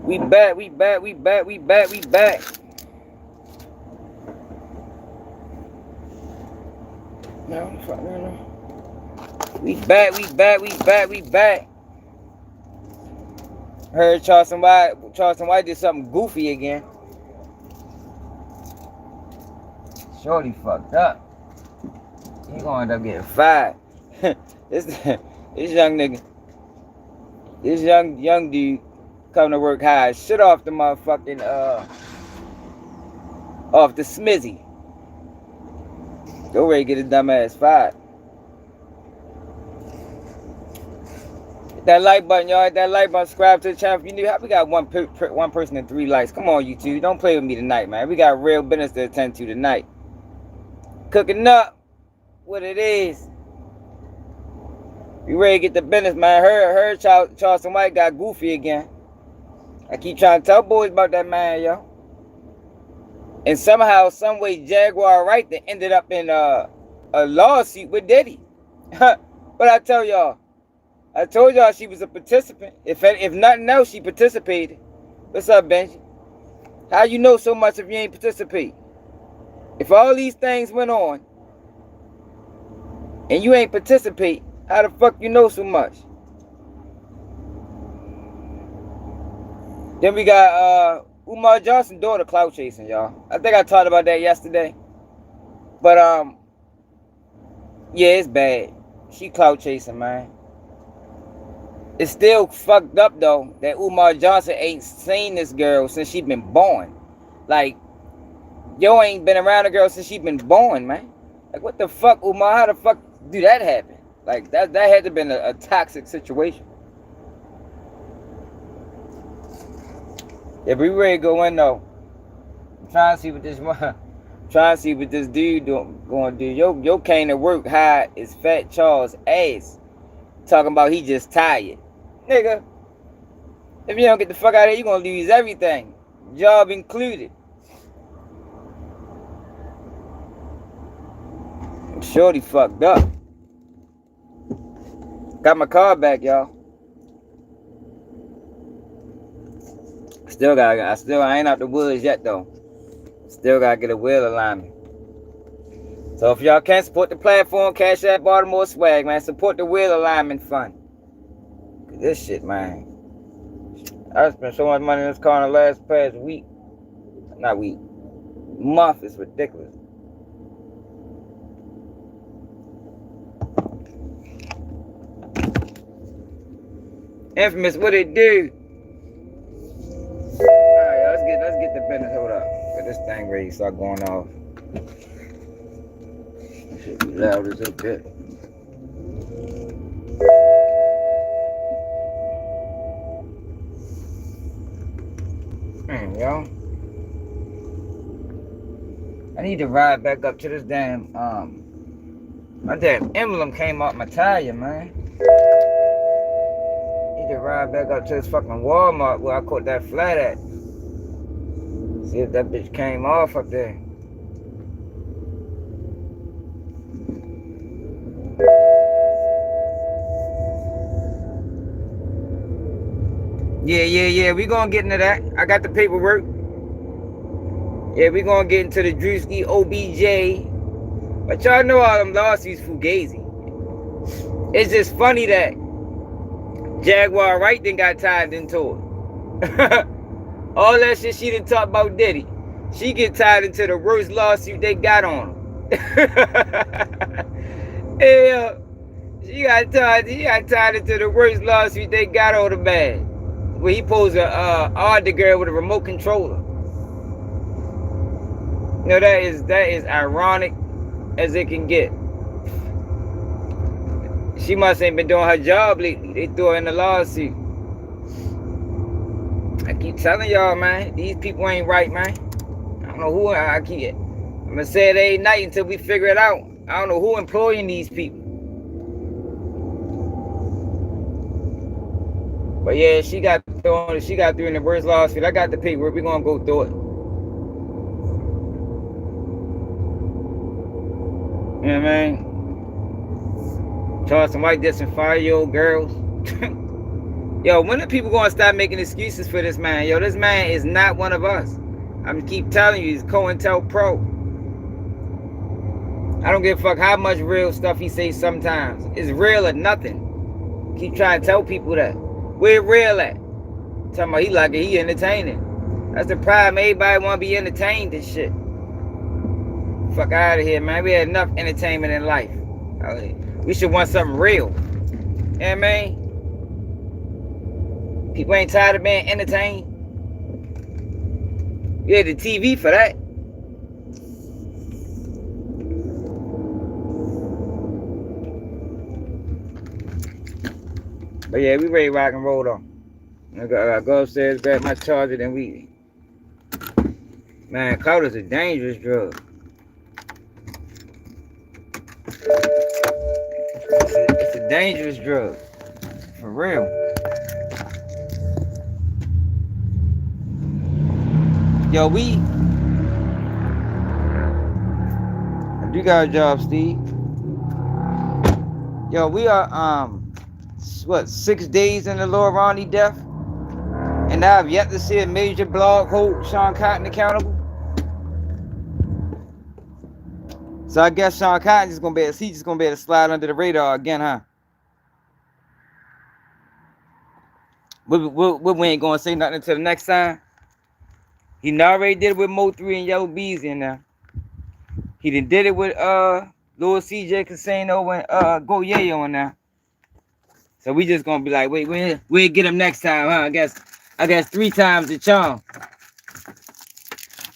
We back. No, fuck no. We back. Heard Charleston White did something goofy again. Shorty fucked up. He gonna end up getting fired. this young nigga, this young dude coming to work high, shit off the motherfucking off the smizzy. Go ready to get his dumb ass fired. Hit that like button, y'all. Hit that like button. Subscribe to the channel if you new. We got one person and 3 likes. Come on, YouTube. Don't play with me tonight, man. We got real business to attend to tonight. Cooking up what it is. We ready to get the business, man. Heard Charleston White got goofy again. I keep trying to tell boys about that man, yo. And somehow, some way, Jaguar Wright ended up in a lawsuit with Diddy. But I told y'all she was a participant. If nothing else, she participated. What's up, Benji? How you know so much if you ain't participate? If all these things went on and you ain't participate, how the fuck you know so much? Then we got Umar Johnson daughter clout chasing, y'all. I think I talked about that yesterday. But yeah, it's bad. She clout chasing, man. It's still fucked up though that Umar Johnson ain't seen this girl since she been born. Like, yo ain't been around a girl since she been born, man. Like, what the fuck, Umar? How the fuck do that happen? Like, that had to been a toxic situation. Yeah, but we ready to go in though. I'm trying to see what this dude going to do. Yo came to work high as Fat Charles' ass, talking about he just tired. Nigga, if you don't get the fuck out of here, you gonna lose everything, job included. Shorty fucked up. Got my car back, y'all. I ain't out the woods yet though. Still gotta get a wheel alignment. So if y'all can't support the platform, Cash App Baltimore Swag, man. Support the wheel alignment fund. This shit, man. I spent so much money in this car in the past week. Not week. Month is ridiculous. Infamous, what it do? Alright, let's get the business. Hold up. Get this thing ready to start going off. It should be loud as a bit. Yo. I need to ride back up to this damn my damn emblem came off my tire, man. Need to ride back up to this fucking Walmart where I caught that flat at. See if that bitch came off up there. Yeah. We gonna get into that. I got the paperwork. Yeah, we gonna get into the Drewski OBJ. But y'all know all them lawsuits fugazi. It's just funny that Jaguar Wright then got tied into it. All that shit she done talk about Diddy. She get tied into the worst lawsuit they got on him. Yeah, she got tied into the worst lawsuit they got on the man. Where he posed a odd the girl with a remote controller. You know, that is ironic as it can get. She must ain't been doing her job lately. They threw her in the lawsuit. I keep telling y'all, man, these people ain't right, man. I don't know who I'm gonna say it every night until we figure it out. I don't know who employing these people. But yeah, she got through in the worst lawsuit. I got the paperwork. We're gonna go through it. You know what I mean? Charleston White did some 5-year-old girls. Yo, when are people gonna stop making excuses for this man? Yo, this man is not one of us. I'm keep telling you, he's COINTELPRO. I don't give a fuck how much real stuff he says sometimes. It's real or nothing. Keep trying to tell people that. Where real at? Talking about he like it, he entertaining. That's the problem. Everybody want to be entertained and shit. Fuck out of here, man. We had enough entertainment in life. We should want something real. You know what I mean? People ain't tired of being entertained. You had the TV for that. But yeah, we ready to rock and roll though. I go upstairs, grab my charger, then we... Man, clout is a dangerous drug. It's a dangerous drug. For real. Yo, I do got a job, Steve. Yo, we are, what, 6 days in the Lil Ronnie death? And I have yet to see a major blog hold Sean Cotton accountable. So I guess Sean Cotton just gonna be able to slide under the radar again, huh? We ain't gonna say nothing until the next time. He already did it with Mo 3 and Yellow Bees in there. He done did it with Lil CJ Casino and Go Yayo in there. So we just gonna be like, wait, we'll get him next time, huh? I guess 3 times the charm.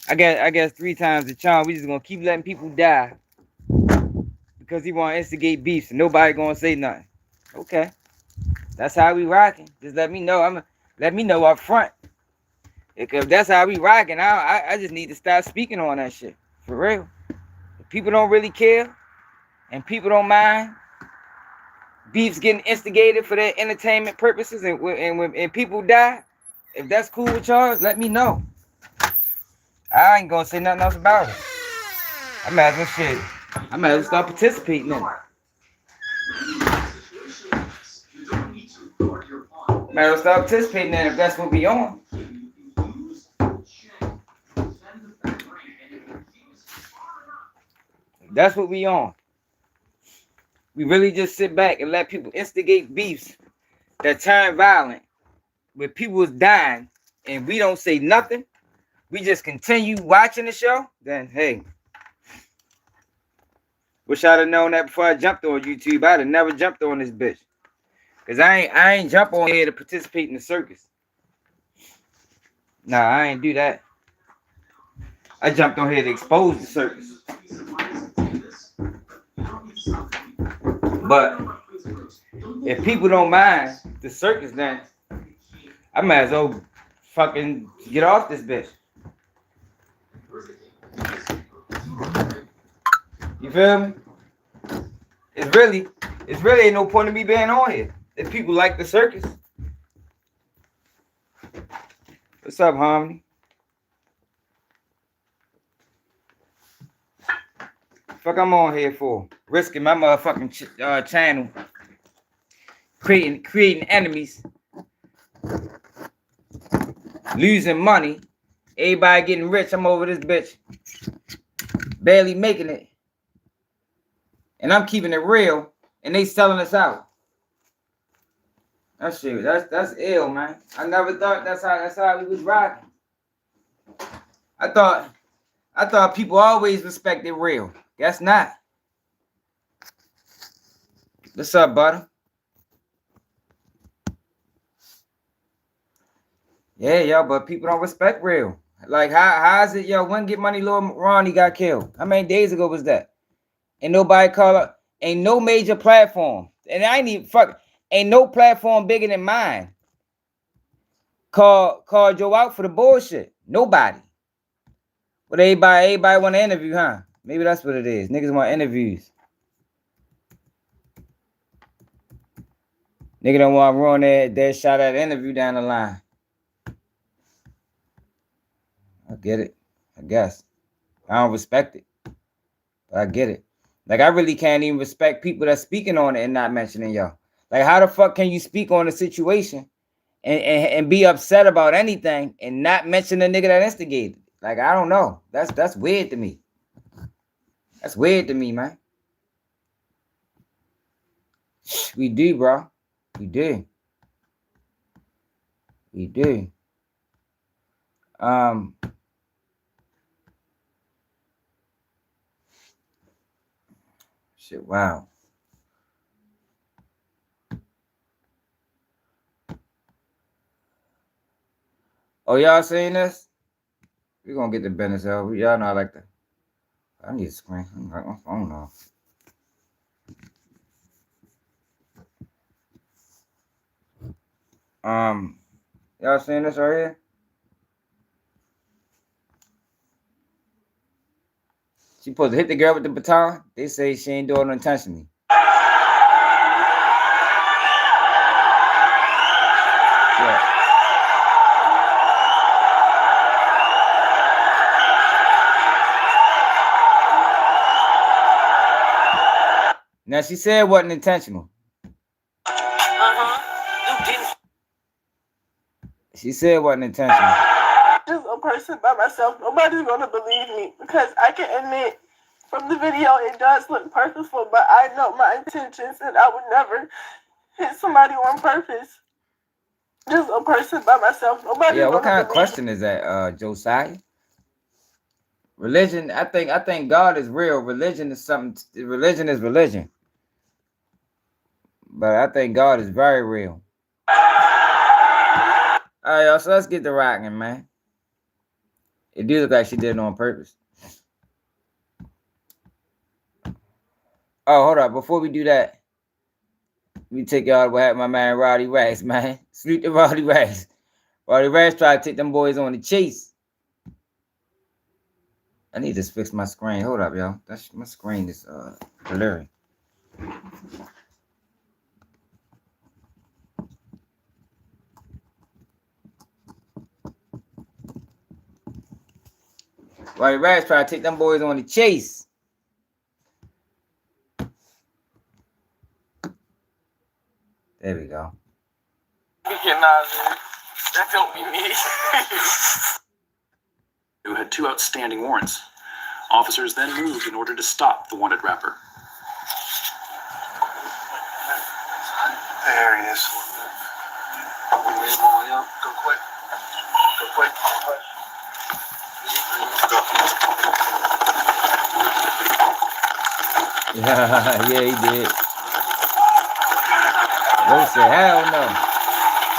I guess 3 times the charm. We just gonna keep letting people die because he wanna instigate beef, so nobody gonna say nothing. Okay, that's how we rocking. Just let me know. Let me know up front. If that's how we rocking, I just need to start speaking on that shit for real. If people don't really care, and people don't mind beefs getting instigated for their entertainment purposes, and when people die, if that's cool with y'all, let me know. I ain't gonna say nothing else about it. I might as well shit. I might as well start participating in it. Might as well start participating in it if that's what we on. That's what we on. We really just sit back and let people instigate beefs that turn violent, where people is dying, and we don't say nothing. We just continue watching the show. Then hey, wish I'd have known that before I jumped on YouTube. I'd have never jumped on this bitch, cause I ain't jump on here to participate in the circus. Nah, I ain't do that. I jumped on here to expose the circus. But if people don't mind the circus, then I might as well fucking get off this bitch. You feel me? It's really ain't no point in me being on here if people like the circus. What's up, Harmony? Fuck I'm on here for? Risking my motherfucking channel. Creating enemies. Losing money. Everybody getting rich. I'm over this bitch. Barely making it. And I'm keeping it real. And they selling us out. That's shit. That's ill, man. I never thought that's how we was rocking. I thought people always respected real. Guess not. What's up, butter? Yeah, yo, but people don't respect real. Like, how is it, yo, when Get Money Lil Ronnie got killed? How many days ago was that? Ain't nobody call up, ain't no major platform. And I ain't even, ain't no platform bigger than mine. Call Joe out for the bullshit. Nobody. But everybody want to interview, huh? Maybe that's what it is. Niggas want interviews. Nigga don't want to ruin their shot at interview down the line. I get it. I guess. I don't respect it. But I get it. Like, I really can't even respect people that's speaking on it and not mentioning y'all. Like, how the fuck can you speak on a situation and be upset about anything and not mention the nigga that instigated. Like, I don't know. That's weird to me. That's weird to me, man. We do, bro. We do. We do. Shit, wow. Oh, y'all seen this? We're gonna get the business out. Y'all know I like that. I need a screen. I'm like my phone off. Y'all seen this right here? She supposed to hit the girl with the baton. They say she ain't doing it intentionally. Yeah. Now she said it wasn't intentional. She said it wasn't intentional. Just a person by myself. Nobody's gonna believe me because I can admit from the video it does look purposeful, but I know my intentions and I would never hit somebody on purpose. Just a person by myself. Nobody's Yeah, what gonna kind of believe question is that, Josiah? Religion, I think God is real. Religion is something. Religion is religion. But I think God is very real. All right, y'all, so let's get to rocking, man. It do look like she did it on purpose. Oh, hold up. Before we do that, let me take y'all to what happened to my man Roddy Rags, man. Salute to Roddy Rags. Roddy Rags tried to take them boys on the chase. I need to fix my screen. Hold up, y'all. My screen is blurry. Roddy Rags tried to take them boys on the chase. There we go. That don't be me. Who had 2 outstanding warrants. Officers then moved in order to stop the wanted rapper. There he is. Go quick. Go quick. Yeah, he did. They said, hell no.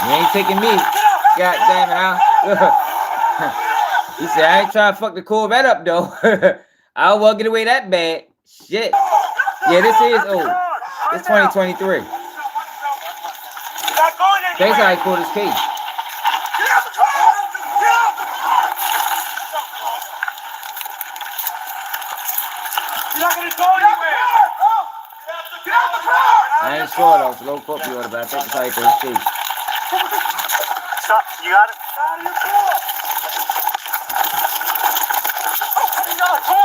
You ain't taking me. God damn it, He said, I ain't trying to fuck the Corvette up, though. I don't want to get away that bad. Shit. Yeah, this is old. It's 2023. That's how he pulled his case. You're not going to go anywhere. I ain't sure, though. It's a low court order, but I think that's how he pulled his case. Stop. You got it? Out of your car. You got it. Come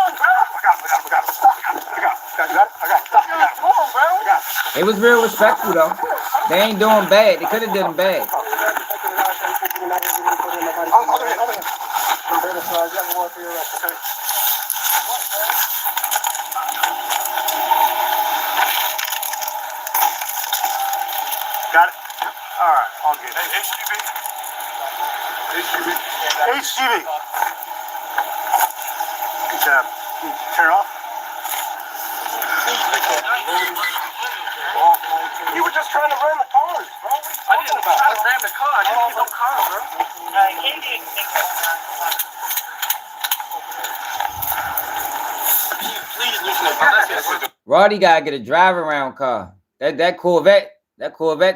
on, bro. I got it. It was real respectful, though. They ain't doing bad. They could have done bad. Got it? All right, all good. Hey, HGV. Good job. Turn it off. You were just trying to ram the cars, bro. I didn't try to ram the car. I didn't get no car, bro. Please listen to me. Roddy gotta get a drive around car. That Corvette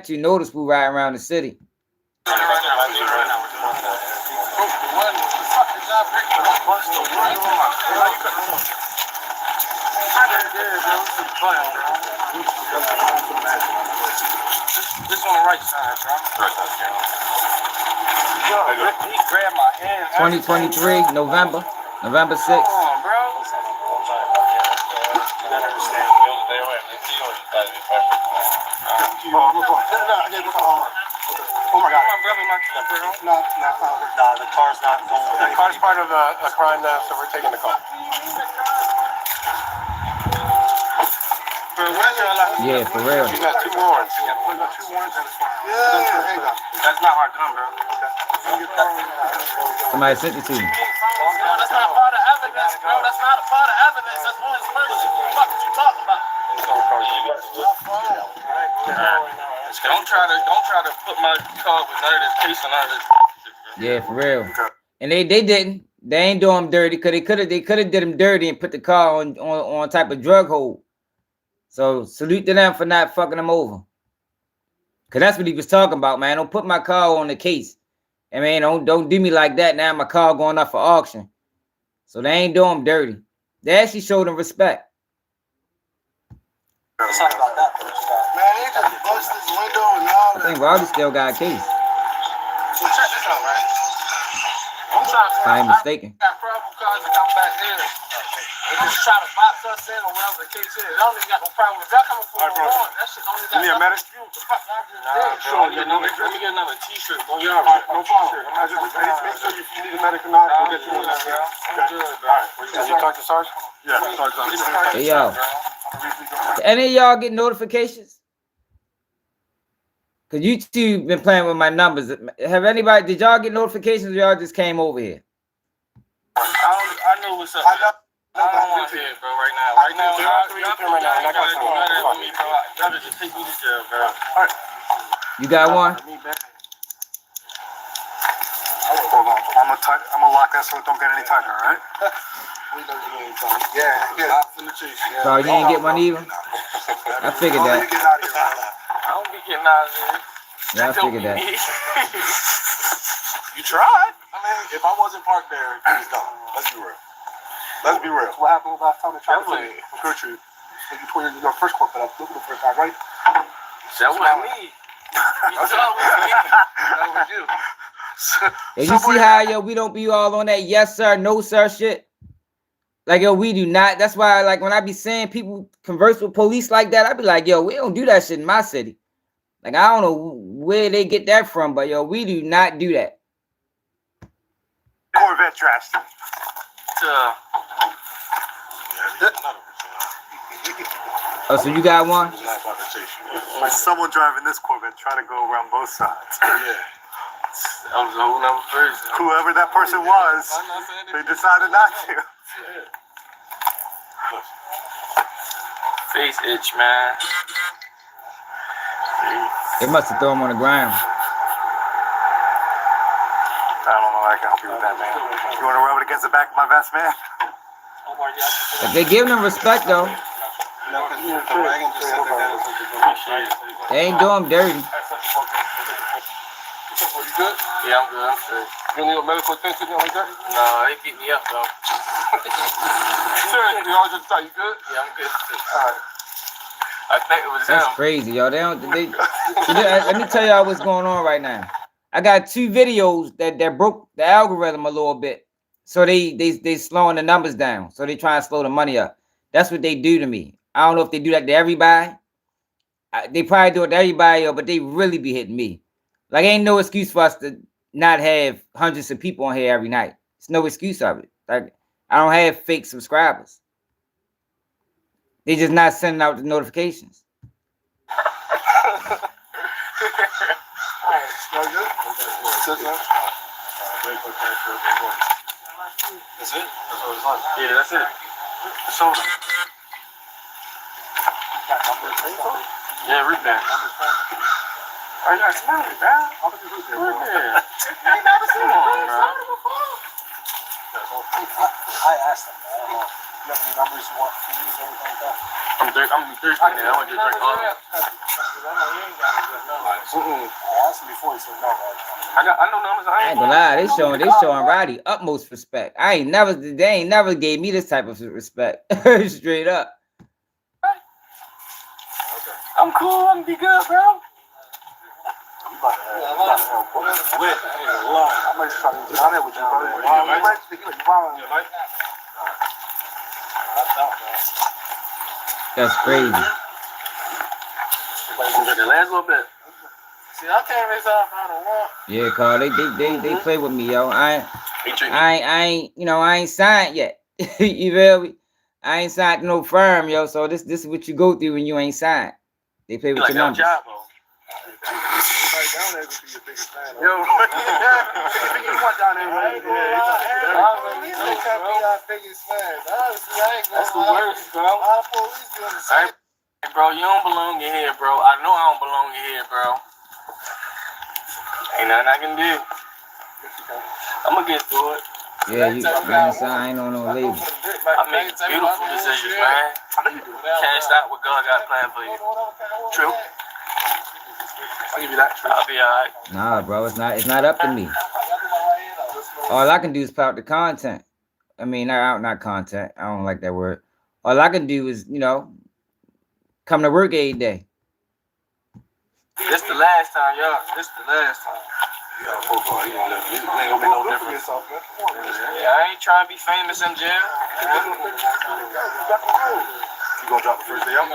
too noticeable riding around the city. This on the right side, bro. He grabbed my hand. 2023, November 6th. Come on, bro. my God. My brother, no, the car's not going. The car's part of a crime now, so we're taking the car. Yeah, for real. You got 2 warrants. That's not our gun, bro. Somebody sent it to me. That's not part of evidence, bro. That's not a part of evidence. That's on his person. What the fuck are you talking about? Don't try to put my car with none of this case and none of this. Yeah, for real. And they didn't. They ain't do him dirty because they could have did him dirty and put the car on type of drug hold. So salute to them for not fucking him over. Cause that's what he was talking about, man. Don't put my car on the case. I mean, don't do me like that. Now my car going up for auction. So they ain't doing him dirty. They actually showed him respect. It's not about that. Man, they just bust this window and all I think Roddy still got a case. So check this out, right? I'm trying to If I ain't mistaken. got problem cars to come back here and just try to box us in or whatever the case is. I don't even got no problem with that coming from the warrant. That shit don't even got You need a medic? Sure, let me get another t-shirt. Don't y'all No problem. Make sure you need a medic or not. We'll get you one. I'm good, bro. Did you talk to Sarge? Yeah, Sarge. Hey, yo. Any of y'all get notifications? Cause you two been playing with my numbers. Did y'all get notifications or y'all just came over here? I know what's up. I don't want to hear it, bro, right now. Right now, y'all gotta do better with me, bro. Y'all just take me to jail, bro. You got one? Hold on. I'm gonna lock that so it don't get any tighter, all right? We know you ain't done. Yeah. So you ain't get one either? I figured that. I don't be getting out of here. Yeah, I figured that. You tried. I mean, if I wasn't parked there, it was done. Let's be real. What happened last time? That was recruit you. So you tweeted your first court, but I looked at the first time, right? That was me. That was you. And you see how, yo, we don't be all on that yes sir, no sir shit? Like, yo, we do not. That's why, like, when I be saying people converse with police like that, I be like, yo, we don't do that shit in my city. Like, I don't know where they get that from, but, yo, we do not do that. Corvette trash. Oh, so you got one? Someone driving this Corvette trying to go around both sides. Yeah. I was a whole nother person. Whoever that person was, they decided not to. Face itch, man. They must have thrown him on the ground. I don't know. I can help you with that, man. You want to rub it against the back of my vest, man? But they giving them respect, though. They ain't doing him dirty. You good? Yeah, I'm good. I'm straight. You need a medical attention or like that? No, they beat me up, though. Seriously, y'all just thought you good? Yeah, I'm good. All right. I think it was That's him. crazy, yo. Let me tell y'all what's going on right now. I got 2 videos that broke the algorithm a little bit. So they slowing the numbers down. So they trying to slow the money up. That's what they do to me. I don't know if they do that to everybody. They probably do it to everybody, yo, but they really be hitting me. Like, ain't no excuse for us to not have hundreds of people on here every night. It's no excuse of it. Like, I don't have fake subscribers. They just not sending out the notifications. That's it? Yeah, that's it. So, yeah, read that. I got smiling, man. I ain't never seen one, bro. I asked them, man. You have any numbers you want to use or anything like that? I'm thirsty now. I want to drink all of it. I asked him before, he said no, man. I know numbers. I ain't gonna lie, they showing Roddy utmost respect. They ain't never gave me this type of respect. Straight up. I'm cool. I'm gonna be good, bro. I'm gonna try to get out there with you, brother. That's crazy. The last little bit. See, I can't resolve how to want. Yeah, Carl, they play with me, yo. I ain't, you know, I ain't signed yet. You feel me? I ain't signed to no firm, yo. So this is what you go through when you ain't signed. They play with your numbers. Yo, that's the worst, bro. Hey, bro, you don't belong in here, bro. I know I don't belong in here, bro. Ain't nothing I can do. I'm gonna get through it. Yeah, I ain't on no label. I make beautiful decisions, man. Cashed out what God got planned for you. True. I'll give you that. True. I'll be alright. Nah, bro, it's not up to me. All I can do is pout the content. I mean, not content. I don't like that word. All I can do is, you know, come to work every day. This the last time, y'all. This the last time. You ain't gonna make no difference. Yeah, I ain't trying to be famous in jail. You gonna drop the first day out?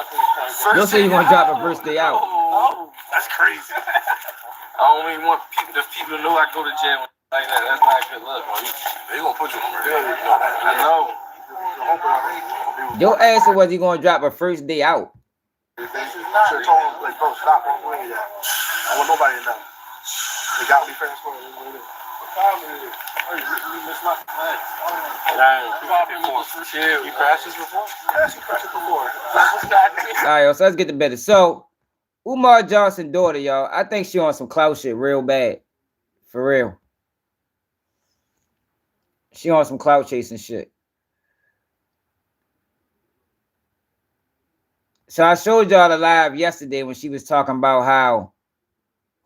Don't say you gonna drop a first day out. No, that's crazy. I don't even want people to know I go to jail like that. That's not a good look. They gonna put you on the I know. Your answer was you gonna drop a first day out. They should told him, like, bro, stop on doing that. I want nobody to know. They got me fast for it. You crashed this before? Yes, you crashed it before. All right, so let's get to better. So, Umar Johnson daughter, y'all, I think she on some clout shit real bad. For real. She on some clout chasing shit. So I showed y'all the live yesterday when she was talking about how.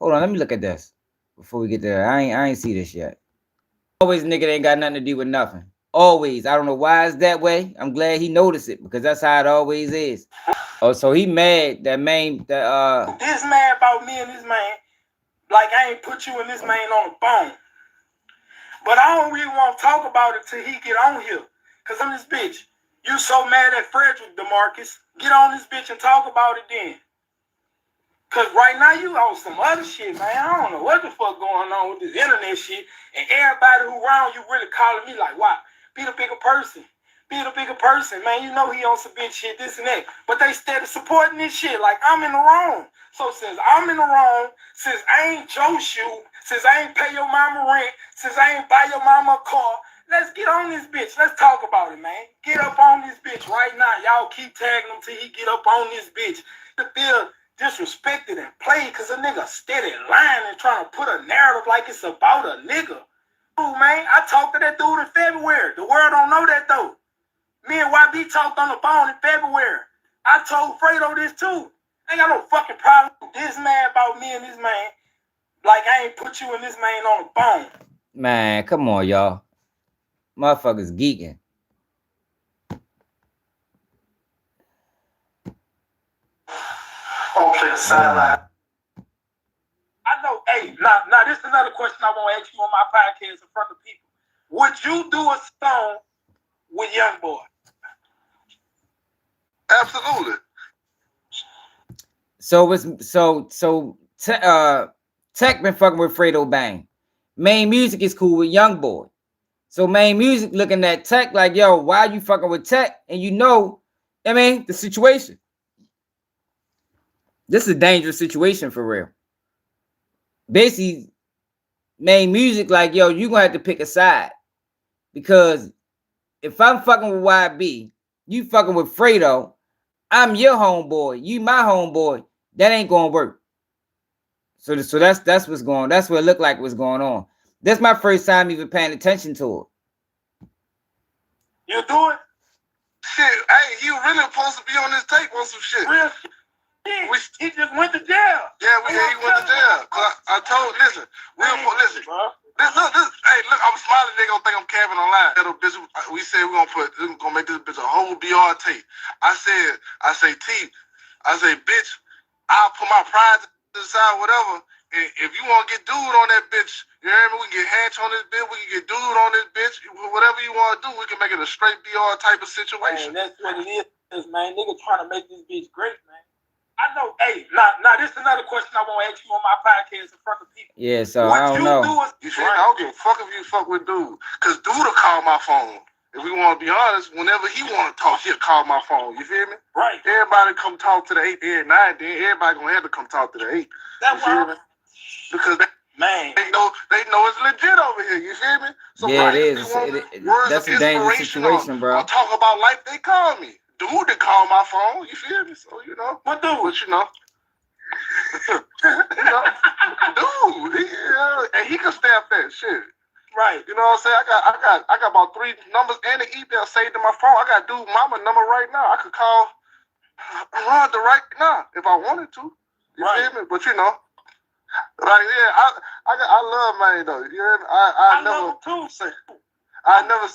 Hold on, let me look at this before we get there. I ain't see this yet. Always nigga ain't got nothing to do with nothing. Always. I don't know why it's that way. I'm glad he noticed it because that's how it always is. Oh, so he mad that man that This man about me and this man, like I ain't put you and this man on the phone. But I don't really want to talk about it till he get on here. Cause I'm this bitch. You so mad at Frederick, DeMarcus. Get on this bitch and talk about it then. Cause right now you on some other shit, man. I don't know what the fuck going on with this internet shit. And everybody who around you really calling me like, wow, be the bigger person. Be the bigger person, man. You know he on some bitch shit, this and that. But they steady supporting this shit like I'm in the wrong. So since I'm in the wrong, since I ain't Joe shoe, since I ain't pay your mama rent, since I ain't buy your mama a car, let's get on this bitch. Let's talk about it, man. Get up on this bitch right now. Y'all keep tagging him till he get up on this bitch. To feel disrespected and played because a nigga steady lying and trying to put a narrative like it's about a nigga. Dude, man, I talked to that dude in February. The world don't know that, though. Me and YB talked on the phone in February. I told Fredo this, too. I ain't got no fucking problem with this man about me and this man. Like I ain't put you and this man on the phone. man, come on, y'all. Motherfuckers geeking. Oh, play the sideline. I know, hey, now this is another question I want to ask you on my podcast in front of people. Would you do a song with Youngboy? Absolutely. So Tech been fucking with Fredo Bang. Main Music is cool with Youngboy. So Main Music looking at Tech like, yo, why you fucking with Tech? And you know, I mean, the situation. This is a dangerous situation for real. Basically, Main Music like, yo, you gonna have to pick a side. Because if I'm fucking with YB, you fucking with Fredo, I'm your homeboy, you my homeboy, that ain't gonna work. So that's what's going on. That's what it looked like was going on. That's my first time even paying attention to it. You do it? Shit, hey, you really supposed to be on this tape on some shit. Real shit. He just went to jail. Yeah, he went to jail. I told, listen, listen. Look, I'm smiling, they gonna think I'm capping online. We said we're gonna make this bitch a whole BR tape. I say, bitch, I'll put my pride to the side, whatever. And if you want to get dude on that bitch, you hear me? We can get Hatch on this bitch, we can get dude on this bitch. Whatever you want to do, we can make it a straight BR type of situation. Man, that's what it is, man. Nigga trying to make this bitch great, man. I know. Hey, now this is another question I want to ask you on my podcast in front of people. Yeah, so What I don't you know. do is You feel me? I don't give a fuck if you fuck with dude. Because dude will call my phone. If we want to be honest, whenever he want to talk, he'll call my phone. You feel me? right. Everybody come talk to the 8 every night. Then everybody going to have to come talk to the 8. That's You feel why, me? Because they know it's legit over here. You feel me? So Yeah, why it if is. they want It- words that's of a dangerous inspiration situation, bro. or talk about life, they call me. Dude that call my phone. You feel me? So, you know. what do? But, you know. Dude, and he can stamp that shit. Right. You know what I'm saying? I got about 3 numbers and an email saved in my phone. I got dude mama number right now. I could call Rhonda right now if I wanted to. You feel me? But you know, like I love Manny though. You hear me? I never too. say I never.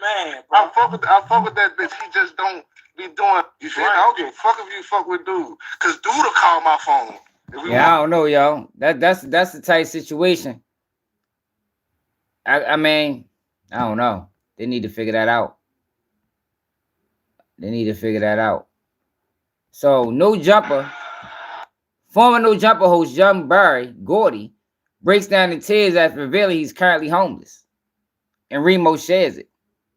Man, bro. I fuck with that bitch. He just don't be doing. You feel me? I don't give a fuck if you fuck with dude, cause dude will call my phone. Yeah, I don't know, yo. That's a tight situation. I mean, I don't know. They need to figure that out. So, No Jumper, former No Jumper host Young Barry Gordy breaks down in tears after revealing he's currently homeless. And Remo shares it.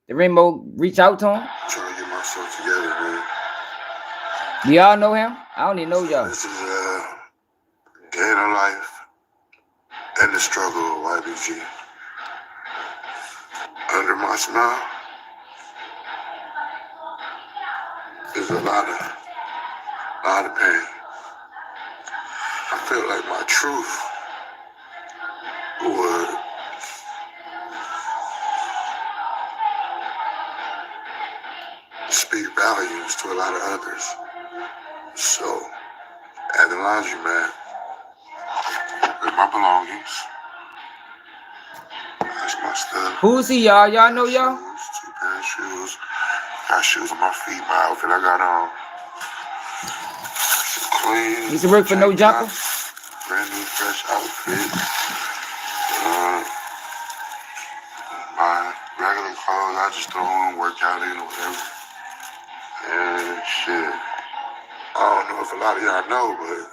Did Remo reach out to him? I'm trying to get myself together, man. Do y'all know him? I don't even know y'all. This is day in the life and the struggle of YBG. Under my smile is a lot of pain. I feel like my truth would speak values to a lot of others. So, at the laundromat, with my belongings, that's my stuff. Who's he, y'all? Y'all know y'all? Shoes, 2 pair of shoes. Got shoes on my feet, my outfit I got on. Clean. Used to work for No Jumper? Brand new, fresh outfit. My regular clothes, I just throw on, work out in or whatever. And shit. I don't know if a lot of y'all know, but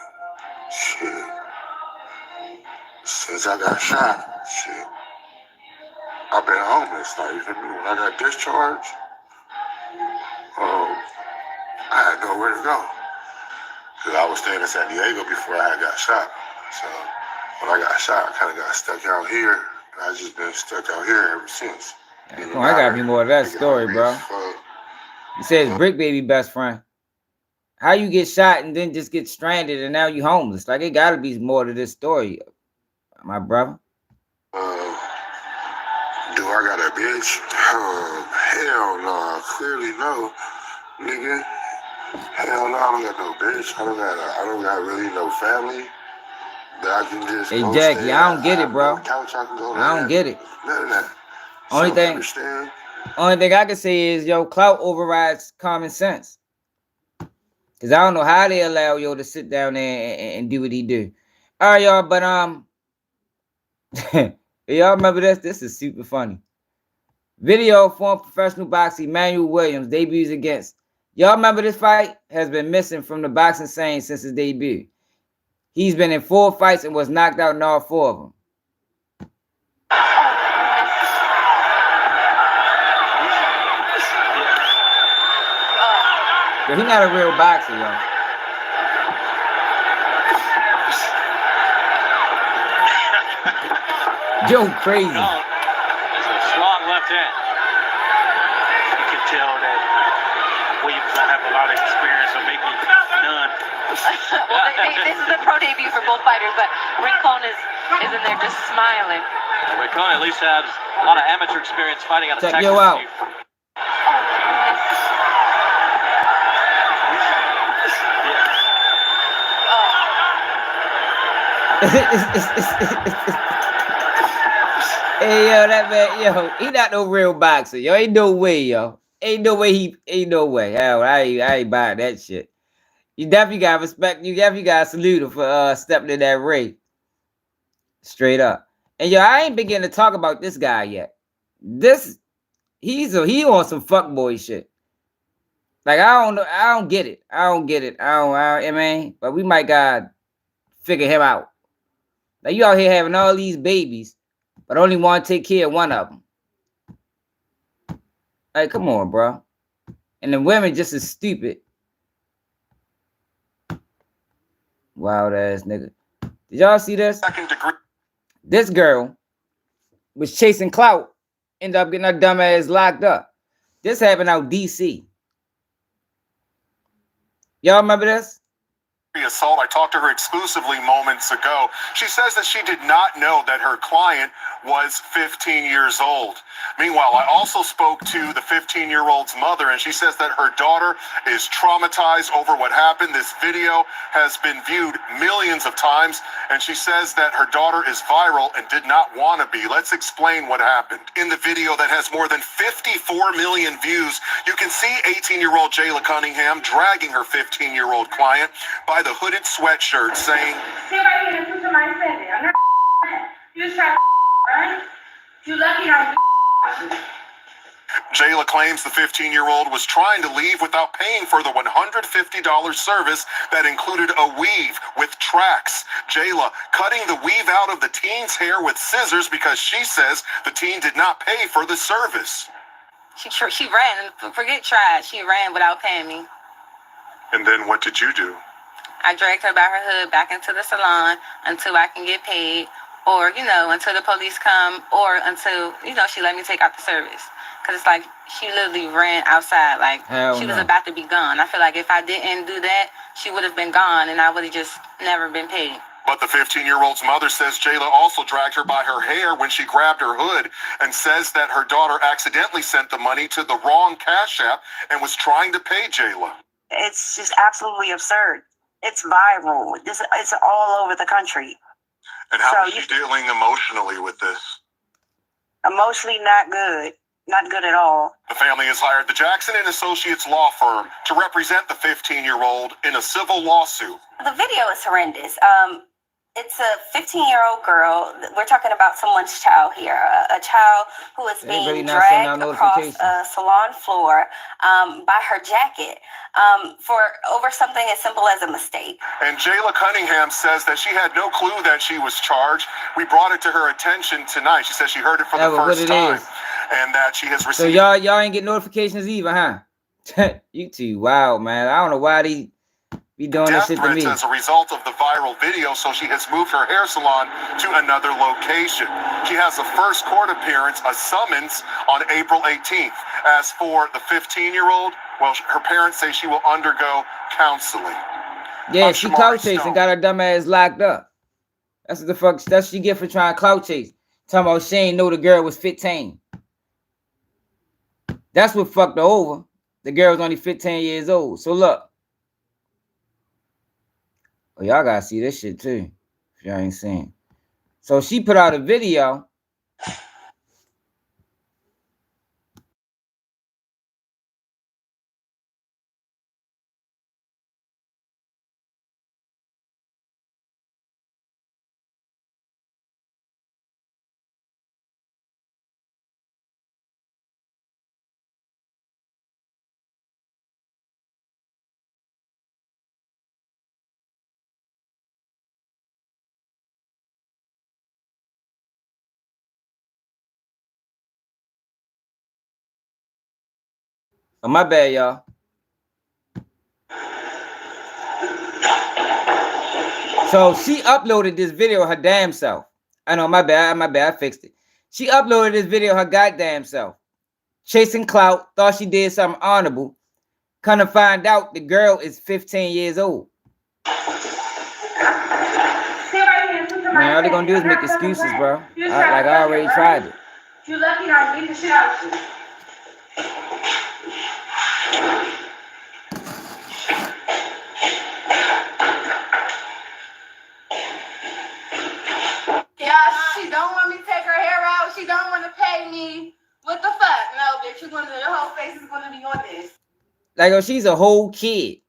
shit. Since I got shot, shit. I've been homeless. Like, you feel me? When I got discharged, I had nowhere to go. Because I was staying in San Diego before I got shot. So when I got shot, I kind of got stuck out here. And I just been stuck out here ever since. Come on, I gotta be more of that story, bro. He says Brick Baby best friend. How you get shot and then just get stranded and now you homeless? Like, it gotta be more to this story, my brother. Do I got a bitch? Hell no. Clearly no, nigga. Hell no, I don't got no bitch. I don't got really no family that I can just. Hey Jackie, I don't get it, bro. Couch I can go to. I don't get it. None of that. Only thing I can say is, yo, clout overrides common sense. Cause I don't know how they allow yo to sit down there and do what he do. All right, y'all, but y'all remember this? This is super funny. Video former professional boxer Emmanuel Williams debuts against. Y'all remember this fight? Has been missing from the boxing scene since his debut. He's been in 4 fights and was knocked out in all 4 of them. But he's not a real boxer, yo. Joe crazy. No, it's a strong left hand. You can tell that Williams don't have a lot of experience, or maybe none. Well, this is a pro debut for both fighters, but Rincon is in there just smiling. Rincon at least has a lot of amateur experience fighting out of Check Texas. yo out. Hey yo, that man, yo, he not no real boxer, yo. Ain't no way, yo. Ain't no way. Hell, I ain't buying that shit. You definitely got respect. You definitely got to salute him for stepping in that ring. Straight up. And yo, I ain't beginning to talk about this guy yet. He on some fuckboy shit. Like, I don't get it. I mean, but we might gotta figure him out. Like, you out here having all these babies, but only want to take care of one of them. Like, come on, bro. And the women just as stupid. Wild ass nigga. Did y'all see this? Second degree. This girl was chasing clout, ended up getting her dumb ass locked up. This happened out DC. Y'all remember this? Assault. I talked to her exclusively moments ago. She says that she did not know that her client was 15 years old. Meanwhile, I also spoke to the 15-year-old's mother, and she says that her daughter is traumatized over what happened. This video has been viewed millions of times, and she says that her daughter is viral and did not want to be. Let's explain what happened. In the video that has more than 54 million views, you can see 18-year-old Jayla Cunningham dragging her 15-year-old client by the hooded sweatshirt, saying, "Sit right here and put somebody send it. I'm not you just try to right? You lucky I'm Jayla claims the 15-year-old was trying to leave without paying for the $150 service that included a weave with tracks. Jayla cutting the weave out of the teen's hair with scissors because she says the teen did not pay for the service. She ran. Forget tried. She ran without paying me. And then what did you do? I dragged her by her hood back into the salon until I can get paid, or, until the police come, or until, she let me take out the service. Because it's like she literally ran outside. Like, she was about to be gone. I feel like if I didn't do that, she would have been gone, and I would have just never been paid. But the 15-year-old's mother says Jayla also dragged her by her hair when she grabbed her hood, and says that her daughter accidentally sent the money to the wrong Cash App and was trying to pay Jayla. It's just absolutely absurd. It's viral. It's all over the country. And how is she dealing emotionally with this? Emotionally, not good. Not good at all. The family has hired the Jackson & Associates law firm to represent the 15-year-old in a civil lawsuit. The video is horrendous. It's a 15-year-old girl. We're talking about someone's child here. A child who is being dragged across a salon floor by her jacket for over something as simple as a mistake. And Jayla Cunningham says that she had no clue that she was charged. We brought it to her attention tonight. She says she heard it for the first time. And that she has received... So y'all ain't get notifications either, huh? You two, wow, man. I don't know why they be doing this shit to me. As a result of the viral video, so she has moved her hair salon to another location. She has a first court appearance, a summons, on April 18th. As for the 15-year-old, well, her parents say she will undergo counseling. Yeah, she clout chased and got her dumb ass locked up. That's what the fuck. That's what she get for trying to clout chase. Talking about she ain't know the girl was 15. That's what fucked her over. The girl was only 15 years old. So look. Oh, y'all gotta see this shit too. If y'all ain't seen. So she put out a video. Oh, my bad, y'all. So she uploaded this video her damn self. I know, my bad, I fixed it. She uploaded this video her goddamn self. Chasing clout, thought she did something honorable. Come to find out the girl is 15 years old. Man, all they gonna do is make excuses, bro. I already tried it. You lucky I beat the shit out of you. She don't want me to take her hair out. She don't want to pay me. What the fuck? No, bitch. Your whole face is gonna be on this. Like, oh, she's a whole kid.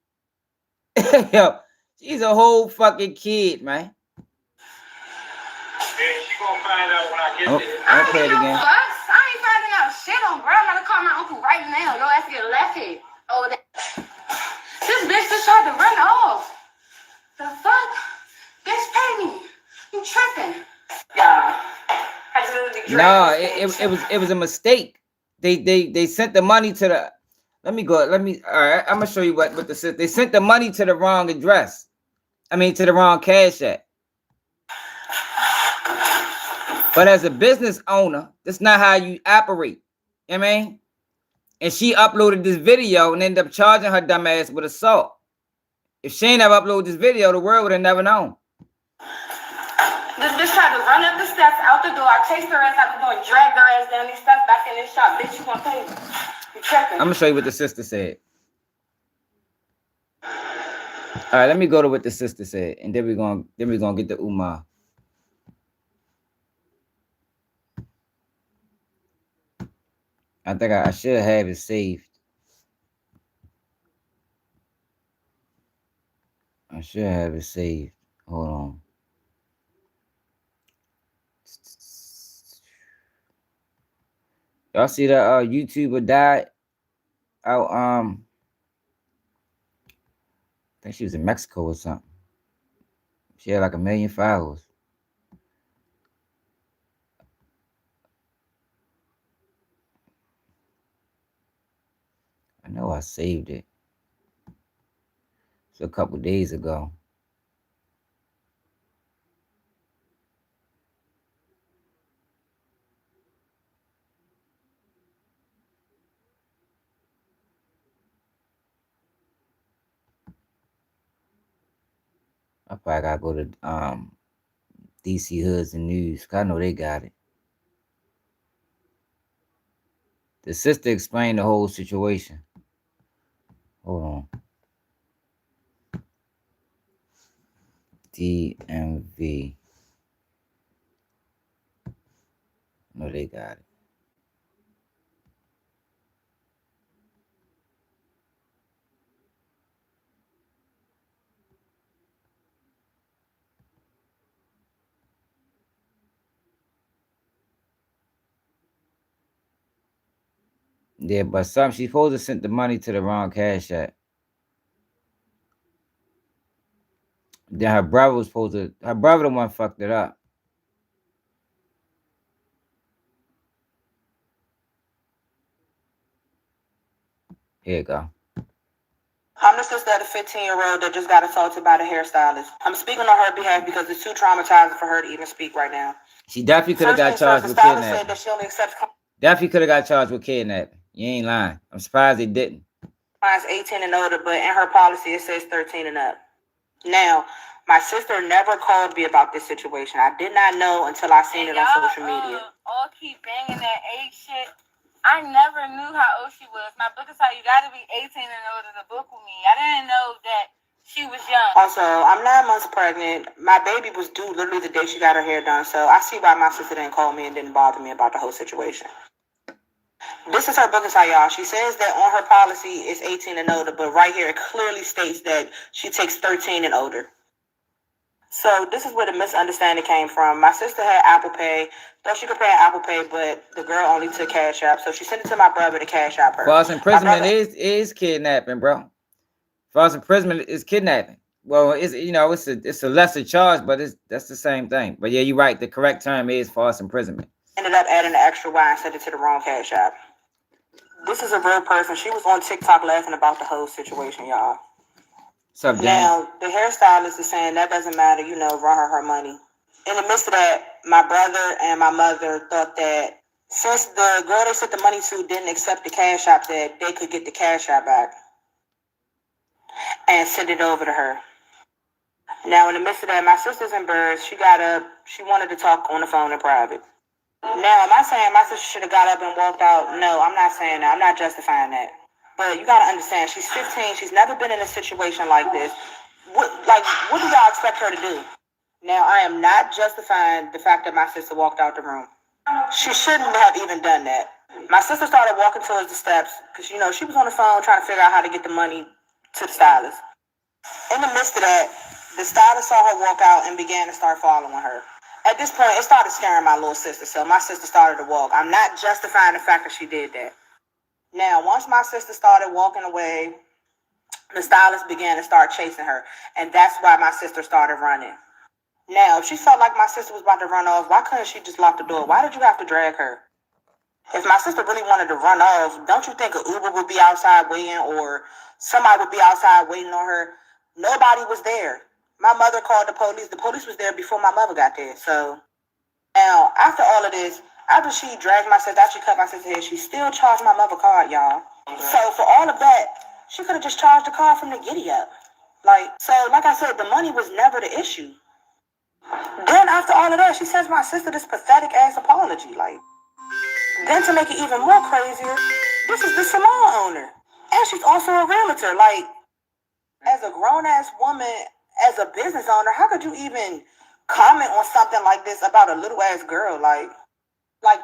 Yo, she's a whole fucking kid, man. Yeah, she gonna find out when I get there. I don't give no fucks. I ain't finding out shit on, bro. I'm gonna call my uncle right now. Your ass get left head over there. No, it was a mistake. They sent the money to the. Let me go. All right, I'm gonna show you what the they sent the money to the wrong address. I mean, to the wrong cash app. But as a business owner, that's not how you operate. You know what I mean? And she uploaded this video and ended up charging her dumb ass with assault. If she ain't never uploaded this video, the world would have never known. This bitch tried to run up the steps out the door. I chased her ass out the door and dragged her ass down these steps back in this shop. Bitch, you gonna pay me. You checking? I'm gonna show you what the sister said. All right, let me go to what the sister said, and then we're gonna get the Umar. I think I should have it saved. I should have it saved. Hold on. Y'all see that YouTuber died out I think she was in Mexico or something. She had like 1 million followers. I know I saved it. It's a couple days ago. I probably gotta go to DC Hoods and News, 'cause I know they got it. The sister explained the whole situation. Hold on. DMV. No, they got it. Yeah, but she's supposed to send the money to the wrong cash app. Then her brother was supposed to, her brother the one fucked it up. Here you go. I'm the sister of the 15-year-old that just got assaulted by the hairstylist. I'm speaking on her behalf because it's too traumatizing for her to even speak right now. She definitely could have got charged with kidnapping. Said that she only accepts definitely could have got charged with kidnapping. You ain't lying. I'm surprised they didn't. Mine's 18 and older, but in her policy it says 13 and up. Now, my sister never called me about this situation. I did not know until I seen it on social media. All keep banging that age shit. I never knew how old she was. My book is how you gotta be 18 and older to book with me. I didn't know that she was young. Also, I'm 9 months pregnant. My baby was due literally the day she got her hair done. So I see why my sister didn't call me and didn't bother me about the whole situation. This is her book, y'all. She says that on her policy it's 18 and older, but right here it clearly states that she takes 13 and older. So this is where the misunderstanding came from. My sister had Apple Pay, thought she could pay Apple Pay, but the girl only took Cash App. So she sent it to my brother to Cash App her. False imprisonment is kidnapping, bro. False imprisonment is kidnapping. Well, it's it's a lesser charge, but that's the same thing. But yeah, you're right. The correct term is false imprisonment. Ended up adding the extra Y and sent it to the wrong Cash App. This is a real person. She was on TikTok laughing about the whole situation, y'all. Now, the hairstylist is saying that doesn't matter, run her money. In the midst of that, my brother and my mother thought that since the girl they sent the money to didn't accept the Cash App, that they could get the Cash App back and send it over to her. Now, in the midst of that, my sister's embarrassed. She got up. She wanted to talk on the phone in private. Now, am I saying my sister should have got up and walked out? No, I'm not saying that. I'm not justifying that. But you got to understand, she's 15. She's never been in a situation like this. What do y'all expect her to do? Now, I am not justifying the fact that my sister walked out the room. She shouldn't have even done that. My sister started walking towards the steps because, she was on the phone trying to figure out how to get the money to the stylist. In the midst of that, the stylist saw her walk out and began to start following her. At this point, it started scaring my little sister, so my sister started to walk. I'm not justifying the fact that she did that. Now, once my sister started walking away, the stylist began to start chasing her, and that's why my sister started running. Now, if she felt like my sister was about to run off, why couldn't she just lock the door? Why did you have to drag her? If my sister really wanted to run off, don't you think an Uber would be outside waiting or somebody would be outside waiting on her? Nobody was there. My mother called the police. The police was there before my mother got there. So now, after all of this, after she dragged my sister, after she cut my sister's head, she still charged my mother card, y'all. So for all of that, she could have just charged the car from the giddy up. Like I said, the money was never the issue. Then after all of that, she sends my sister this pathetic ass apology. Then to make it even more crazier, this is the salon owner. And she's also a realtor. As a grown-ass woman, as a business owner, how could you even comment on something like this about a little-ass girl? Like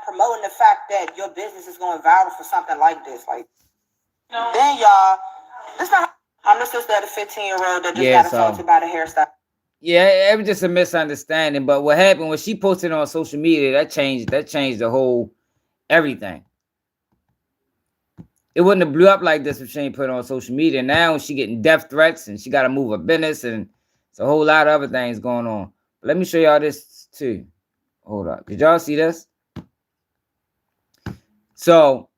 promoting the fact that your business is going viral for something like this. Then y'all, I'm the sister of the 15-year-old that just got assaulted by the hairstyle. Yeah, it was just a misunderstanding. But what happened when she posted on social media, that changed the whole everything. It wouldn't have blew up like this if she ain't put it on social media. Now she getting death threats and she got to move her business and it's a whole lot of other things going on. But let me show y'all this too. Hold up. Did y'all see this? So,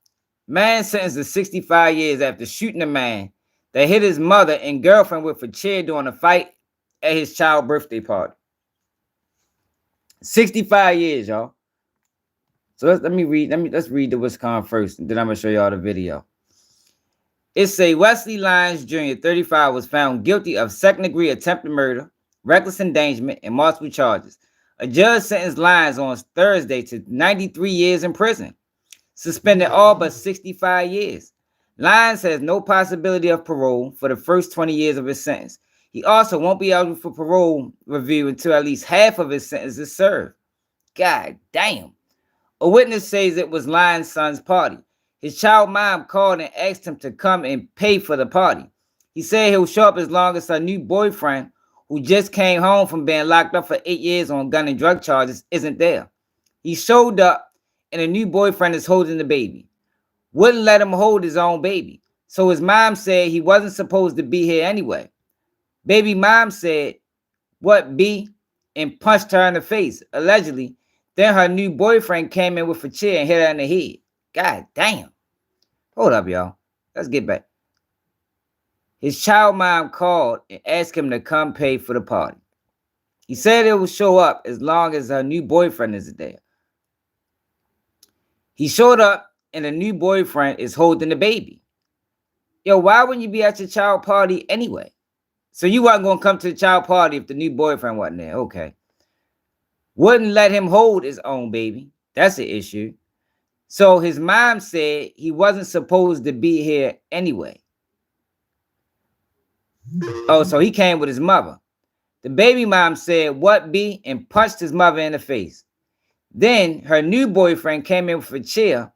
man sentenced to 65 years after shooting a man that hit his mother and girlfriend with a chair during a fight at his child's birthday party. 65 years, y'all. So let's read the Wisconsin first, and then I'm gonna show y'all the video. It say Wesley Lyons Jr., 35, was found guilty of second-degree attempted murder, reckless endangerment, and multiple charges. A judge sentenced Lyons on Thursday to 93 years in prison, suspended all but 65 years. Lyons has no possibility of parole for the first 20 years of his sentence. He also won't be eligible for parole review until at least half of his sentence is served. God damn. A witness says it was Lyons' son's party. His child mom called and asked him to come and pay for the party. He said he'll show up as long as her new boyfriend, who just came home from being locked up for 8 years on gun and drug charges, isn't there. He showed up and a new boyfriend is holding the baby. Wouldn't let him hold his own baby. So his mom said he wasn't supposed to be here anyway. Baby mom said, "What, B?" and punched her in the face, allegedly. Then her new boyfriend came in with a chair and hit her in the head. God damn. Hold up, y'all. Let's get back. His child mom called and asked him to come pay for the party. He said it will show up as long as her new boyfriend is there. He showed up and the new boyfriend is holding the baby. Yo, why wouldn't you be at your child party anyway? So you weren't going to come to the child party if the new boyfriend wasn't there. Okay. Wouldn't let him hold his own baby. That's an issue. So his mom said he wasn't supposed to be here anyway. Oh, so he came with his mother. The baby mom said, "What, B?" and punched his mother in the face. Then her new boyfriend came in with a chair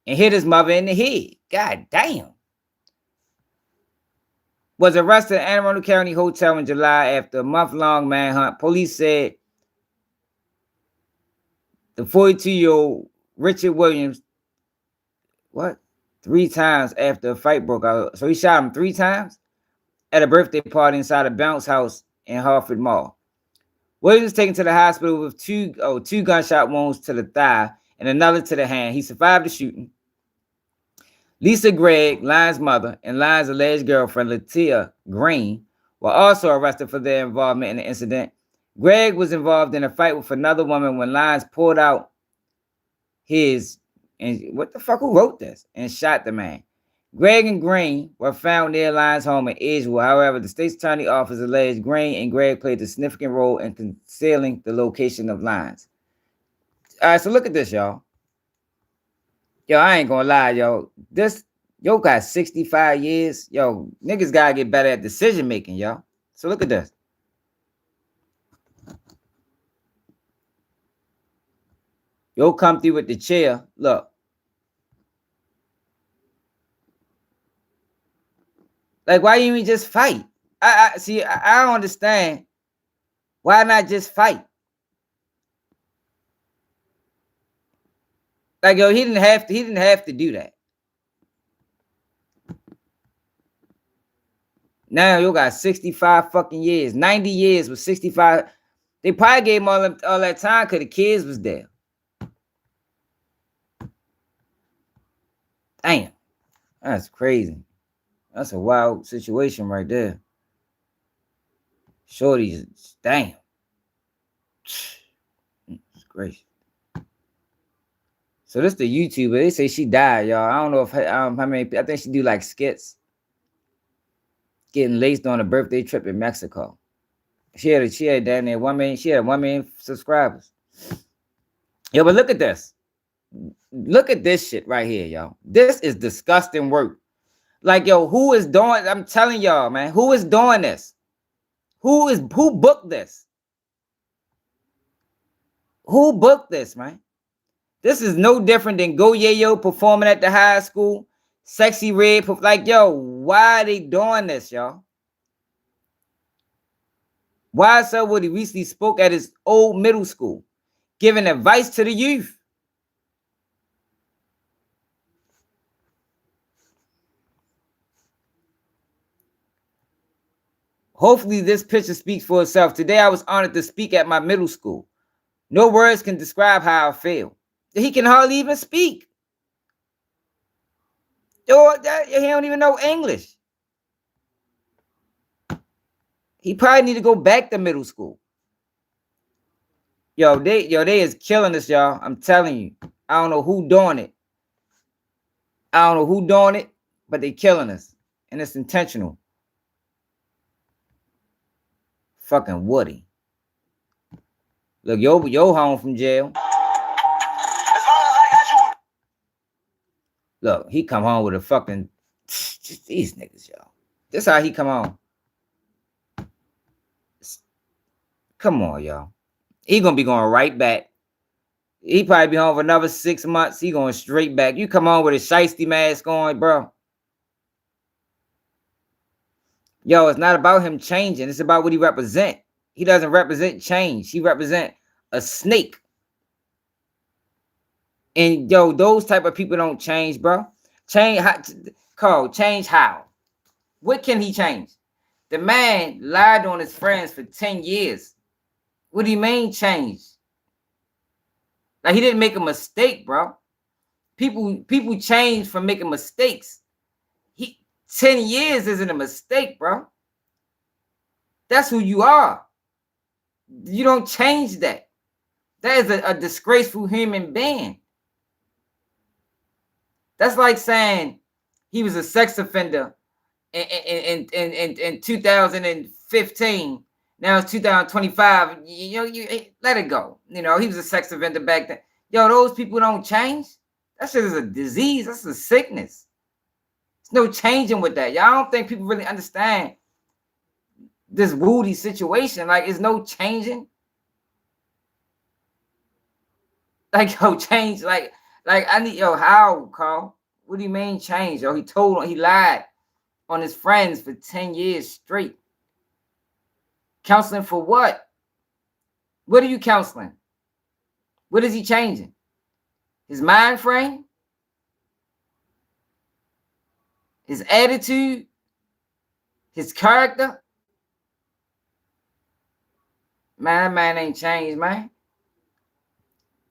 and hit his mother in the head. God damn. Was arrested at Anne Arundel County Hotel in July after a month-long manhunt. Police said the 42-year-old Richard Williams, 3 times after a fight broke out. So he shot him 3 times at a birthday party inside a bounce house in Hartford Mall. Williams was taken to the hospital with two gunshot wounds to the thigh and another to the hand. He survived the shooting. Lisa Gregg, Lyons' mother, and Lyons' alleged girlfriend, Latia Green, were also arrested for their involvement in the incident. Gregg was involved in a fight with another woman when Lyons pulled out his, and what the fuck, who wrote this? And shot the man. Gregg and Green were found near Lyons' home in Edgewood. However, the state's attorney office alleged Green and Gregg played a significant role in concealing the location of Lyons. All right, so look at this, y'all. Yo, I ain't gonna lie, yo. Yo got 65 years. Yo, niggas gotta get better at decision making, y'all. So look at this. Yo come through with the chair. Look. Like, why you even just fight? I don't understand. Why not just fight? Like, yo, he didn't have to do that. Now you got 65 fucking years. 90 years with 65. They probably gave him all that time because the kids was there. Damn. That's crazy. That's a wild situation right there. Shorty, damn. It's crazy. So this the YouTuber. They say she died, y'all. I don't know if how many. I think she do like skits. Getting laced on a birthday trip in Mexico. She had down there 1 million. She had 1 million subscribers. Yo, but look at this. Look at this shit right here, y'all. This is disgusting work. Like, yo, who is doing? I'm telling y'all, man. Who is doing this? Who booked this? Who booked this, man? This is no different than Go Yayo performing at the high school. Sexy Red. Like, yo, why are they doing this, y'all? Why so what he recently spoke at his old middle school, giving advice to the youth. Hopefully this picture speaks for itself. Today I was honored to speak at my middle school. No words can describe how I feel. He can hardly even speak. Yo, he don't even know English. He probably need to go back to middle school. Yo, they is killing us, y'all. I'm telling you. I don't know who doing it. I don't know who doing it, but they killing us. And it's intentional. Fucking Woody. Look, yo home from jail. Look, he come home with a fucking... These niggas, y'all. This how he come home. Come on, y'all. He gonna be going right back. He probably be home for another 6 months. He going straight back. You come on with a shiesty mask on, bro. Yo, it's not about him changing. It's about what he represent. He doesn't represent change. He represent a snake. And yo, those type of people don't change, bro. Change how? What can he change? The man lied on his friends for 10 years. What do you mean change? Like, he didn't make a mistake, bro. People change from making mistakes. 10 years isn't a mistake, bro. That's who you are. You don't change that. That is a disgraceful human being. That's like saying he was a sex offender in 2015. Now it's 2025. You let it go. You know, he was a sex offender back then. Yo, those people don't change. That shit is a disease. That's a sickness. There's no changing with that. Y'all don't think people really understand this Woody situation. Like, there's no changing. Like, yo, change. Like I need, yo, how, Carl? What do you mean change? Yo, he lied on his friends for 10 years straight. Counseling for what? What are you counseling? What is he changing? His mind frame? His attitude? His character? Man, that man ain't changed, man.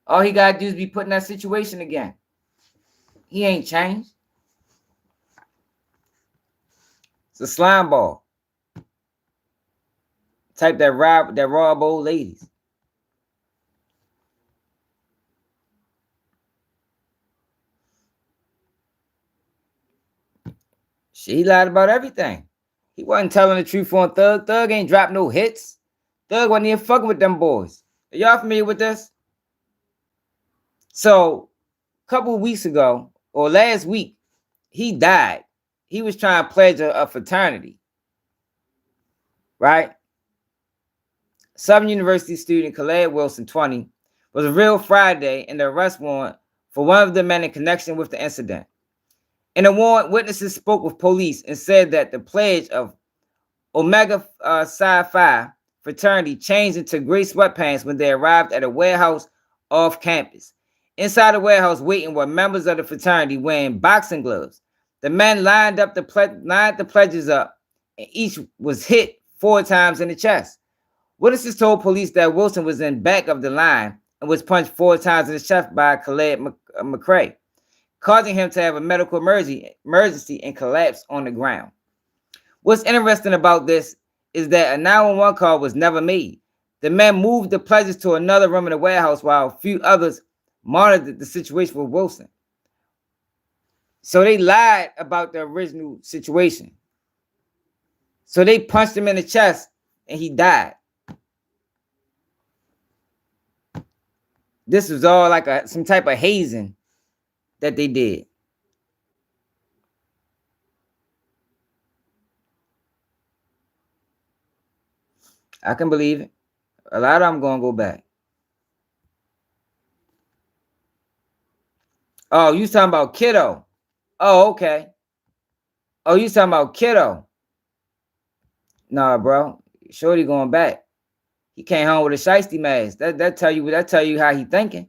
All he got to do is be put in that situation again. He ain't changed. It's a slime ball. Type that rob old ladies. She lied about everything. He wasn't telling the truth on Thug. Thug ain't dropped no hits. Thug wasn't even fucking with them boys. Are y'all familiar with this? So, a couple of weeks ago, or last week, he died. He was trying to pledge a fraternity. Right? Southern University student Khaled Wilson, 20, was a real Friday in the arrest warrant for one of the men in connection with the incident. In the warrant, witnesses spoke with police and said that the pledge of Omega Psi Phi fraternity changed into gray sweatpants when they arrived at a warehouse off campus. Inside the warehouse waiting were members of the fraternity wearing boxing gloves. The men lined the pledges up, and each was hit 4 times in the chest. Witnesses told police that Wilson was in back of the line and was punched 4 times in the chest by Khaled McCrae, causing him to have a medical emergency and collapse on the ground. What's interesting about this is that a 911 call was never made. The man moved the pledges to another room in the warehouse while a few others monitored the situation with Wilson. So they lied about the original situation. So they punched him in the chest and he died. This was all like some type of hazing that they did. I can believe it. A lot of them gonna go back. Oh, you talking about Kiddo? Oh, okay. Oh, you talking about Kiddo? Nah, bro. Shorty going back. He came home with a shiesty mask. That tell you how he thinking.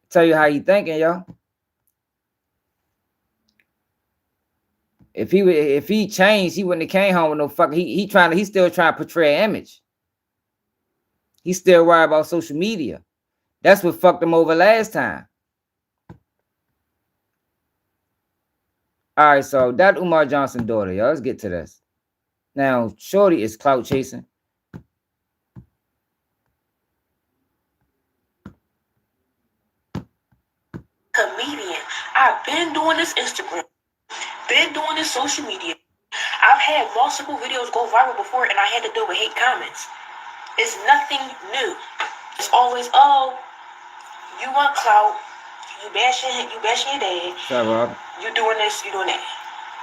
Tell you how he thinking, yo. If he changed, he wouldn't have came home with no fucking. He's still trying to portray an image. He's still worried about social media. That's what fucked him over last time. All right, so that Umar Johnson daughter, y'all. Let's get to this. Now, Shorty is clout chasing. Comedian. I've been doing this Instagram. Been doing this social media. I've had multiple videos go viral before and I had to deal with hate comments. It's nothing new. It's always, oh, you want clout, you bashing your dad. Sorry, Rob. You doing this, you doing that.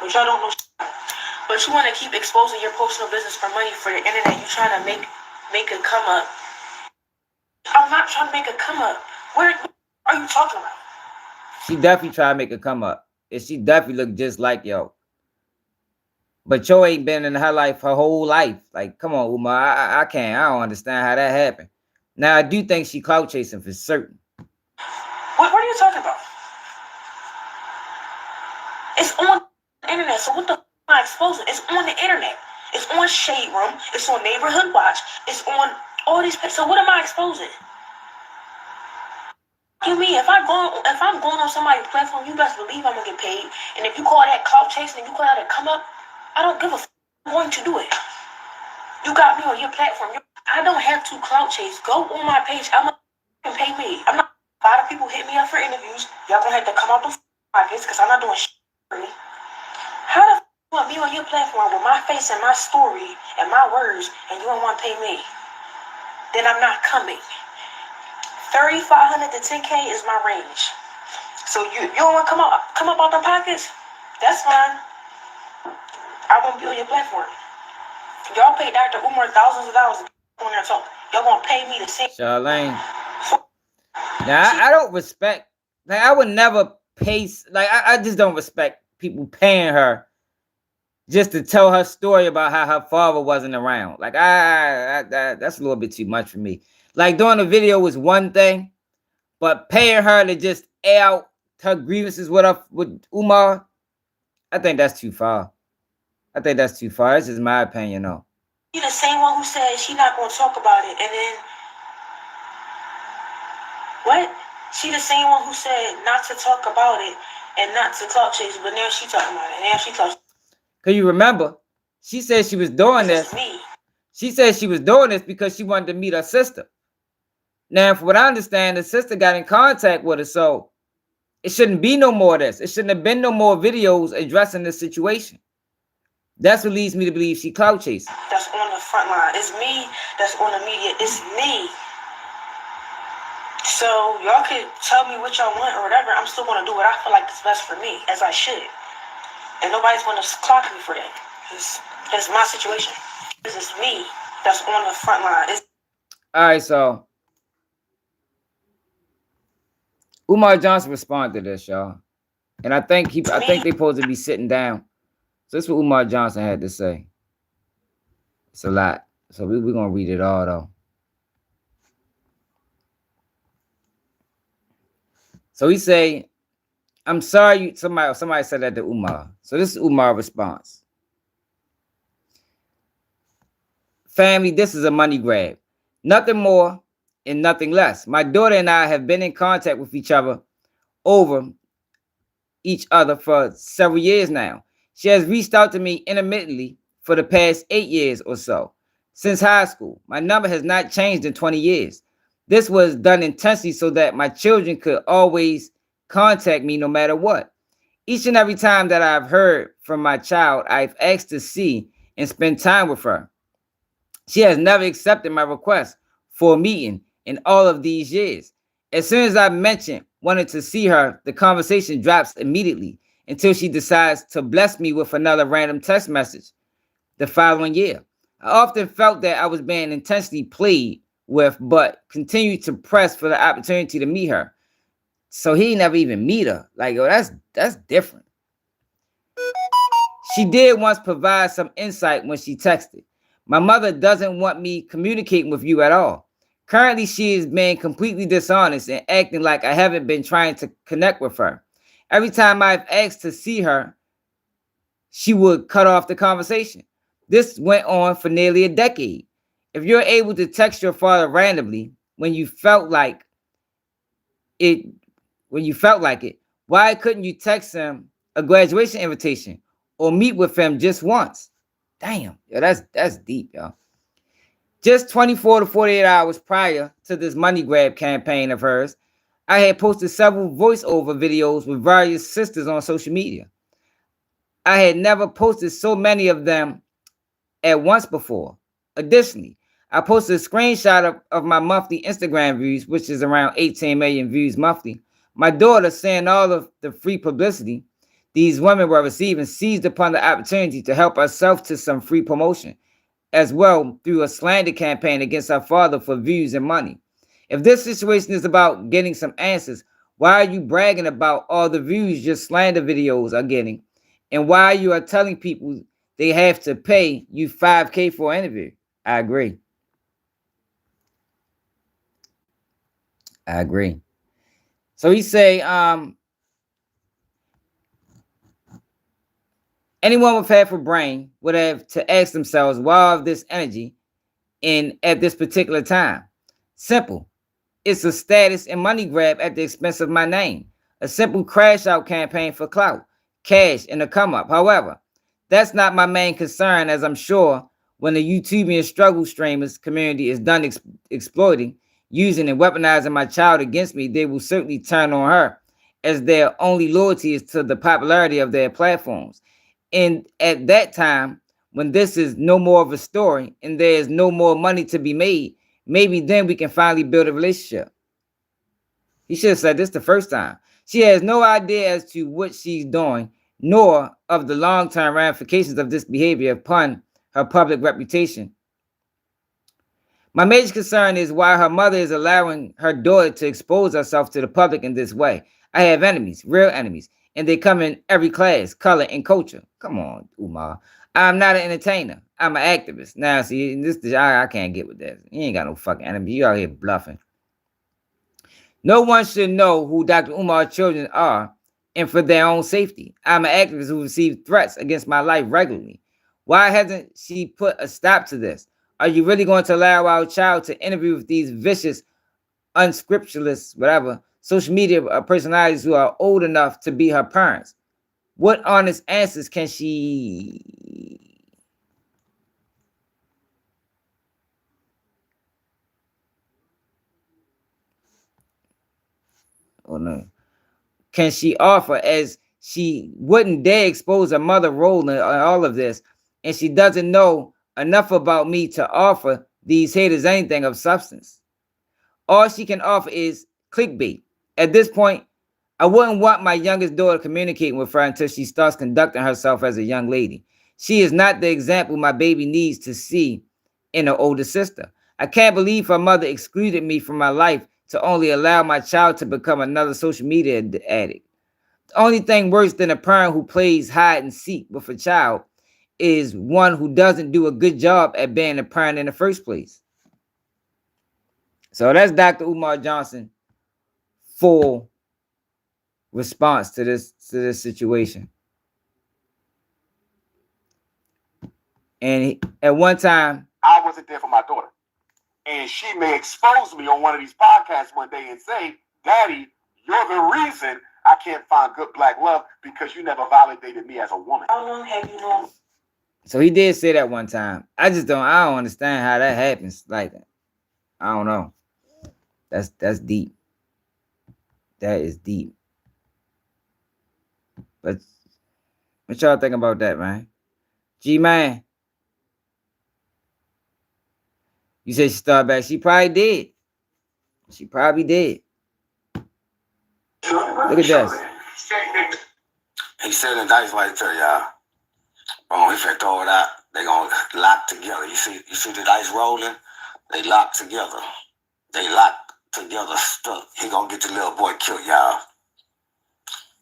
But y'all don't know. But you want to keep exposing your personal business for money for the internet. You trying to make a come up. I'm not trying to make a come up. What are you talking about? She definitely tried to make a come up. And she definitely looked just like yo. But yo ain't been in her life her whole life. Like, come on, Umar. I don't understand how that happened. Now, I do think she clout chasing for certain. What are you talking about? It's on the internet. So what the f am I exposing? It's on the internet. It's on Shade Room. It's on Neighborhood Watch. It's on all these. So what am I exposing? You mean if I'm going on somebody's platform, you best believe I'm gonna get paid. And if you call that clout chasing and you call that a come up, I don't give a f. I'm going to do it. You got me on your platform. I don't have to clout chase. Go on my page. I'm gonna pay me. I'm not. A lot of people hit me up for interviews. Y'all gonna have to come out the pockets because I'm not doing shit for me. How the f you want me on your platform with my face and my story and my words, and you don't want to pay me? Then I'm not coming. 3,500 to 10K is my range. So you don't want to come up out them pockets? That's fine. I won't be on your platform. Y'all pay Dr. Umar thousands of dollars on their talk. Y'all gonna pay me the same. Charlene. Now I don't respect. Like I would never pay. Like I just don't respect people paying her just to tell her story about how her father wasn't around. Like that's a little bit too much for me. Like doing a video was one thing, but paying her to just air out her grievances with Umar, I think that's too far. That's just my opinion, though. She the same one who said she not gonna talk about it, and then what? She the same one who said not to talk about it and not to clout chase, but now she talking about it. Now she talking. Cause you remember, she said she was doing this. She said she was doing this because she wanted to meet her sister. Now, from what I understand, the sister got in contact with her, so it shouldn't be no more of this. It shouldn't have been no more videos addressing this situation. That's what leads me to believe she clout chasing. That's on the front line. It's me that's on the media. It's me. So y'all can tell me what y'all want or whatever. I'm still gonna do what I feel like is best for me, as I should. And nobody's gonna clock me for that. It's my situation. This is me that's on the front line. All right, so Umar Johnson responded to this, y'all, and I think they supposed to be sitting down. So that's what Umar Johnson had to say. It's a lot, so we're gonna read it all though. So he say, "I'm sorry." Somebody said that to Umar. So this is Umar's response. Family, this is a money grab. Nothing more and nothing less. My daughter and I have been in contact with each other for several years now. She has reached out to me intermittently for the past 8 years or so. Since high school, my number has not changed in 20 years. This was done intentionally so that my children could always contact me no matter what. Each and every time that I've heard from my child, I've asked to see and spend time with her. She has never accepted my request for a meeting in all of these years. As soon as I mention wanting to see her, the conversation drops immediately until she decides to bless me with another random text message the following year. I often felt that I was being intentionally played with, but continued to press for the opportunity to meet her. So he never even meet her. Like, yo, that's different. She did once provide some insight when she texted. My mother doesn't want me communicating with you at all. Currently, she is being completely dishonest and acting like I haven't been trying to connect with her. Every time I've asked to see her, she would cut off the conversation. This went on for nearly a decade. If you're able to text your father randomly when you felt like it, why couldn't you text him a graduation invitation or meet with him just once? Damn, yo, that's deep, y'all. Just 24 to 48 hours prior to this money grab campaign of hers, I had posted several voiceover videos with various sisters on social media. I had never posted so many of them at once before. Additionally, I posted a screenshot of my monthly Instagram views, which is around 18 million views monthly. My daughter, seeing all of the free publicity these women were receiving, seized upon the opportunity to help herself to some free promotion, as well through a slander campaign against her father for views and money. If this situation is about getting some answers, why are you bragging about all the views your slander videos are getting? And why you are telling people they have to pay you $5,000 for an interview? I agree. So he say, anyone with half a brain would have to ask themselves, why all of this energy at this particular time? Simple. It's a status and money grab at the expense of my name. A simple crash out campaign for clout, cash, and a come up. However, that's not my main concern, as I'm sure when the YouTubian struggle streamers community is done exploiting, using, and weaponizing my child against me, they will certainly turn on her, as their only loyalty is to the popularity of their platforms. And at that time, when this is no more of a story and there is no more money to be made, maybe then we can finally build a relationship. He should have said this the first time. She has no idea as to what she's doing, nor of the long-term ramifications of this behavior upon her public reputation. My major concern is why her mother is allowing her daughter to expose herself to the public in this way. I have enemies, real enemies, and they come in every class, color, and culture. Come on, Umar. I'm not an entertainer. I'm an activist. Now, see, I can't get with that. You ain't got no fucking enemy. You out here bluffing. No one should know who Dr. Umar's children are, and for their own safety. I'm an activist who receives threats against my life regularly. Why hasn't she put a stop to this? Are you really going to allow our child to interview with these vicious, unscriptureless, whatever, social media personalities who are old enough to be her parents? What honest answers can she... Oh no. Can she offer, as she wouldn't dare expose her mother role in all of this, and she doesn't know enough about me to offer these haters anything of substance. All she can offer is clickbait. At this point, I wouldn't want my youngest daughter communicating with her until she starts conducting herself as a young lady. She is not the example my baby needs to see in her older sister. I can't believe her mother excluded me from my life to only allow my child to become another social media addict. The only thing worse than a parent who plays hide and seek with a child is one who doesn't do a good job at being a parent in the first place. So that's Dr. Umar Johnson full response to this situation. And at one time, I was wasn't there for my daughter. And she may expose me on one of these podcasts one day and say, Daddy, you're the reason I can't find good black love because you never validated me as a woman. How long have you known? So he did say that one time. I don't understand how that happens like that. I don't know. That's deep. That is deep. But what y'all think about that, man? G-Man. You said she started back. She probably did. She probably did. Look at this. He said in dice like to y'all. If they throw it out, they gonna lock together. You see the dice rolling? They lock together. They lock together, stuck. He gonna get the little boy killed, y'all.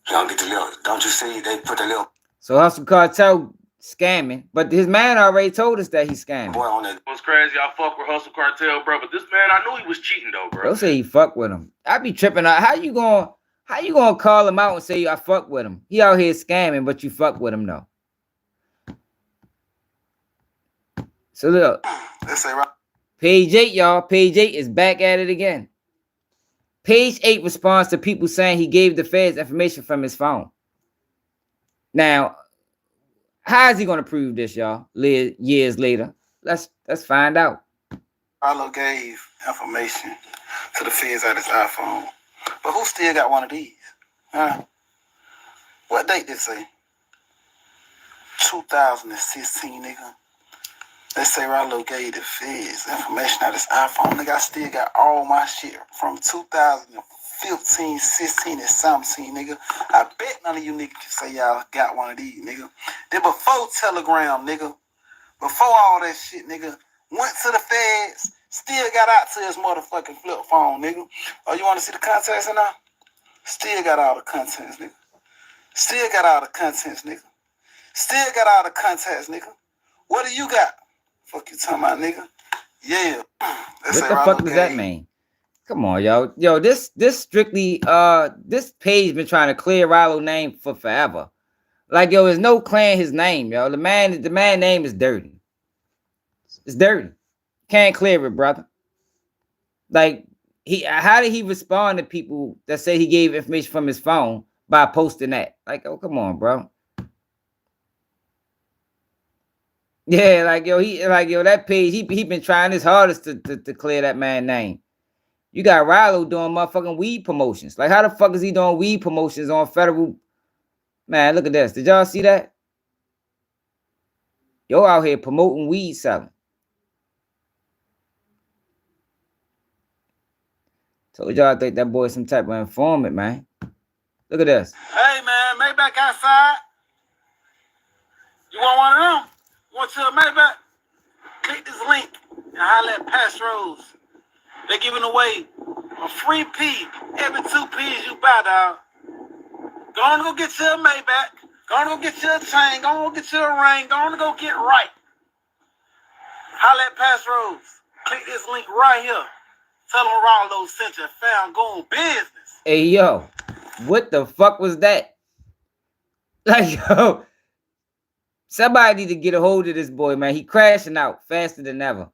He gonna get the little. Don't you see? They put the little. So Hustle Cartel scamming, but his man already told us that he's scamming. Boy on it. It was crazy. I fuck with Hustle Cartel, bro. But this man, I knew he was cheating though, bro. Don't say he fuck with him. I be tripping out. How you gonna call him out and say I fuck with him? He out here scamming, but you fuck with him though. So look, Let's say right. Page 8, y'all. Page 8 is back at it again. Page 8 responds to people saying he gave the feds information from his phone. Now, how is he gonna prove this, y'all? Years later, let's find out. Carlo gave information to the feds out his iPhone, but who still got one of these? Huh? What date did it say? 2016, nigga. They say Rollo gave the feds information out his iPhone. Nigga, I still got all my shit from 2015, 16, and 17, nigga. I bet none of you niggas can say y'all got one of these, nigga. Then before Telegram, nigga, before all that shit, nigga, went to the feds, still got out to his motherfucking flip phone, nigga. Oh, you want to see the contents or not? Still got all the contents, nigga. Still got all the contents, nigga. Still got all the contents, nigga. What do you got? Fuck you talking about, nigga? Yeah. What the fuck does that mean? Come on, yo. Yo, this strictly this page been trying to clear Rollo name for forever. Like, yo, there's no clearing his name, yo. The man name is dirty. It's dirty. Can't clear it, brother. Like, how did he respond to people that say he gave information from his phone by posting that? Like, oh, come on, bro. Yeah, that page, he been trying his hardest to clear that man's name. You got Rollo doing motherfucking weed promotions. Like, how the fuck is he doing weed promotions on federal? Man, look at this. Did y'all see that? Yo out here promoting weed selling. Told y'all I think that boy some type of informant, man. Look at this. Hey, man, Maybach outside. You want one of them? Want to a Maybach? Click this link and holler at Pass Rose. They're giving away a free pee every 2 peas you buy, dog. Go on and go get you a Maybach. Go on and go get you a chain. Go on and go get you a ring. Go on and go get right. Holler at Pass Rose. Click this link right here. Tell them Rollo sent you. Found going business. Hey, yo. What the fuck was that? Like, yo. Somebody need to get a hold of this boy, man. He crashing out faster than ever.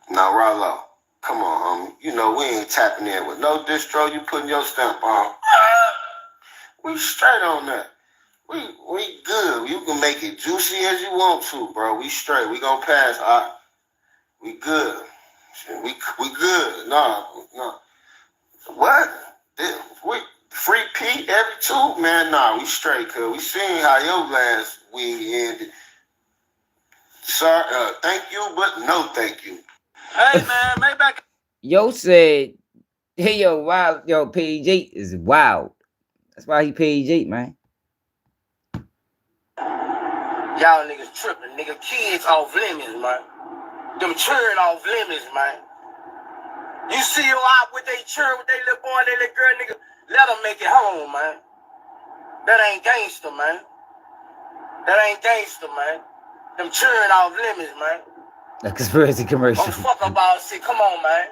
Now, Rollo, come on, homie. You know we ain't tapping in with no distro. You putting your stamp on. We straight on that. We good. You can make it juicy as you want to, bro. We straight. We gonna pass. All right. We good. We good. No. What? We free P every 2? Man, nah, we straight, cuz. We seen how your last week ended. Sorry, thank you, but no thank you. Hey, man, Maybach. Yo said, hey, yo, wow, yo, page 8 is wild. That's why he page 8, man. Y'all niggas tripping, nigga. Kids off limits, man. Them children off limits, man. You see you out with they children, with they little boy, they little girl, nigga. Let them make it home, man. That ain't gangster, man. That ain't gangster, man. Them children off limits, man. A conspiracy commercial. Don't fuck about shit. Come on, man.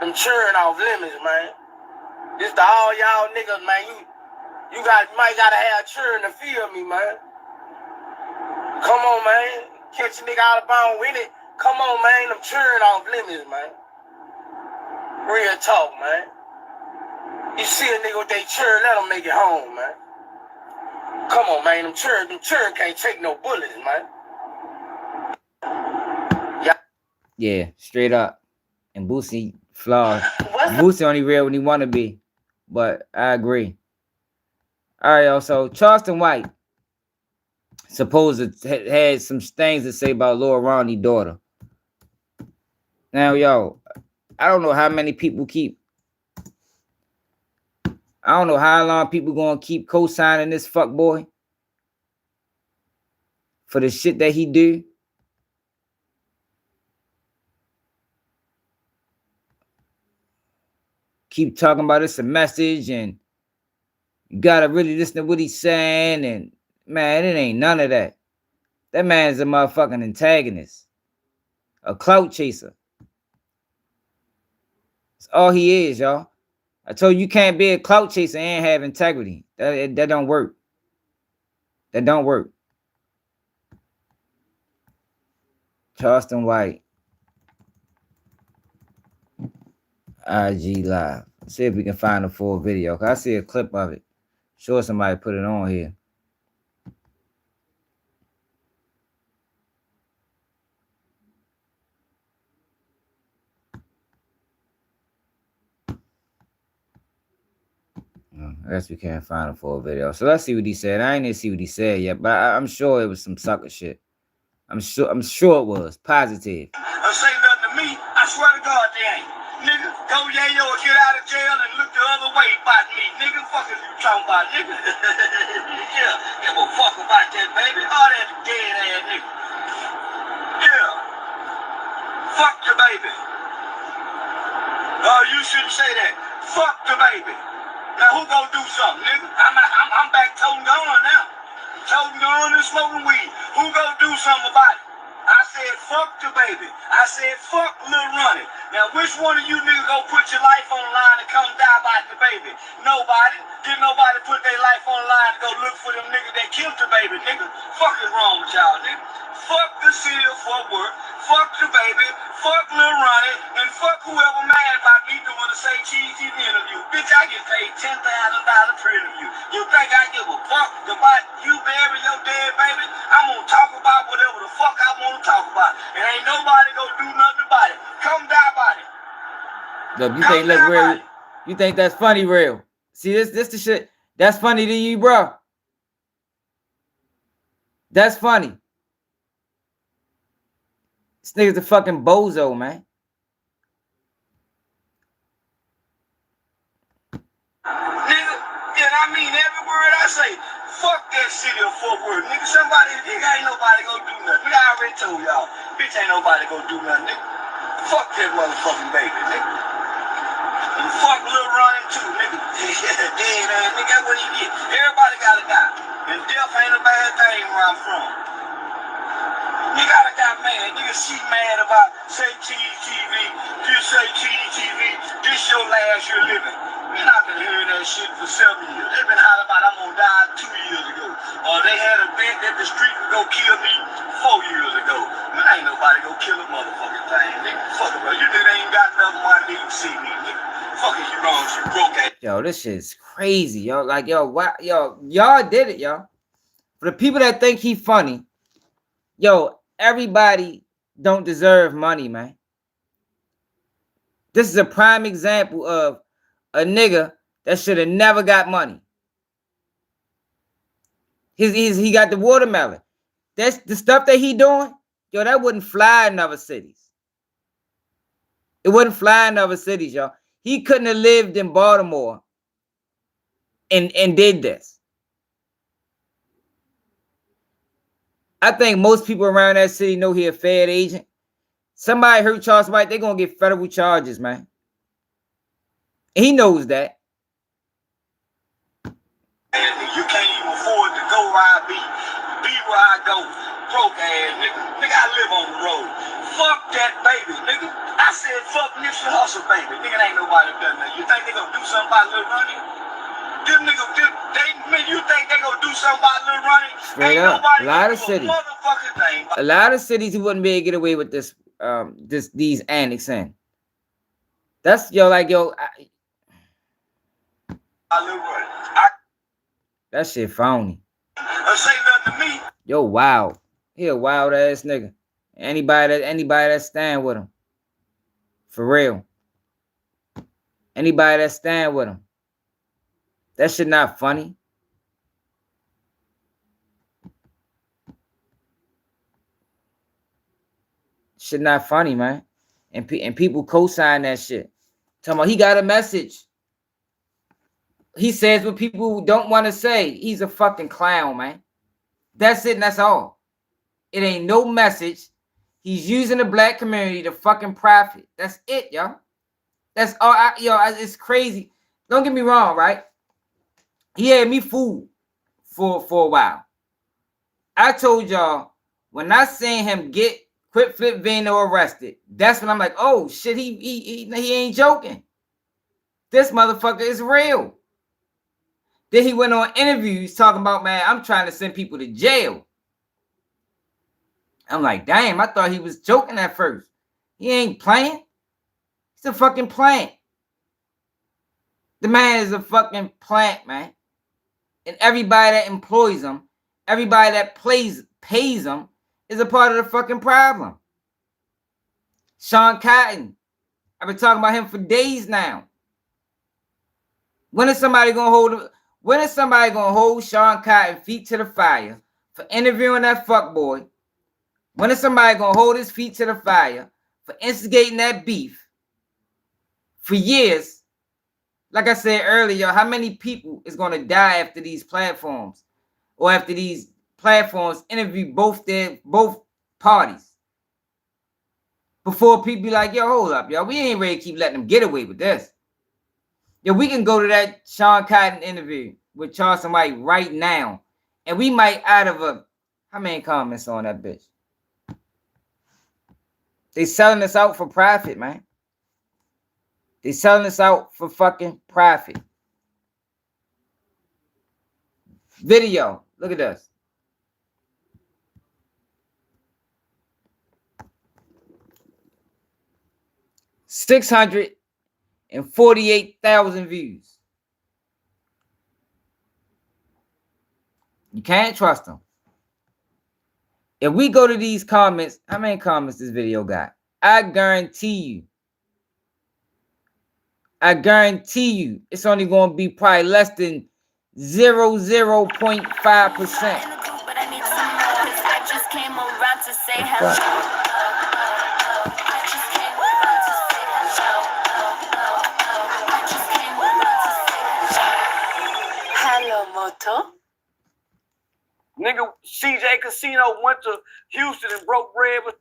Them children off limits, man. This to all y'all niggas, man. You might gotta have children to feel me, man. Come on, man. catch a nigga out of bounds with it. Come on, man. I'm cheering off limits, man. Real talk, man. You see a nigga with they churn, let them make it home, man. Come on, man. Them churn can't take no bullets, man. Yeah, straight up. And Boosie flawed. Boosie only real when he want to be. But I agree. All right, y'all. So Charleston White supposed to had some things to say about Lil Ronnie's daughter. Now, yo, I don't know how many people I don't know how long people gonna keep co-signing this fuckboy for the shit that he do. Keep talking about it's a message and you gotta really listen to what he's saying, and man, it ain't none of that. That man's a motherfucking antagonist, a clout chaser. That's all he is, y'all. I told you can't be a clout chaser and have integrity. That don't work. That don't work. Charleston White. IG Live. Let's see if we can find a full video. Cause I see a clip of it. Sure somebody put it on here. I guess we can't find a full video. So let's see what he said. I ain't even see what he said yet, but I'm sure it was some sucker shit. I'm sure it was positive. Don't say nothing to me. I swear to God they ain't. Nigga, go yayo or get out of jail and look the other way about me. Nigga, fuck is you talking about, nigga? Yeah, give a fuck about that, baby. All that dead ass nigga. Yeah. Fuck the baby. Oh, you shouldn't say that. Fuck the baby. Now who gonna do something, nigga? I'm back toting gun now. Toting gun and smoking weed. Who gonna do something about it? I said fuck the baby. I said fuck Lil Ronnie. Now which one of you niggas gonna put your life on the line and come die by the baby? Nobody. Didn't nobody put their life on the line to go look for them niggas that killed the baby, nigga. Fuck is wrong with y'all, nigga? Fuck the city of Fort Worth. Fuck the baby. Fuck Lil Ronnie. And fuck whoever mad about me doing a Say Cheese TV interview. Bitch, I get paid $10,000 per interview. You think I give a fuck about you burying your dead baby? I'm gonna talk about whatever the fuck I want to talk about. And ain't nobody gonna do nothing about it. Come die about it. Look, you think look real? You think that's funny, real? See this the shit that's funny to you, bro. That's funny. This nigga's a fucking bozo, man. Nigga, and I mean every word I say. Fuck that city of Fort Worth. Nigga, nigga, ain't nobody gonna do nothing. Nigga, I already told y'all. Bitch, ain't nobody gonna do nothing, nigga. Fuck that motherfucking baby, nigga. And fuck Lil Ronnie too, nigga. Dead ass, nigga, that's what he get. Everybody gotta die. And death ain't a bad thing where I'm from. Nigga, I got mad. Nigga, she mad about Say Cheese TV. This Say Cheese TV. This your last year living. You're not gonna hear that shit for 7 years. They've been hollering about I'm gonna die 2 years ago. Or they had a bet that the street would go kill me 4 years ago. Man, ain't nobody gonna kill a motherfucking thing, nigga. Fuck it, bro. You nigga ain't got nothing money to even see me, nigga. Fuck it, you wrong, you broke ass. Yo, this shit's crazy, yo. Like, yo, why, yo, y'all did it, yo. For the people that think he funny, yo, everybody don't deserve money, man. This is a prime example of a nigga that should have never got money. He got the watermelon. That's the stuff that he doing. Yo, that wouldn't fly in other cities. It wouldn't fly in other cities, y'all. He couldn't have lived in Baltimore and did this. I think most people around that city know he a Fed agent. Somebody hurt Charleston White, they're going to get federal charges, man. And he knows that. And you can't even afford to go where I be where I go. Broke ass, nigga. Nigga, I live on the road. Fuck that baby, nigga. I said fuck Nipsey Hussle, baby. Nigga, ain't nobody done that. You think they gonna do something about Lil Ronnie? Them niggas, mean, you think they gonna do something about Lil Ronnie? Straight up. A lot of cities. A lot of cities who wouldn't be able to get away with this, these antics in. That's like that shit phony. Say nothing to me. Yo, wow. He a wild ass nigga. Anybody that stand with him. For real. Anybody that stand with him. That shit not funny. Shit not funny, man. And people co-sign that shit. Talking about he got a message. He says what people don't want to say. He's a fucking clown, man. That's it and that's all. It ain't no message. He's using the black community to fucking profit. That's it, y'all. That's all. It's crazy. Don't get me wrong, right? He had me fooled for a while. I told y'all, when I seen him get Quit Flip Vino arrested, that's when I'm like, oh shit, he ain't joking. This motherfucker is real. Then he went on interviews talking about, man, I'm trying to send people to jail. I'm like, damn, I thought he was joking at first. He ain't playing. He's a fucking plant. The man is a fucking plant, man. And everybody that employs him, everybody that pays him, is a part of the fucking problem. Sean Cotton, I've been talking about him for days now. When is somebody gonna hold Sean Cotton feet to the fire for interviewing that fuckboy? When is somebody gonna hold his feet to the fire for instigating that beef for years? Like I said earlier, how many people is gonna die after these platforms, or after these platforms interview both parties, before people be like, yo, hold up, yo, we ain't ready to keep letting them get away with this. Yo, we can go to that Sean Cotton interview with Charleston White right now, and we might how many comments on that bitch? They selling us out for profit, man. They selling us out for fucking profit. Video, look at this. $648,000 views. You can't trust them. If we go to these comments, how many comments this video got? I guarantee you, it's only going to be probably less than 0.5%. Hello, Moto. Nigga, CJ Casino went to Houston and broke bread with.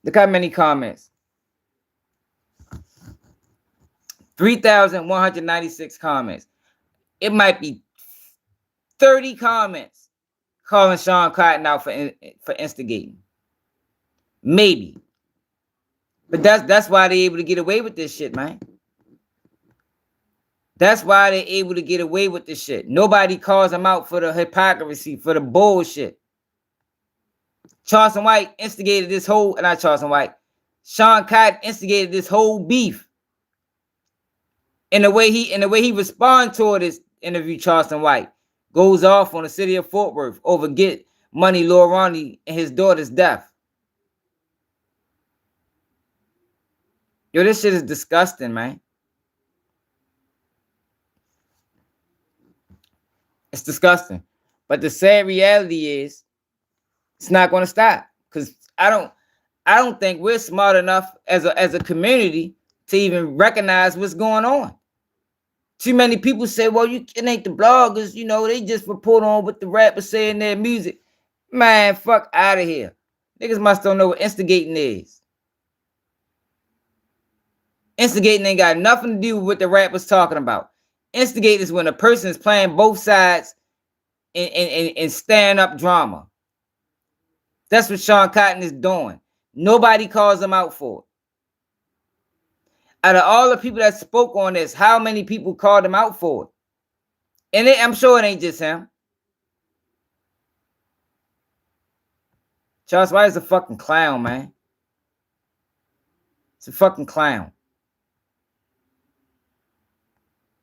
Look how many comments. 3,196 comments. It might be 30 comments calling Sean Cotton out for instigating. Maybe. But that's why they're able to get away with this shit, man. That's why they're able to get away with this shit. Nobody calls them out for the hypocrisy, for the bullshit. Charleston White instigated this whole, not Charleston White, Sean Cotton instigated this whole beef. And the way he responded toward this interview, Charleston White goes off on the city of Fort Worth over get money, Lil Ronnie and his daughter's death. Yo, this shit is disgusting, man. It's disgusting. But the sad reality is it's not going to stop, because I don't think we're smart enough as a community to even recognize what's going on. Too many people say, well, it ain't the bloggers, they just report on what the rappers say in their music. Man, fuck out of here. Niggas must don't know what instigating is. Instigating ain't got nothing to do with what the rapper's talking about. Instigate is when a person is playing both sides and stirring up drama. That's what Sean Cotton is doing. Nobody calls him out for it. Out of all the people that spoke on this, how many people called him out for it? And I'm sure it ain't just him. Charles White is a fucking clown, man. It's a fucking clown.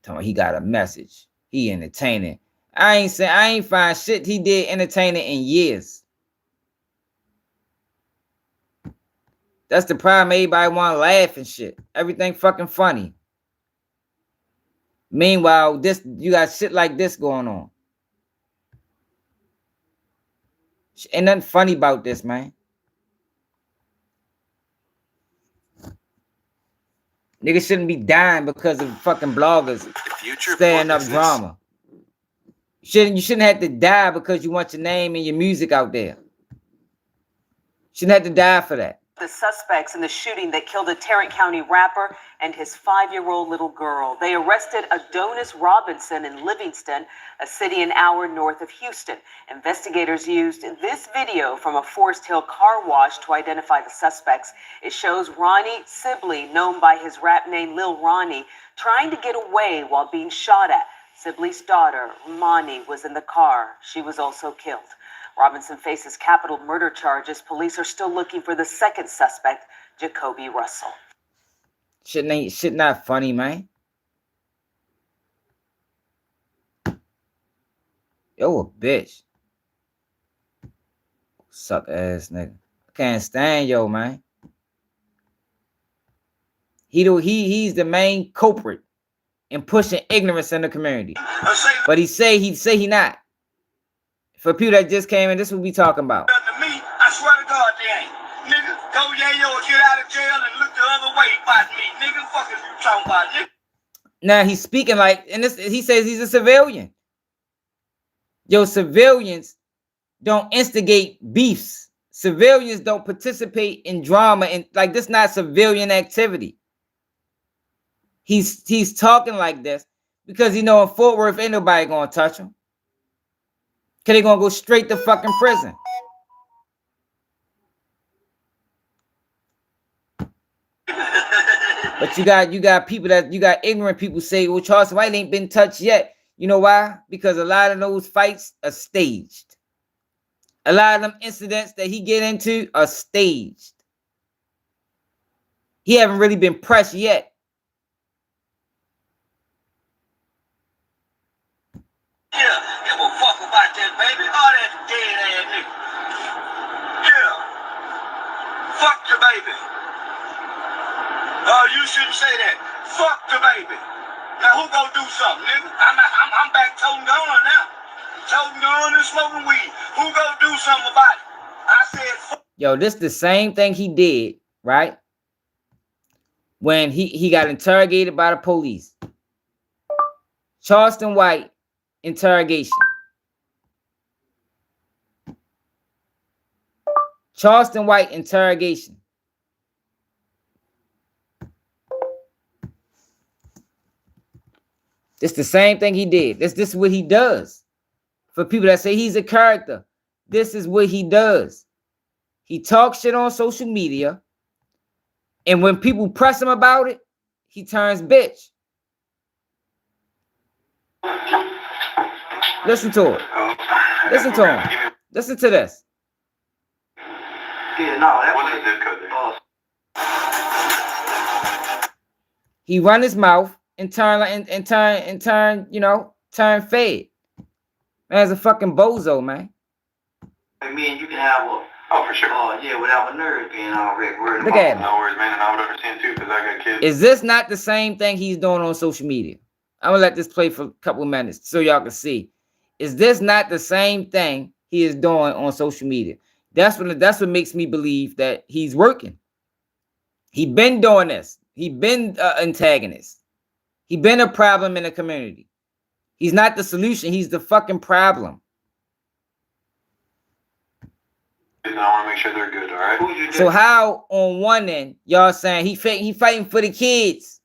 Tell me he got a message. He entertaining. I ain't find shit he did entertaining in years. That's the problem. Everybody want to laugh and shit. Everything fucking funny. Meanwhile, you got shit like this going on. Ain't nothing funny about this, man. Niggas shouldn't be dying because of fucking bloggers stirring up drama. You shouldn't have to die because you want your name and your music out there. Shouldn't have to die for that. The suspects in the shooting that killed a Tarrant County rapper and his 5-year-old little girl. They arrested Adonis Robinson in Livingston, a city an hour north of Houston. Investigators used this video from a Forest Hill car wash to identify the suspects. It shows Ronnie Sibley, known by his rap name Lil Ronnie, trying to get away while being shot at. Sibley's daughter, Mani, was in the car. She was also killed. Robinson faces capital murder charges. Police are still looking for the second suspect, Jacoby Russell. Shit not funny, man. Yo, a bitch. Suck ass nigga. I can't stand yo, man. He's the main culprit in pushing ignorance in the community. But he say he not. For people that just came in, this is what we talking about. To me, I swear to God, they ain't. Nigga, go yayo or get out of jail and look the other way about me. Nigga, fuck is you talking about, nigga? Now he's speaking like, and this, he says he's a civilian. Yo, civilians don't instigate beefs. Civilians don't participate in drama, and like this not civilian activity. He's talking like this because in Fort Worth ain't nobody gonna touch him. Cause they gonna go straight to fucking prison. But you got people ignorant people say, well, Charleston White ain't been touched yet. You know why? Because a lot of those fights are staged. A lot of them incidents that he get into are staged. He haven't really been pressed yet. Yeah, give a fuck about that, baby. All that dead ass nigga. Yeah. Fuck the baby. Oh, you shouldn't say that. Fuck the baby. Now who gonna do something, nigga? I'm back toting gun now. Toting gun and smoking weed. Who gonna do something about it? I said fuck. Yo, this the same thing he did, right? When he got interrogated by the police. Charleston White interrogation. Charleston White interrogation. It's the same thing he did. This is what he does. For people that say he's a character, this is what he does. He talks shit on social media, and when people press him about it, he turns bitch. Listen to it. Listen to him. Listen to this. Yeah, no, that wasn't good code. He run his mouth and turn turn fade. Man's a fucking bozo, man. Like me and you can have a for sure. Yeah, without my nerves being all wrecked. Look at him. No worries, man, and I would understand too, because I got kids. Is this not the same thing he's doing on social media? I'm gonna let this play for a couple of minutes so y'all can see. Is this not the same thing he is doing on social media? That's what makes me believe that he's working. He been doing this. He been antagonist. He been a problem in the community. He's not the solution. He's the fucking problem. I want to make sure they're good, all right? So how on one end y'all saying he fighting for the kids,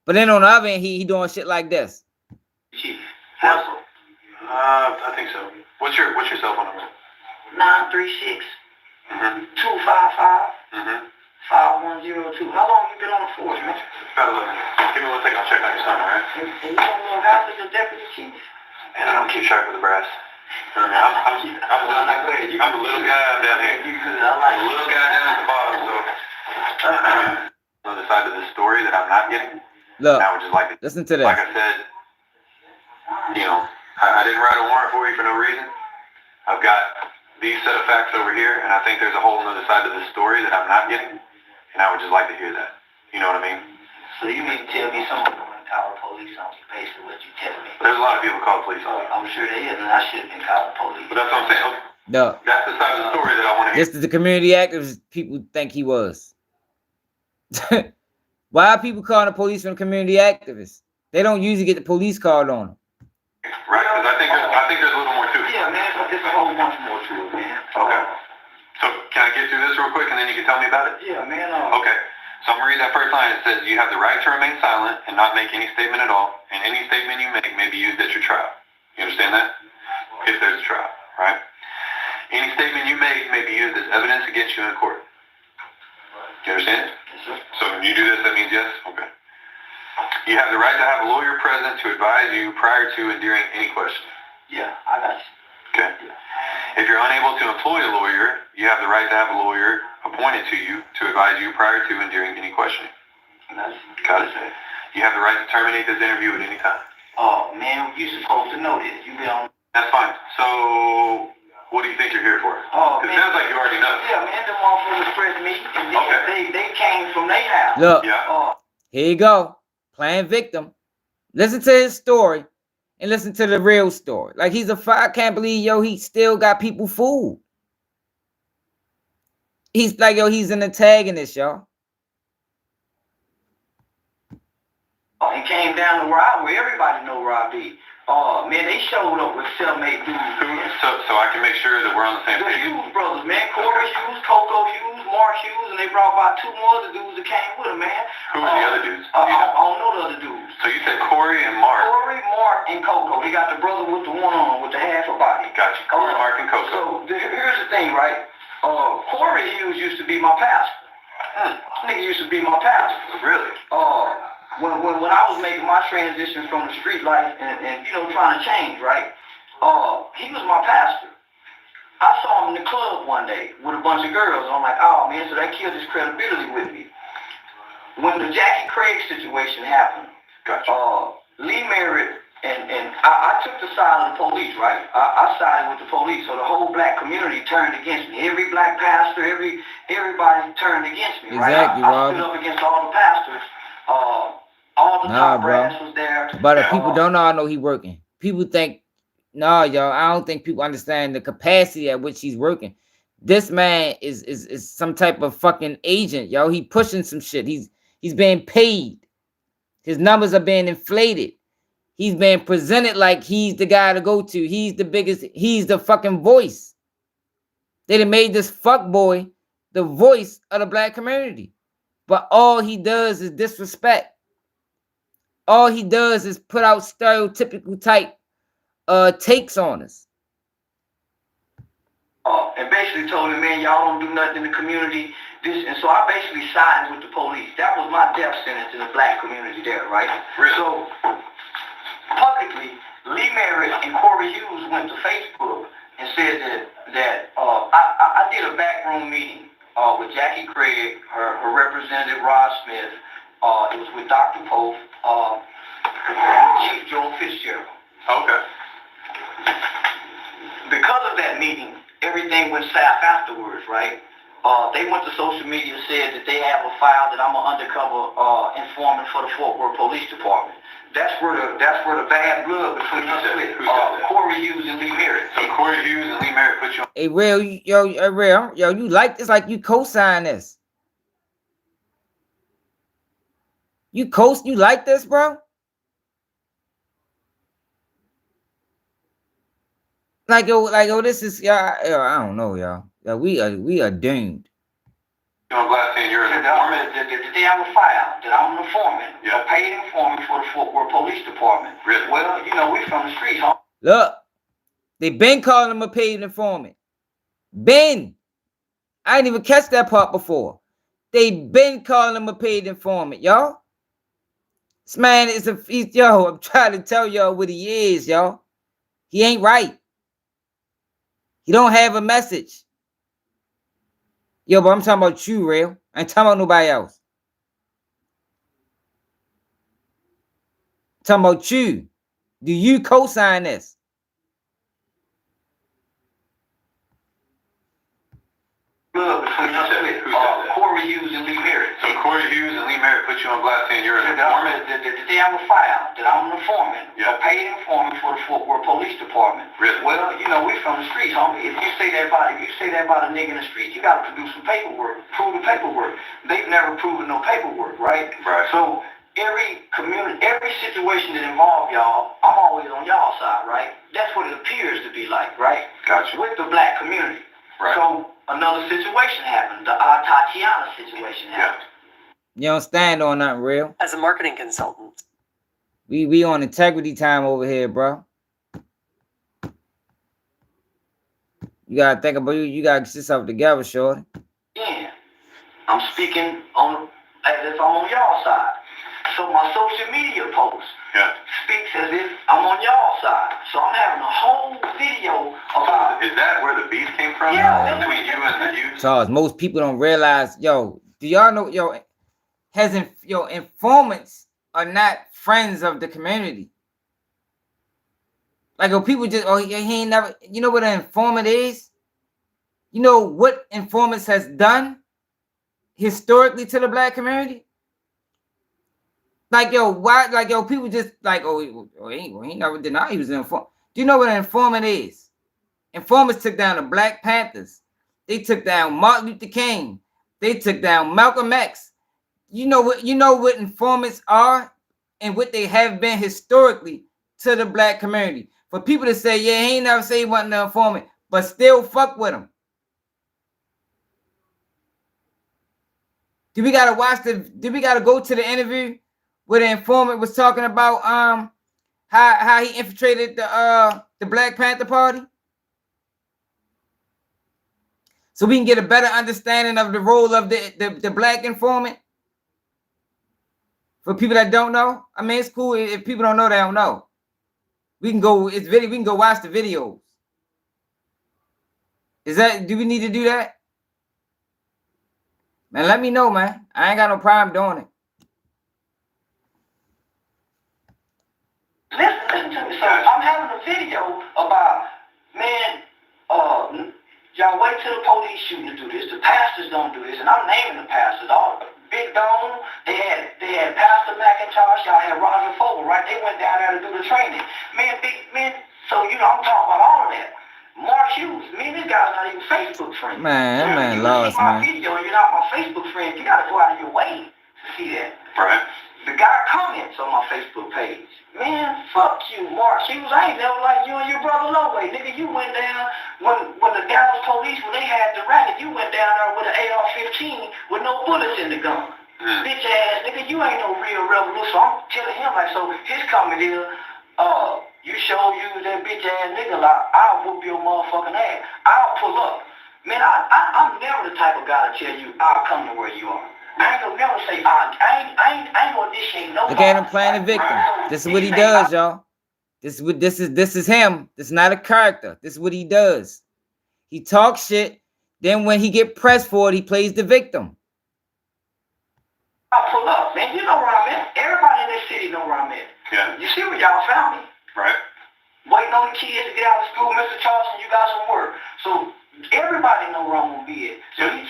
but then on the other end he doing shit like this? I think so. What's your cell phone number? 936 255 5102. How long you been on the force, man? Try to look. Give me 1 second. I'll check on your son, all right? And you don't know how to the deputy chief? And I don't keep track of the brass. I'm a little guy down here. I'm a little guy down at the bottom, so on the side of the story that I'm not getting. Look, I would just like to listen to this. Like I said, you know, I didn't write a warrant for you for no reason. I've got these set of facts over here, and I think there's a whole other side of the story that I'm not getting, and I would just like to hear that. You know what I mean? So you mean to tell me someone going to call the police on me, basically what you telling me? There's a lot of people call the police on you. I'm sure there is, and I should have been calling the police. But that's what I'm saying. No. That's the side of the story that I want to hear. This is the community activists people think he was. Why are people calling the police from community activists? They don't usually get the police called on them. Right, because I think there's a little more to it. Yeah, man, there's a whole bunch more to it, man. Okay. So can I get through this real quick and then you can tell me about it? Yeah, man. Okay. So I'm going to read that first line. It says, you have the right to remain silent and not make any statement at all, and any statement you make may be used at your trial. You understand that? If there's a trial, right? Any statement you make may be used as evidence against you in court. You understand? Yes, sir. So when you do this, that means yes? Okay. You have the right to have a lawyer present to advise you prior to and during any question. Yeah, I got you. Okay. If you're unable to employ a lawyer, you have the right to have a lawyer appointed to you to advise you prior to and during any questioning. Got it? You have the right to terminate this interview at any time. Oh, man, you're supposed to know this. You been on... That's fine. So, what do you think you're here for? Oh, it sounds like you already know. Yeah, man, them motherfuckers pressed me, and they came from their house. Look, Yeah. Here you go. Playing victim. Listen to his story and listen to the real story. Like I can't believe, yo, he still got people fooled. He's like, yo, he's an antagonist, y'all. And came down to where everybody know where I be. Oh, man, they showed up with self-made dudes. So I can make sure that we're on the same page. The Hughes brothers, man. Corey Hughes, Coco Hughes, Mark Hughes, and they brought about 2 more other dudes that came with them, man. Who were the other dudes? I don't know the other dudes. So you said Corey and Mark. Corey, Mark, and Coco. They got the brother with the one arm, with the half a body. Gotcha. Corey, Mark, and Coco. So here's the thing, right? Corey Hughes used to be my pastor. Nigga used to be my pastor. Really? When I was making my transition from the street life and you know, trying to change, right? He was my pastor. I saw him in the club one day with a bunch of girls. I'm like, oh man, so that killed his credibility with me. When the Jackie Craig situation happened, Lee Merritt and I took the side of the police, right? I sided with the police, so the whole black community turned against me. Every black pastor, everybody turned against me, right? Exactly, I stood up against all the pastors. All the top brass was there. But people don't know he working. People think, no, y'all, I don't think people understand the capacity at which he's working. This man is some type of fucking agent, yo. He pushing some shit. He's being paid. His numbers are being inflated. He's being presented like he's the guy to go to. He's the biggest. He's the fucking voice. They done made this fuck boy the voice of the black community. But all he does is disrespect. All he does is put out stereotypical type takes on us. And basically told him, man, y'all don't do nothing in the community. And so I basically sided with the police. That was my death sentence in the black community there, right? Really? So publicly, Lee Merritt and Corey Hughes went to Facebook and said that I did a backroom meeting with Jackie Craig, her representative Rod Smith. It was with Dr. Pope, Chief Joel Fitzgerald. Okay. Because of that meeting, everything went south afterwards, right? They went to social media, said that they have a file that I'm an undercover informant for the Fort Worth Police Department. That's where the bad blood between us split. Corey Hughes and Lee Merritt. So Corey Hughes and Lee Merritt put you on. Hey, real, yo, you like this? Like you co-sign this? You like this, bro? Like yo, this is y'all. I don't know, y'all. Yeah, we are doomed. I'm glad saying you're an informant. They have a file that I'm an informant, a paid informant for the Fort Worth Police Department. Really? Well, you know, we from the streets, huh? Look, they been calling him a paid informant. Ben, I didn't even catch that part before. They been calling him a paid informant, y'all. This man is yo, I'm trying to tell y'all what he is, y'all. He ain't right. He don't have a message. Yo, but I'm talking about you, real. I ain't talking about nobody else. I'm talking about you. Do you co-sign this? Corey Hughes and Lee Merritt. So Corey Hughes and Lee Merritt put you on blast saying you're an informant? The day I was fired, that I'm an informant, a paid informant for the Fort Worth Police Department. Really? Well, you know, we from the streets, homie. If you say that about a nigga in the street, you got to produce some paperwork, prove the paperwork. They've never proven no paperwork, right? Right. So every community, every situation that involves y'all, I'm always on y'all side, right? That's what it appears to be like, right? Gotcha. With the black community. Right. So another situation happened. The Tatiana situation happened. You don't stand on nothing real. As a marketing consultant. We on integrity time over here, bro. You gotta think about you gotta get yourself together, shorty. Yeah. I'm speaking on as if I'm on y'all side. So my social media post speaks as if I'm on y'all side. So I'm having a whole video about. Is that where the beef came from? Yeah. Between you and the youth? Charles, most people don't realize, yo, do y'all know, informants are not friends of the community. Like, people just, he ain't never, you know what an informant is? You know what informants has done historically to the black community? Like, why, people just like, he never denied he was an informant. Do you know what an informant is? Informants took down the Black Panthers. They took down Martin Luther King. They took down Malcolm X. You know what informants are and what they have been historically to the black community. For people to say, yeah, he ain't never say he wasn't an informant, but still fuck with him. Do we gotta go to the interview where the informant was talking about how he infiltrated the Black Panther Party? So we can get a better understanding of the role of the black informant. For people that don't know, I mean, it's cool if people don't know, they don't know. We can go. We can go watch the videos. Do we need to do that? Man, let me know, man. I ain't got no problem doing it. Listen to me. So I'm having a video about, man, y'all wait till the police shooting to do this. The pastors don't do this, and I'm naming the pastors. All Big Dome, they had Pastor McIntosh, y'all had Roger Fogel, right? They went down there to do the training. So I'm talking about all of that. Mark Hughes, this guy's not even Facebook friend. Man, lost, man. Video, you're not my Facebook friend. You gotta go out of your way to see that. Right. The guy comments on my Facebook page. Man, fuck you, Mark Hughes. I ain't never like you and your brother no way. Nigga, you went down when the Dallas police, when they had the racket, you went down there with an AR-15 with no bullets in the gun. Bitch ass nigga, you ain't no real revolution. So I'm telling him, like, so his comment is, you show you that bitch ass nigga, like, I'll whoop your motherfucking ass. I'll pull up. Man, I'm never the type of guy to tell you I'll come to where you are. I ain't gonna never say I ain't gonna initiate no. Look at him playing the victim. This is what he does, y'all. This is him. This is not a character. This is what he does. He talks shit. Then when he get pressed for it, he plays the victim. I'll pull up, man. You know where I'm at. Everybody in this city know where I'm at. Yeah. You see where y'all found me. Right. Waiting on the kids to get out of school. Mr. Charleston, you got some work. So everybody know where I'm gonna be at.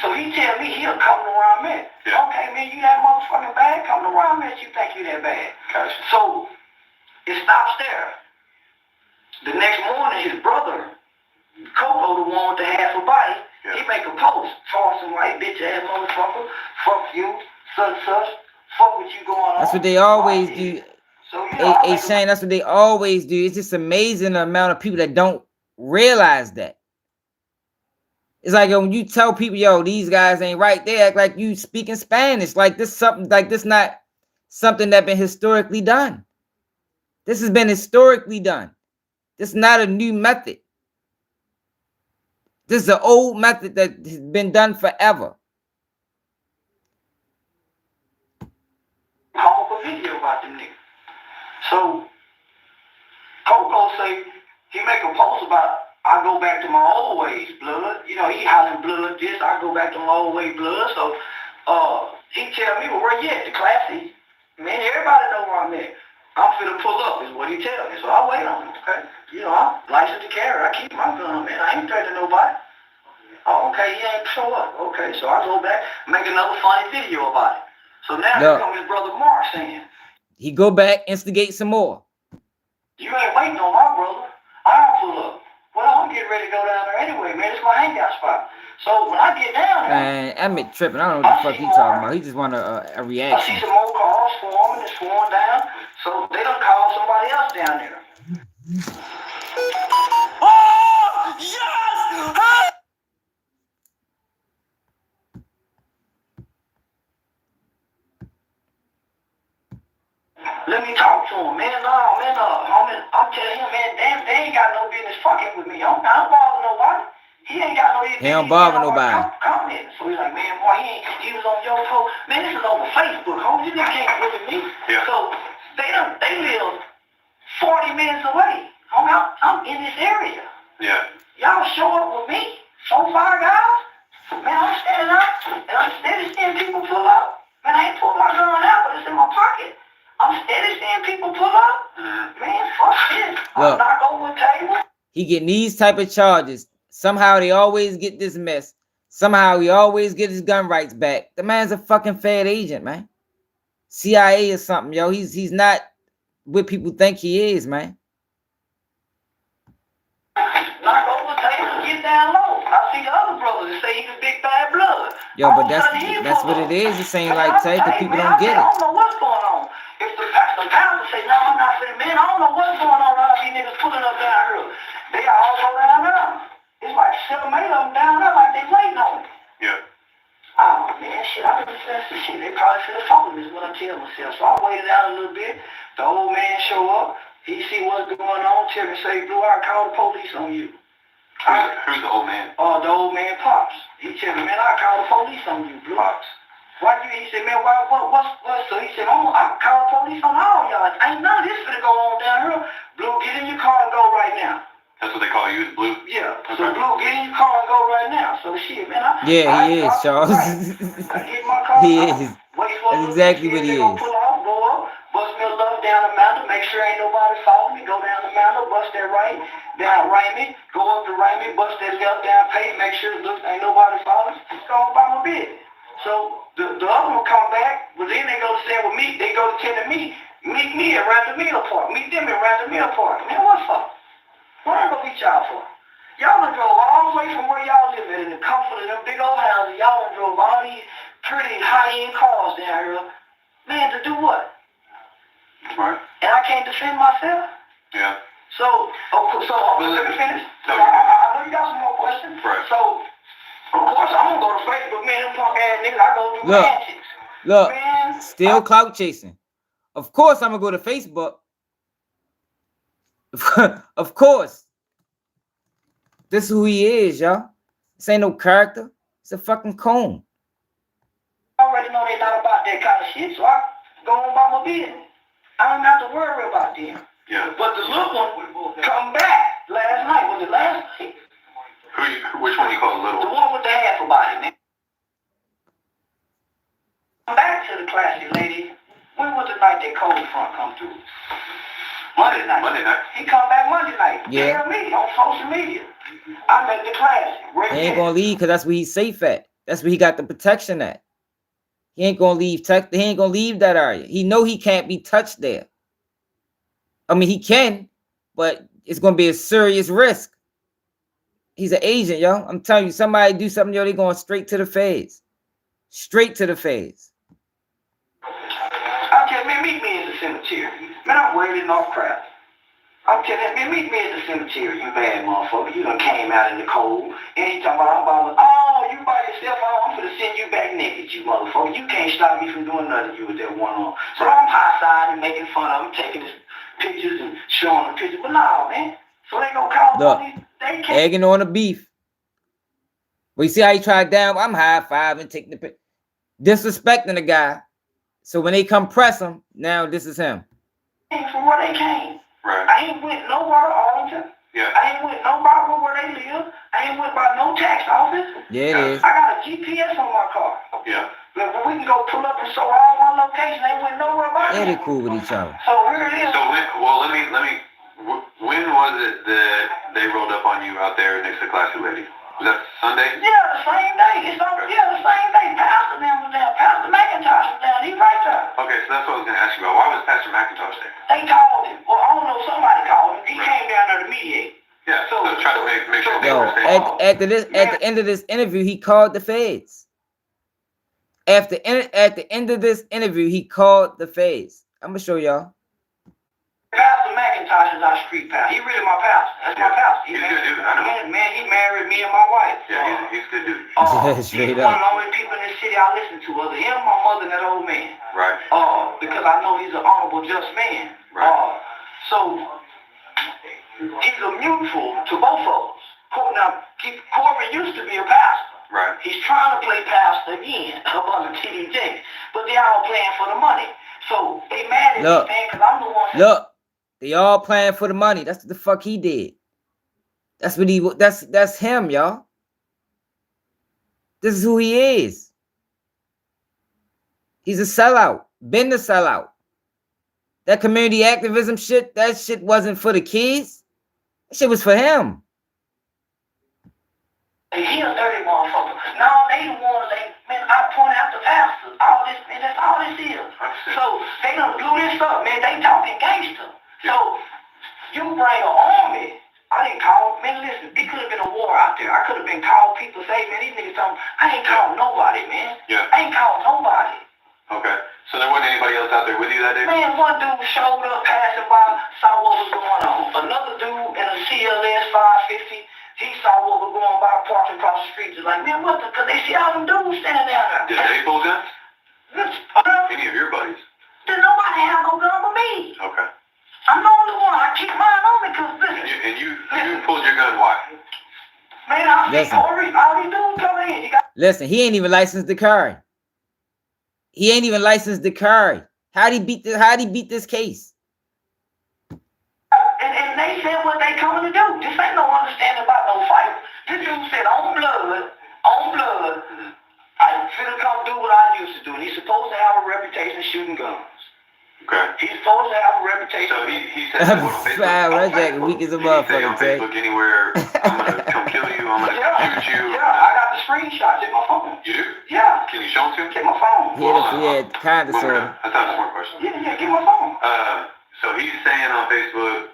So he tell me he'll come to where I'm at. Yeah. Okay, man, you that motherfucking bad? Come to where I'm at. You think you that bad? Gotcha. So it stops there. The next morning, his brother, Coco, the one with the half a body, he make a post. Charleston White, bitch ass motherfucker. Fuck you, such. Fuck what you going on. That's what they always do. So, hey Shane, that's what they always do. It's just amazing the amount of people that don't realize that. It's like when you tell people, yo, these guys ain't right, they act like you speaking Spanish. Like this not something that been historically done. This has been historically done. This is not a new method. This is an old method that has been done forever. Talk a video about the nigga. So Coco say he make a post about I go back to my old ways, blood. You know, he hollering blood this, I go back to my old way, blood. So he tell me, well, where you at? The classy. Man, everybody know where I'm at. I'm finna pull up is what he tell me. So I wait on him, okay? You know, I'm licensed to carry. I keep my gun, man. I ain't threatening nobody. Oh, okay, he ain't show up. Okay, so I go back, make another funny video about it. So now here comes his brother Mark saying, he go back, instigate some more. You ain't waiting on my brother. I'll pull up. Well, I'm getting ready to go down there anyway, man. It's my hangout spot. So when I get down there, man, I'm tripping. I don't know what the fuck he talking about. He just want a reaction. I see some more cars swarming and swarming down. So they done call somebody else down there. Oh, yes! Let me talk to him, man. No, man, I'm telling him, man, damn, they ain't got no business fucking with me. I don't bother nobody. He ain't got no business. He don't bother nobody. So he's like, man, boy, he was on your post. Man, this is over Facebook, homie. This nigga can't look at me. Yeah. So they live 40 minutes away. Homie, I'm in this area. Yeah. Y'all show up with me, 4-5 guys. Man, I'm standing up, and I'm steady seeing people pull up. Man, I ain't pulled my gun out, but it's in my pocket. I'm steady seeing people pull up. Man, fuck this. I'm not over the table. He getting these type of charges. Somehow they always get dismissed. Somehow he always get his gun rights back. The man's a fucking Fed agent, man. CIA or something, yo. He's not what people think he is, man. Knock over the table, get down low. I see the other brothers that say he's a big bad blood. Yo, but that's what it is. It ain't like say because people don't get it. I don't know what's going on. If the pastor say, no, I'm not for the man, I don't know what's going on. All these niggas pulling up down here. They all go down there. It's like 7, 8 of them down there like they waiting on me. Yeah. Oh, man, shit, I done said some shit. They probably should have told me is what I'm telling myself. So I waited out a little bit. The old man show up. He see what's going on. Tell me, say, Blue, I call the police on you. Who's the old man? The old man Pops. He tell me, man, I call the police on you, Blue. Why you? He said, man, what's so? He said, I call the police on all y'all. Ain't none of this finna go on down here. Blue, get in your car and go right now. That's what they call you, Blue? Yeah. So Blue, get in your car and go right now. So shit, man. He is, Charles. I get my car. He is. That's exactly what he is. Pull off, go up, bust me a love down the mountain, make sure ain't nobody following me. Go down the mountain, bust that right, down Raymond, go up to Raymond, bust that left down pay, make sure ain't nobody following me. Go on by my business. So the other one come back, but then they go to say with me, they go to tell me, meet me at Randomino Park, meet them at Randomino Park. Man, what's up? What am I gonna meet y'all for? Y'all done drove all the way from where y'all live in the comfort of them big old houses. Y'all done drove all these pretty high-end cars down here. Man, to do what? Right. And I can't defend myself? Yeah. So let me finish. I know you got some more questions. Right. So, of course, I'm gonna go to Facebook, man, them punk ass niggas, I go do antics. Look, man, still clout chasing. Of course, I'm gonna go to Facebook. Of course. This is who he is, y'all. This ain't no character. It's a fucking cone. I already know they not about that kind of shit, so I go on by my business. I don't have to worry about them. Yeah. But the little one come back last night. Was it last night? Which one you call little? The one with the half body, man. Come back to the classy lady. When was the night that cold front come through? Monday night. He come back Monday night. Yeah. Tell me on social media. I'm at the class. He ain't gonna leave because that's where he's safe at. That's where he got the protection at. He ain't gonna leave. He ain't gonna leave that area. He know he can't be touched there. I mean, he can, but it's gonna be a serious risk. He's an agent, yo. I'm telling you, somebody do something, yo, they going straight to the feds. Straight to the feds. I'm telling man, meet me in the cemetery. Man, I'm waiting off crap. I'm telling him, man, meet me in the cemetery, you bad motherfucker. You done came out in the cold. And he talking about, you by yourself, I'm finna send you back naked, you motherfucker. You can't stop me from doing nothing, you with that one on. So I'm high-side and making fun of him, taking his pictures and showing them pictures. But nah, man. So they gonna call me. They can't. Egging on the beef. Well, you see how he tried down? I'm high-fiving, taking the picture. Disrespecting the guy. So when they come press him, now this is him. From where they came. Right. I ain't went nowhere to Arlington. Yeah. I ain't went nobody where they live. I ain't went by no tax office. Yeah, it is. I got a GPS on my car. Yeah. But we can go pull up and show all my location. They went nowhere about Yeah, it. they cool with each other. So here it is. So when was it that they rolled up on you out there next to Classy Lady? Was that Sunday? Yeah, the same day. The same day. Pastor man was down. Pastor McIntosh was down. He right there. Okay, so that's what I was going to ask you about. Why was Pastor McIntosh there? They called him. Well, I don't know. Somebody called him. He came down there to mediate. Yeah, so try to make sure they Yo, were safe. at the end of this interview, he called the feds. At the end of this interview, he called the feds. I'm gonna show y'all. Pastor McIntosh is our street pastor. He really my pastor. That's my pastor. He's a good dude. I know. Man, he married me and my wife. Yeah, he's a good dude. Straight He's one of up. the only people in the city I listen to. Other him, my mother, and that old man. Right. Because I know he's an honorable, just man. Right. So he's a mutual to both of us. Now, Corey used to be a pastor. Right. He's trying to play pastor again up under TD Jakes, but they all playing for the money. So they mad at me, man, because I'm the one. Look, they all playing for the money. That's what the fuck he did. That's what he. That's him, y'all. This is who he is. He's a sellout. Been the sellout. That community activism shit. That shit wasn't for the kids. That shit was for him. He a dirty motherfucker. No, they the ones, man, I point out the pastors. All this, man, that's all this is. So they done blew this up, man. They talking gangster. So you bring an army. I didn't call, man, listen, it could have been a war out there. I could have been called people say, man, these niggas don't, I ain't called nobody, man. Yeah. I ain't called nobody. Okay. So there wasn't anybody else out there with you that day? Man, one dude showed up, passing by, saw what was going on. Another dude in a CLS 550, he saw what was going by, parking across the street. Just like, man, what the? Because they see all them dudes standing down there. Did they pull guns? Any of your buddies? Did nobody have no gun but me? Okay. I'm the only one. I keep mine on me because listen. And you pulled your gun, why? Man, I see Corey, all these dudes coming in. Listen, he ain't even licensed the car. He ain't even licensed the car. How'd he beat this case? And they said what they coming to do. This ain't no understanding about no fight. This dude said on blood, I finna come do what I used to do. And he's supposed to have a reputation shooting guns. Okay. He's supposed to have a reputation. So he said that on Facebook. Jack, weak as a motherfucker, on Facebook anywhere, I'm gonna come kill you, I'm gonna shoot you. Yeah, I got the screenshots in my phone. You do? Yeah. Can you show them to me? Get my phone. Yeah, kind of, sort of. That's not a smart question. Yeah, get my phone. So he's saying on Facebook.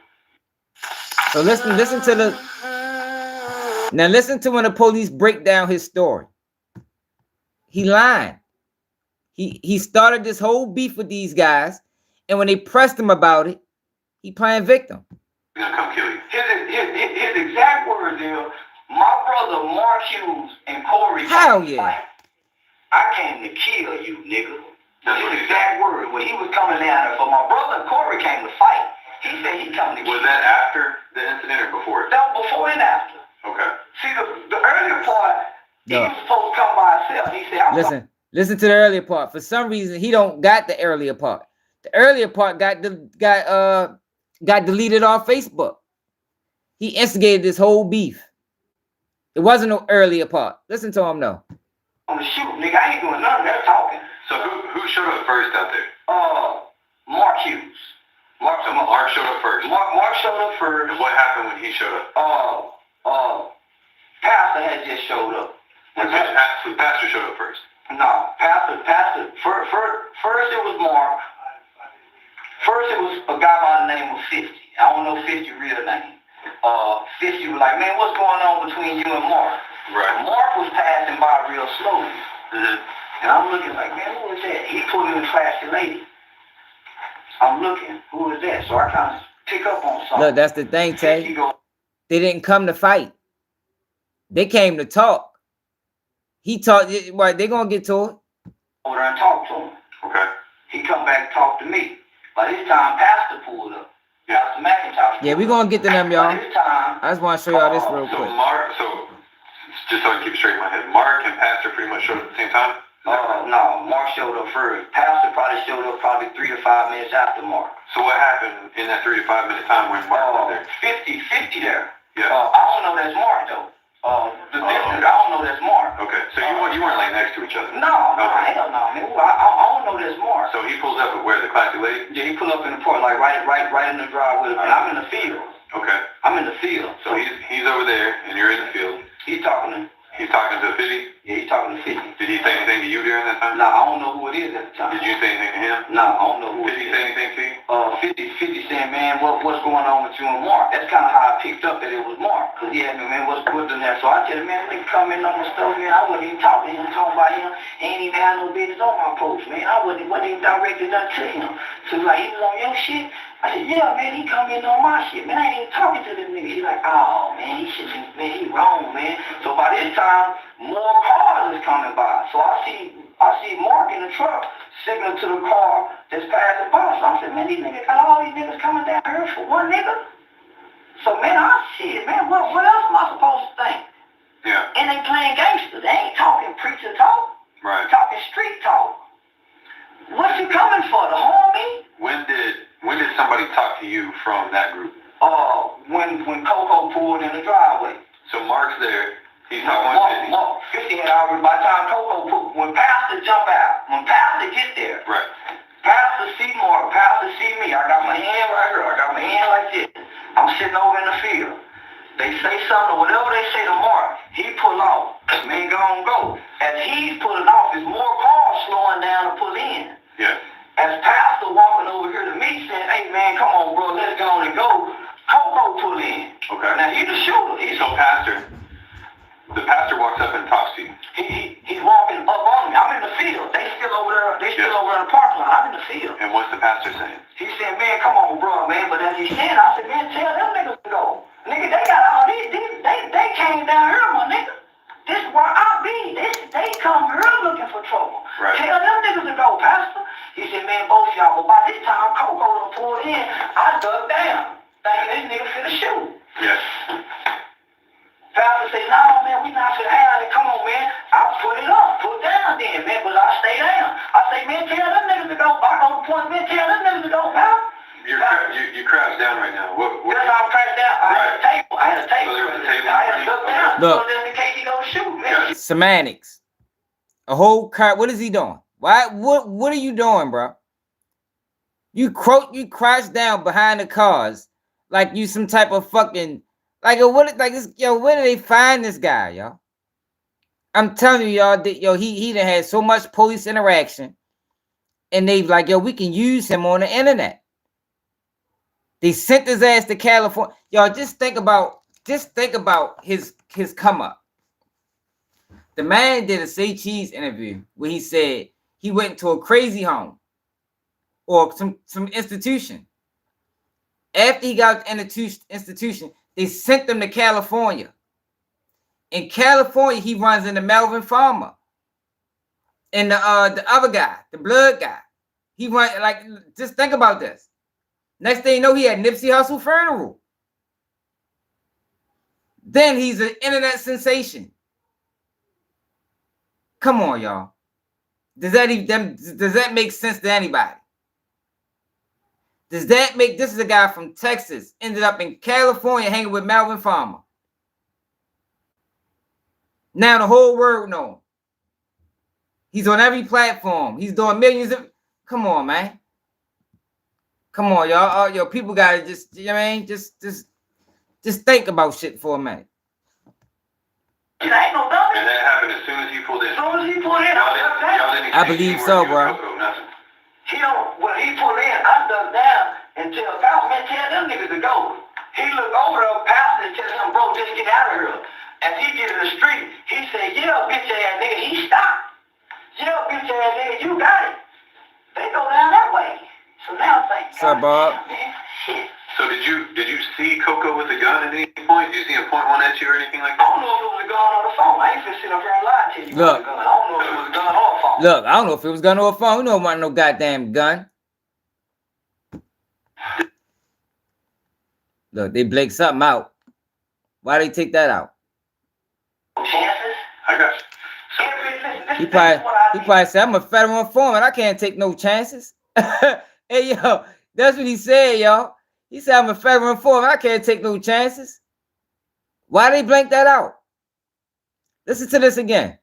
So listen to the. Now listen to when the police break down his story. He lying. He started this whole beef with these guys, and when they pressed him about it, he playing victim. He's gonna come kill you. His exact words is, my brother Mark Hughes and Corey. Hell yeah. I came to kill you, nigga. That's his exact word. When he was coming down there, for my brother Corey came to fight. He said he come to kill. Was that after the incident or before it? No, before and after. Okay. See, the earlier part, he was supposed to come by himself. He said, Listen to the earlier part. For some reason, he don't got the earlier part. The earlier part got deleted off Facebook. He instigated this whole beef. It wasn't no earlier part. Listen to him though. I'm gonna shoot, nigga. I ain't doing nothing. They're talking. So who showed up first out there? Mark Hughes. Mark showed up first. Mark showed up first. And what happened when he showed up? Pastor had just showed up. Pastor showed up first. No, Pastor. First it was Mark. First it was a guy by the name of 50. I don't know 50 real name. 50 was like, man, what's going on between you and Mark? Right. Mark was passing by real slowly. And I'm looking like, man, who is that? He pulled in a flashy lady. I'm looking, who is that? So I kind of pick up on something. Look, that's the thing, Tay. They didn't come to fight. They came to talk. He talked, right, they're going to get to it. Over there and talk to him. Okay. He come back and talk to me. By this time, Pastor pulled up. Pastor McIntosh. Yeah, we're going to get to them, y'all. By this time, I just want to show y'all this real quick. So just so I can keep it straight in my head, Mark and Pastor pretty much showed up at the same time? Is No, Mark showed up first. Pastor probably showed up probably 3 to 5 minutes after Mark. So what happened in that 3 to 5 minute time when Mark was there? 50 there. Yeah. I don't know that's Mark though. The distance, I don't know that's Mark. Okay, so you weren't like next to each other? No, hell no, man. I don't know that's Mark. So he pulls up at where, the classy lady? Yeah, he pulled up in the park, like right in the driveway, and I'm in the field. Okay. I'm in the field. So he's over there, and you're in the field. He's talking to 50? Yeah, he's talking to 50. Did he say anything to you during that time? No, I don't know who it is at the time. Did you say anything to him? No, I don't know who it is. 50 say anything to you? 50 saying, man, what's going on with you and Mark? That's kind of how I picked up that it was Mark. Because he asked me, man, what's good in there? So I tell him, man, nigga come in on the stuff, man. I wasn't even talking to him, talking about him. He ain't even had no business on my post, man. I wasn't even directed nothing to him. So he's like, he was on your shit? I said, yeah, man, he come in on my shit. Man, I ain't even talking to this nigga. He's like, oh, man, he wrong, man. So by this time, more cars is coming by. So I see Mark in the truck signaling to the car that's passing by. So I said, man, these niggas got all these niggas coming down here for one nigga. So, man, I see it, man. What else am I supposed to think? Yeah. And they playing gangsters. They ain't talking preacher talk. Right. Talking street talk. What's you coming for? To harm me? When did somebody talk to you from that group? When Coco pulled in the driveway. So Mark's there. He's talking about 50 had already, by the time Coco pulled, when Pastor jump out, when Pastor get there. Right. Pastor see Mark, Pastor see me. I got my hand right here. I got my hand like this. I'm sitting over in the field. They say something, or whatever they say to Mark, he pull off. Man, go. As he's pulling off, there's more cars slowing down to pull in. Yeah. As Pastor walking over here to me saying, hey man, come on bro, let's go on and go. Coco pull in. Okay. Now he's the shooter. The pastor walks up and talks to you. He's walking up on me. I'm in the field. They still over there. They still over in the parking lot. I'm in the field. And what's the pastor saying? He said, man, come on, bro, man. But as he's saying, I said, man, tell them niggas to go. Nigga, they got all these. They came down here, my nigga. This is where I be. They come here looking for trouble. Right. Tell them niggas to go, Pastor. He said, man, both y'all. But by this time, Coco done pulled in. I dug down, thinking this nigga finna shoot. Yes. Pastor said, no, man, we not finna have it. Come on, man. I put it up. Put down then, man. But I stay down. I say, man, tell them niggas to go. Back on the point, man, tell them niggas to go, pal. You crouched down right now. What? That's how I'm crouched down. I had a table. So there was a table. I had to look down. Look. So then in case he don't shoot, man. Semantics. A whole car. What is he doing? Why? What are you doing, bro? You crouch down behind the cars like you some type of fucking where did they find this guy, y'all? I'm telling you, y'all, that he done had so much police interaction, and they like, we can use him on the internet. They sent his ass to California. Y'all just think about his come up. The man did a Say Cheese interview where he said he went to a crazy home or some institution. After he got in the institution, they sent him to California. In California, he runs into Melvin Farmer and the other guy, the blood guy. He run just think about this. Next thing you know, he had Nipsey Hussle funeral. Then he's an internet sensation. Come on, y'all. Does that make sense to anybody? Does that make this is a guy from Texas, ended up in California hanging with Melvin Farmer. Now the whole world know him. He's on every platform. He's doing millions of. Come on, man. Come on, y'all. Yo, people gotta just, you know what I mean? Just think about shit for a minute. It ain't no nothing. And that happened as soon as he pulled in. As soon as he pulled in, I believe so, bro. When he pulled in, I dug down and tell Pastor, man, tell them niggas to go. He looked over to Pastor and tell him, bro, just get out of here. As he get in the street, he said, yeah, bitch ass nigga. He stopped. Yeah, bitch ass nigga, you got it. They go down that way. So now I'm thinking, what's up, Bob? Man, shit. So did you see Coco with a gun at any point? Did you see him point one at you or anything like that? I don't know if it was a gun or the phone. I ain't finna sit up here and lie to you. Look. I don't know if it was a gun or a phone. Look, I don't know if it was gun or a phone. You don't want no goddamn gun. Look, they blake something out. Why they take that out? Chances? I got you. Listen, He probably said, I'm a federal informant. I can't take no chances. Hey, yo, that's what he said, y'all. He said, I'm a federal informant. I can't take no chances. Why they blank that out? Listen to this again.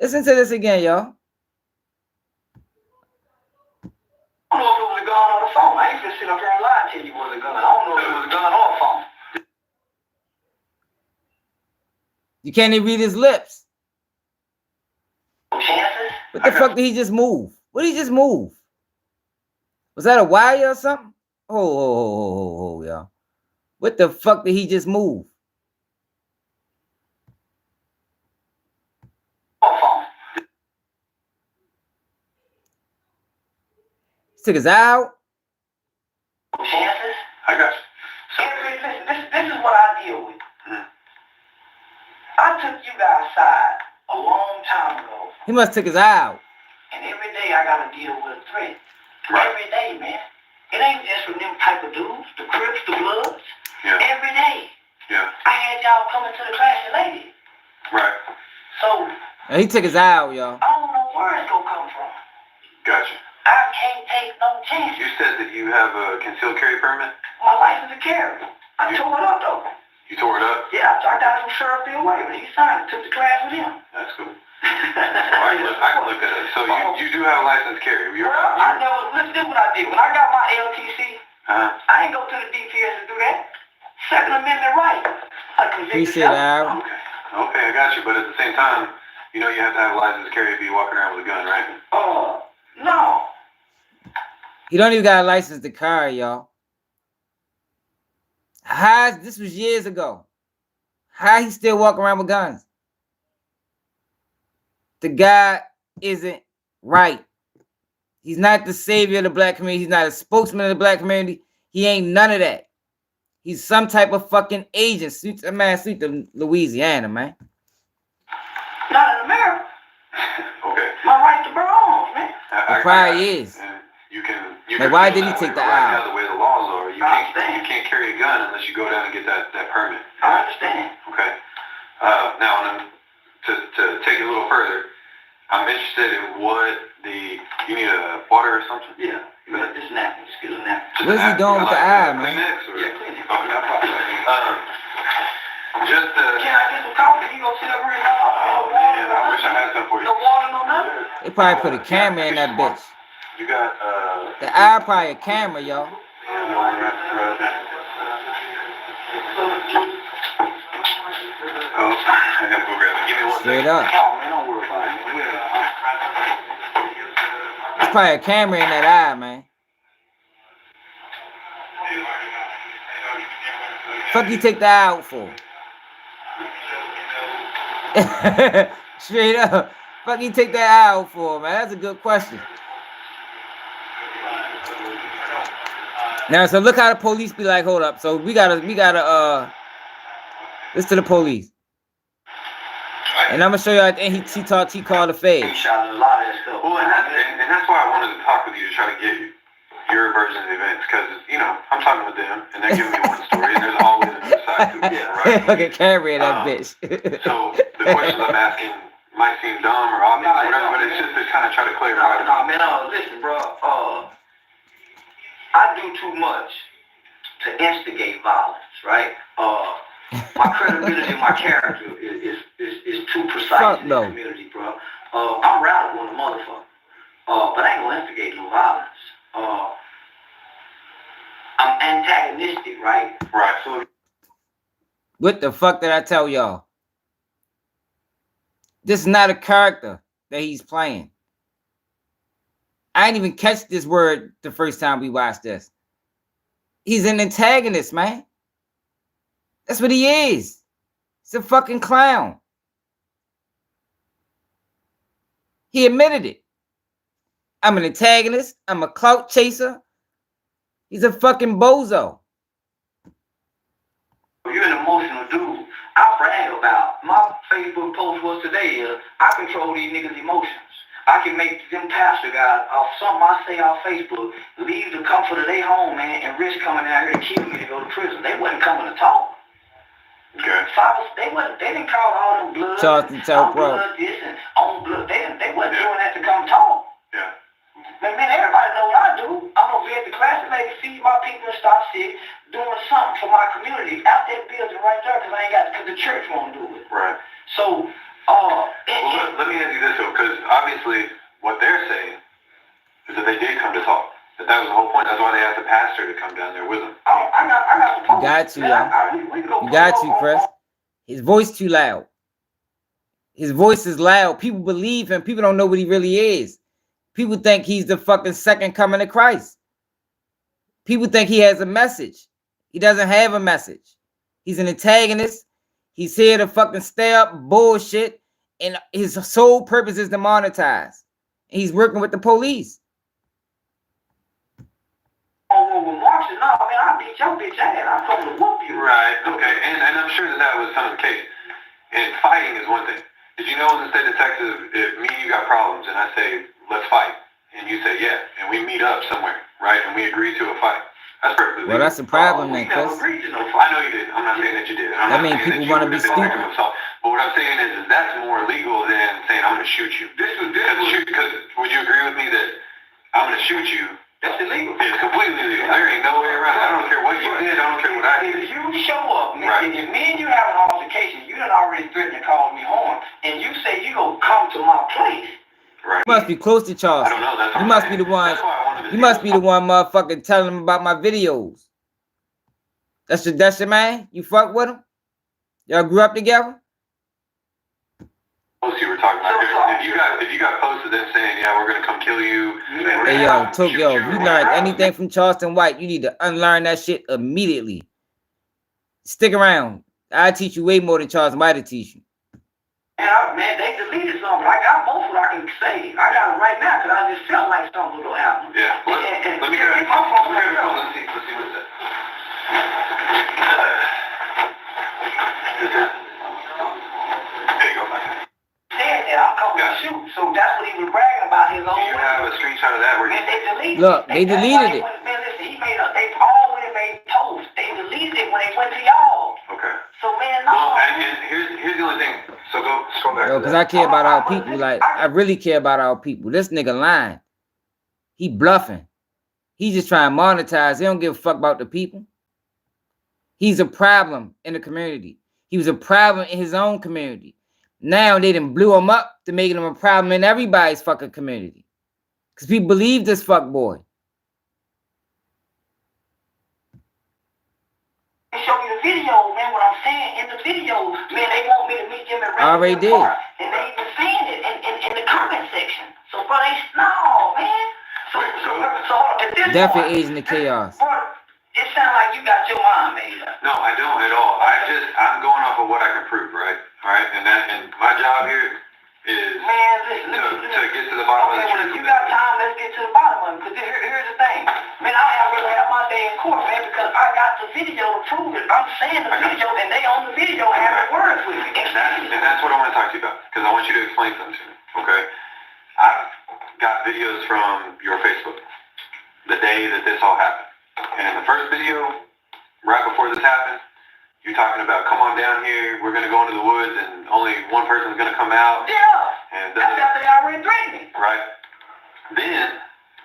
Listen to this again, y'all. I don't know if it was a gun or the phone. I ain't gonna sit up here and lie to you it was a gun. I don't know if it was a gun or a phone. You can't even read his lips. Chances? What the fuck did he just move? What did he just move? Was that a wire or something? Oh, y'all. What the fuck did he just move? Took his eye out. Chances? I got you. So, this is what I deal with. I took you guys side a long time ago. He must took his eye out. And every day I gotta deal with a threat. Right. Every day, man. It ain't just from them type of dudes, the Crips, the Bloods. Yeah. Every day. Yeah. I had y'all coming to the class of ladies. Right. So. And he took his eye out, y'all. I don't know where it's gonna come from. Gotcha. I can't take no chance. You said that you have a concealed carry permit? My license to carry. I tore it up though. You tore it up? Yeah, I got it from Sheriff Bill Waiver. He signed it, took the class with him. That's cool. I can look at it. So you do have a license to carry. I never, listen to what I did. When I got my LTC, I ain't go to the DPS to do that. Second Amendment right. Appreciate that. Okay, I got you. But at the same time, you know you have to have a license to carry if you're walking around with a gun, right? No. He don't even got a license to carry, y'all. How, this was years ago. How he still walking around with guns? The guy isn't right. He's not the savior of the black community. He's not a spokesman of the black community. He ain't none of that. He's some type of fucking agent. Suits a man, suit to Louisiana, man. Not in America. Okay. My right to bear arms, man. He probably is. You can like, why did he take the eye out? The way the laws are, you can't carry a gun unless you go down and get that permit. I understand. Okay. Now, to take it a little further, I'm interested in what you need a water or something? Yeah. Just napkin. Just get a napkin. What's he doing with the eye, man? Kleenex or? Yeah, Kleenex. Okay, no problem. Can I get some coffee? You gonna sit up here and water? Yeah, I wish I had some for you. No water, no nothing? They probably put a camera in that bitch. You got the eye probably a camera, y'all. Straight up. There's probably a camera in that eye, man. Fuck you take the eye out for? Straight up. Fuck you take that eye out for, man? That's a good question. Now, so look how the police be like, hold up. So we gotta listen to the police. And I'm gonna show you how he called the fade. He shot a lot of that stuff. Well, and that's why I wanted to talk with you to try to get your version of the events, because I'm talking with them and they're giving me one story and there's always another side to it, right? Fucking camera in that bitch. So the questions I'm asking might seem dumb or obvious or whatever, but it's just to kind of try to clarify. Listen, bro. I do too much to instigate violence, right? My credibility and my character is too precise in the community, bro. I'm radical in a motherfucker, but I ain't gonna instigate no violence. I'm antagonistic, right? Right. So what the fuck did I tell y'all? This is not a character that he's playing. I didn't even catch this word the first time we watched this. He's an antagonist, man. That's what he is. He's a fucking clown. He admitted it. I'm an antagonist. I'm a clout chaser. He's a fucking bozo. You're an emotional dude. I brag about my Facebook post was today I control these niggas' emotions. I can make them pastor guys off something I say on Facebook leave the comfort of their home, man, and risk coming out here and killing me to go to prison. They wasn't coming to talk. Okay. They didn't call all them blood. Charleston on blood this and on blood. They wasn't doing that to come talk. Yeah. Man, everybody know what I do. I'm gonna be at the class and maybe feed my people and stop sick, doing something for my community out that building right there because the church won't do it. Right. So, let me ask you this though, because obviously what they're saying is that they did come to talk. That was the whole point. That's why they asked the pastor to come down there with them. I got you got to, y'all. You got to, Chris. His voice too loud. His voice is loud. People believe him. People don't know what he really is. People think he's the fucking second coming of Christ. People think he has a message. He doesn't have a message. He's an antagonist. He's here to fucking stir up bullshit. And his sole purpose is to monetize. And he's working with the police. I beat your bitch ass. I'm coming to whoop you. Right, okay. And I'm sure that was some of the case. And fighting is one thing. Did you know in the state of Texas, if me and you got problems and I say, let's fight, and you say, yeah, and we meet up somewhere, right, and we agree to a fight, that's perfectly legal. Well, that's the problem then, Chris. I know you did. I'm not saying that you did. I mean, people want to be stupid. But what I'm saying is that's more legal than saying I'm going to shoot you. Because would you agree with me that I'm going to shoot you? That's illegal. It's completely illegal. There ain't no way around it. I don't care what you did. I don't care what I did. If you show up, right. If me and you have an altercation, you done already threatened to call me on, and you say you gonna come to my place. Right. You must be close to Charleston. I don't know. You must be the one. You must be the one, motherfucking, telling him about my videos. That's your man. You fuck with him. Y'all grew up together. You were talking about if you got posted then saying, yeah, we're gonna come kill you. Hey yo, Tokyo, if you learned anything from Charleston White, you need to unlearn that shit immediately. Stick around. I teach you way more than Charleston White to teach you. Man, they deleted something. I got most of what I can say. I got it right now because I just felt like something was gonna happen. Yeah. Let me grab my phone. Let's see what's that. There you go. I'm coming to shoot, so that's what he was bragging about his own. Do you have a screenshot of that? Man, they deleted Look, they deleted it. Man, listen, they all went and made posts. They deleted it when they went to y'all. Okay. So, man, no. Well, and here's the only thing. So go back. Yo, because I care about our people. Like, I really care about our people. This nigga lying. He bluffing. He just trying to monetize. He don't give a fuck about the people. He's a problem in the community. He was a problem in his own community. Now they done blew him up to making him a problem in everybody's fucking community. Because people believe this fuck boy. They show me the video, man, what I'm saying in the video. Man, they want me to meet them at I already did. Park, and they even saying it in the comment section. So, bro, no, man. So at this Definitely point, aging the chaos. Bro, it sounds like you got your mind made up. No, I don't at all. I'm going off of what I can prove, right? All right, and my job here is to get to the bottom of the truth. If you got time, let's get to the bottom of it. Because here's the thing, man, I have really had my day in court, man, because I got the video to prove it. I'm saying the video, and they on the video having words with me. And that's what I want to talk to you about, because I want you to explain something to me. Okay, I've got videos from your Facebook the day that this all happened, and in the first video, right before this happened, you're talking about, come on down here, we're going to go into the woods, and only one person's going to come out. Yeah. And that's after they already threatened me. Right. Then,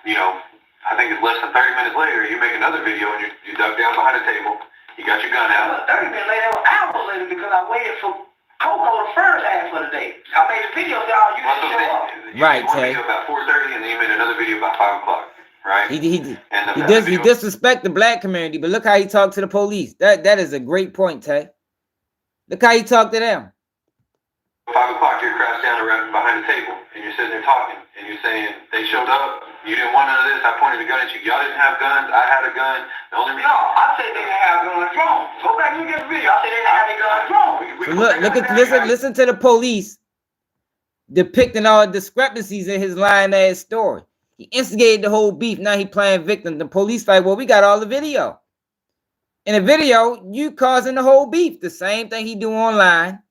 I think it's less than 30 minutes later, you make another video, and you dug down behind a table, you got your gun out. 30 minutes later, it was hours later, because I waited for Coco the first half of the day. I made a video, y'all, you didn't show up. Right, Tay. You made one video about 4:30, and then you made another video about 5 o'clock. Right. He disrespect the black community, but look how he talked to the police. That is a great point, Tay. Look how he talked to them. 5 o'clock, you're crouched down around behind the table, and you're sitting there talking, and you're saying they showed up. You didn't want none of this. I pointed a gun at you. Y'all didn't have guns. I had a gun. The only reason. No, I said they didn't have guns drawn. Go back and get the video. I said they didn't have their guns drawn. Listen to the police depicting all the discrepancies in his lying ass story. He instigated the whole beef. Now he playing victim. The police like, well, we got all the video. In the video, you causing the whole beef. The same thing he do online.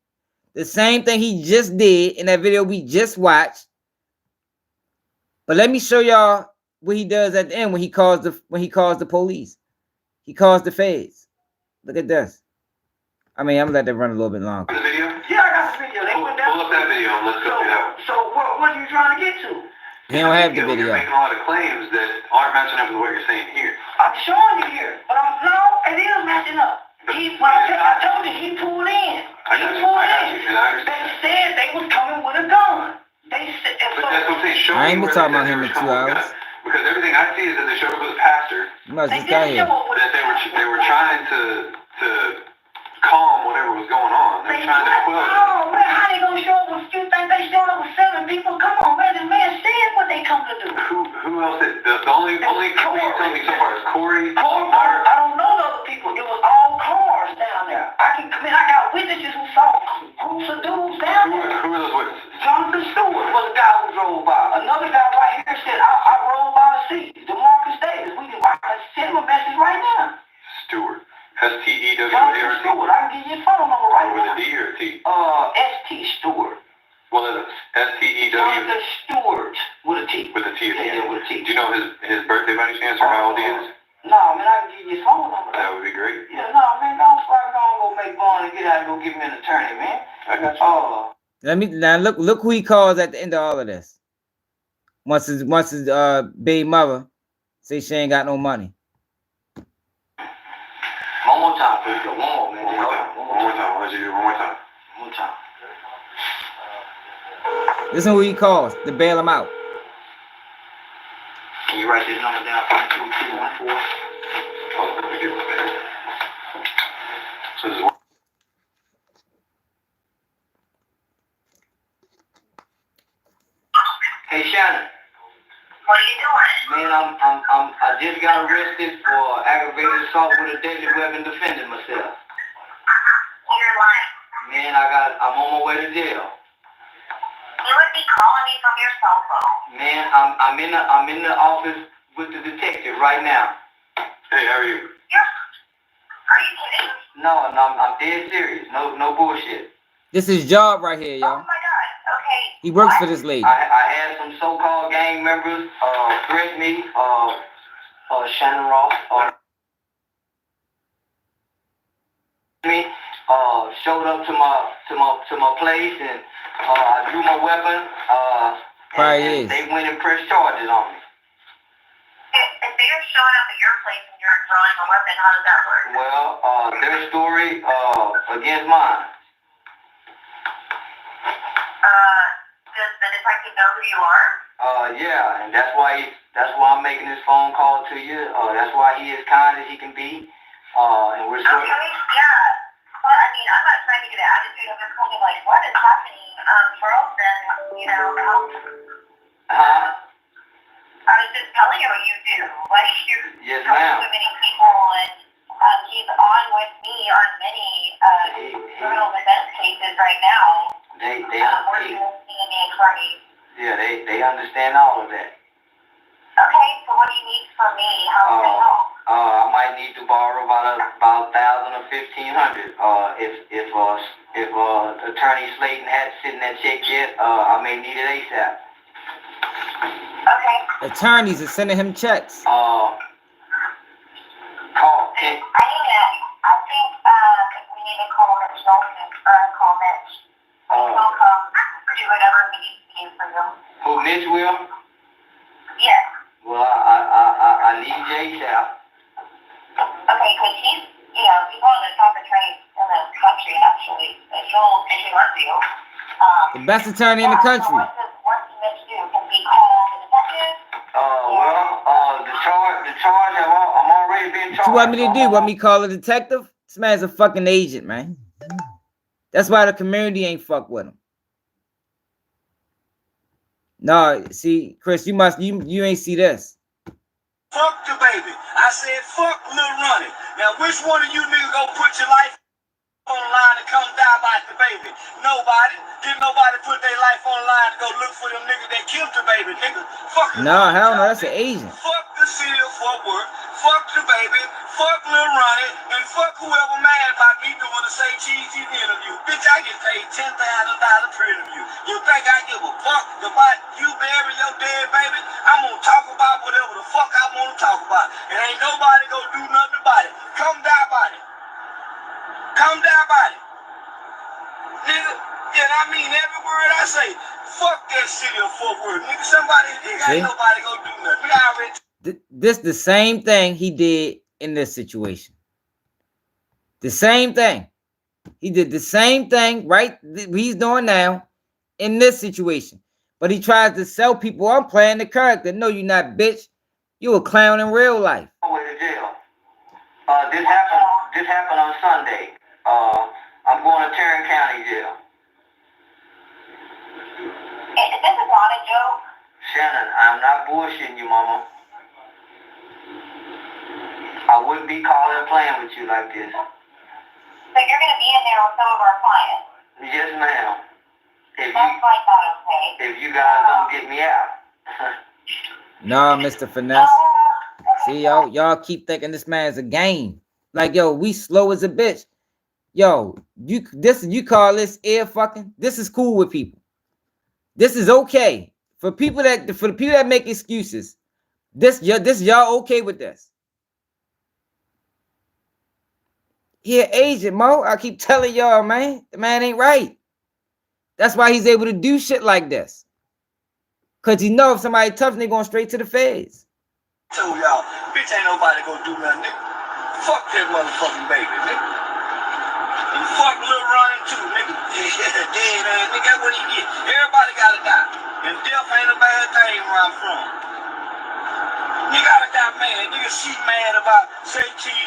The same thing he just did in that video we just watched. But let me show y'all what he does at the end when he calls the police. He calls the feds. Look at this. I mean, I'm gonna let that run a little bit longer. The video? Yeah, I got the video. They went down. Pull up that video and let's go through that. So what are you trying to get to? He don't have the video. You're making a lot of claims that aren't matching up with what you're saying here. I'm showing you here, but no, it is matching up. I told you he pulled in. They said they was coming with a gun. They said. But that's what I'm saying. Show I ain't me been where talking about him in 2 hours. Because everything I see is that they showed up with a pastor. You must just got here. That they were trying to calm whatever was going on. They were trying to quell it. Oh man, how they gonna show up with you think they showed up with 7 people? Come on, man, the man said what they come to do. Who else? The only people you're telling me so far is Corey. I don't know the other people. It was all cars down there. I got witnesses who saw groups of dudes down there. Who are those witnesses? Jonathan Stewart was a guy who drove by. Another guy right here said, I rode by to see DeMarcus Davis. I can send him a message right now. Stewart. S-T-E-W-A-R-T. Jonathan Stewart. I can give you his phone number right now. With a D or a T? S-T Stewart. Well, it's S-T-E-W. Jonathan Stewart with a T. With a T at the end. Yeah, with a T. Do you know his birthday by any chance or how old he is? No, man, I can give you his phone number. That would be great. Yeah, no, man, don't go make fun and get out and go give me an attorney, man. I got you. Let me now look who he calls at the end of all of this. Once his baby mother say she ain't got no money. One more time, please. One more, man. One more time. Let's do it one more time. One more time. Listen who he calls to bail him out. Can you write this number down for me? 2214. Oh, let me get my pen. So this is what. Hey Shannon. What are you doing? Man, I just got arrested for aggravated assault with a deadly weapon defending myself. You're lying. Man, I'm on my way to jail. You would be calling me from your cell phone. Man, I'm in the office with the detective right now. Hey, how are you? Are you kidding? No, I'm dead serious. No bullshit. This is his job right here, Oh y'all. my God. Okay. He works for this lady. I had some so-called gang members threaten me. Shannon Ross. Me. Showed up to my place and I drew my weapon. And they went and pressed charges on me. If they're showing up at your place and you're drawing a weapon, how does that work? Well, their story against mine. Does the detective know who you are? Yeah, and that's why I'm making this phone call to you. That's why he is kind as he can be. And we're sort of. Okay, yeah. Well, I mean, I'm not trying to get an attitude. I'm just kind of like, what is happening? Charleston, you know, I was just telling you what you do. Like, you yes, talk ma'am. to many people, and he's on with me on many criminal defense cases right now. Working with me and the attorney. Yeah, they understand all of that. Okay, so what do you need from me? How can I help? I might need to borrow about 1,000 or 1,500. If Attorney Slayton hadn't sent that check yet, I may need it ASAP. Okay. Attorneys are sending him checks. Call. I think we need to call Mitch Johnson or call Mitch. He'll come do whatever he needs to do for you. Who, Mitch will? Yes. Well, I need Jay ASAP. Okay, because he's one of the top attorneys in the country, actually. If he wants you. The best attorney in the country. So what does Mitch do? Can he call the detective? The charge, I'm already being charged. What you want me to do? Want me to call a detective? This man's a fucking agent, man. That's why the community ain't fuck with him. No, see, Chris, you ain't see this. Fuck the baby. I said fuck Lil Ronnie. Now which one of you niggas gonna put your life on the line and come die by the baby? Nobody. Didn't nobody put their life on the line to go look for them niggas that killed the baby, nigga. Fuck No, hell no, that's an agent. Fuck the city of Fort Worth. Fuck the baby. Fuck Lil Ronnie. And fuck whoever mad about me doing the Say Cheesy interview. Bitch, I get paid $10,000 per interview. You think I give a fuck about you burying your dead baby? I'm gonna talk about whatever the fuck I wanna talk about. And ain't nobody gonna do nothing about it. Come die about it. Come down by it. Nigga, and I mean every word I say. Fuck that city of Fort Worth. Nigga, somebody, ain't nobody gonna do nothing. We already... This the same thing he did in this situation. The same thing. He did the same thing, right? He's doing now in this situation. But he tries to sell people, I'm playing the character. No, you're not, bitch. You a clown in real life. To jail. This happened on Sunday. I'm going to Tarrant County Jail. This is not a joke. Shannon, I'm not bullshitting you, mama. I wouldn't be calling and playing with you like this. So you're going to be in there with some of our clients? Yes, ma'am. That's like not okay. If you guys don't get me out. No, Mr. Finesse. See, y'all keep thinking this man's a game. Like, yo, we slow as a bitch. Yo, you call this air fucking? This is cool with people. This is okay. For the people that make excuses, this y'all okay with this. He an agent, Mo. I keep telling y'all, man. The man ain't right. That's why he's able to do shit like this. Cause he know if somebody tough, they going straight to the feds. Told y'all, bitch ain't nobody gonna do nothing, nigga. Fuck that motherfucking baby, nigga. And fuck Lil Ronnie too, nigga. Dead ass, nigga, that's what he get. Everybody gotta die. And death ain't a bad thing where I'm from. You gotta die mad. Nigga, she mad about say TV.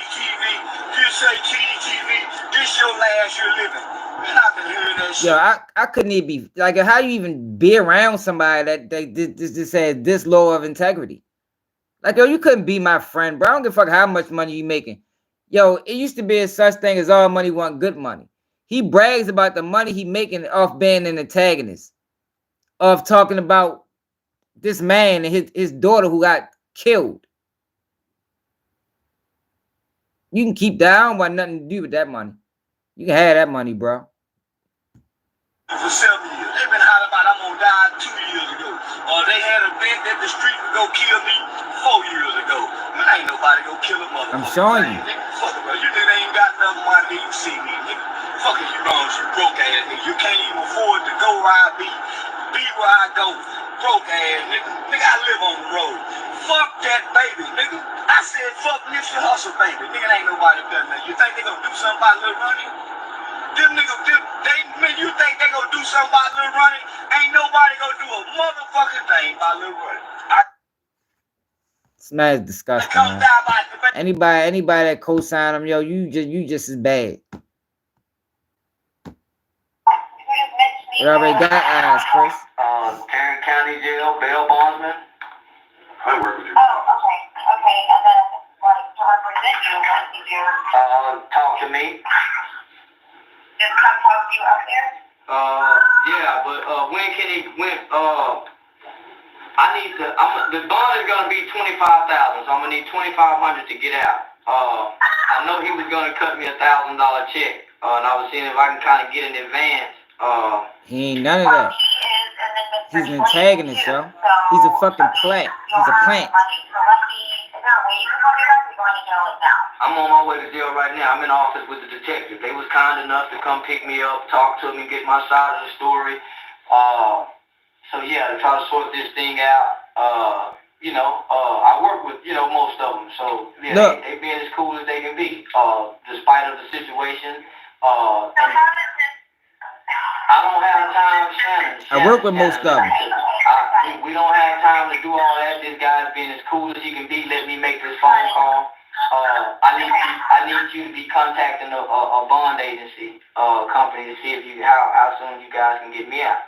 You say TV. This your last year living. You're not gonna hear that shit. Yo, I couldn't even be like, how you even be around somebody that just has this low of integrity? Like, yo, you couldn't be my friend, bro. I don't give a fuck how much money you making. Yo, it used to be a such thing as all money want good money. He brags about the money he making off being an antagonist, of talking about this man and his daughter who got killed. You can keep that. I don't want nothing to do with that money. You can have that money, bro. For 7 years. They've been hollering about I'm gonna die 2 years ago. Or they had a bet that the street would go kill me 4 years ago. Man, ain't nobody gonna kill a motherfucker. I'm showing you. Fuck it, bro. You nigga ain't got enough money to see me, nigga. Fuck if you wrong, you broke ass nigga. You can't even afford to go where I be where I go. Broke ass nigga. Nigga, I live on the road. Fuck that baby, nigga. I said fuck Nipsey Hussle, baby. Nigga, ain't nobody done that. You think they gonna do something about Lil Ronnie? Them niggas, you think they gonna do something about Lil Ronnie? Ain't nobody gonna do a motherfucking thing by Lil Ronnie. This man is disgusting, man. Anybody that co-sign him, yo, you just as bad. You already got eyes, Chris. Tarrant County Jail, bail bondsman. I work with you. Oh, okay. Okay, and then, like, to represent you, what do you do? Talk to me. Just come talk to you up there? Yeah, but the bond is gonna be $25,000, so I'm gonna need $2,500 to get out. I know he was gonna cut me $1,000 check, and I was seeing if I can kind of get an advance. He ain't none of that. He's an antagonist, yo. He's a fucking plant. He's a plant. I'm on my way to jail right now. I'm in the office with the detective. They was kind enough to come pick me up, talk to me, get my side of the story. So yeah, to try to sort this thing out. I work with, most of them. So yeah, they being as cool as they can be, despite of the situation. I don't have time, Shannon. I work with most of them. We don't have time to do all that. This guy's being as cool as he can be. Let me make this phone call. I need you to be contacting a bond agency company to see if how soon you guys can get me out.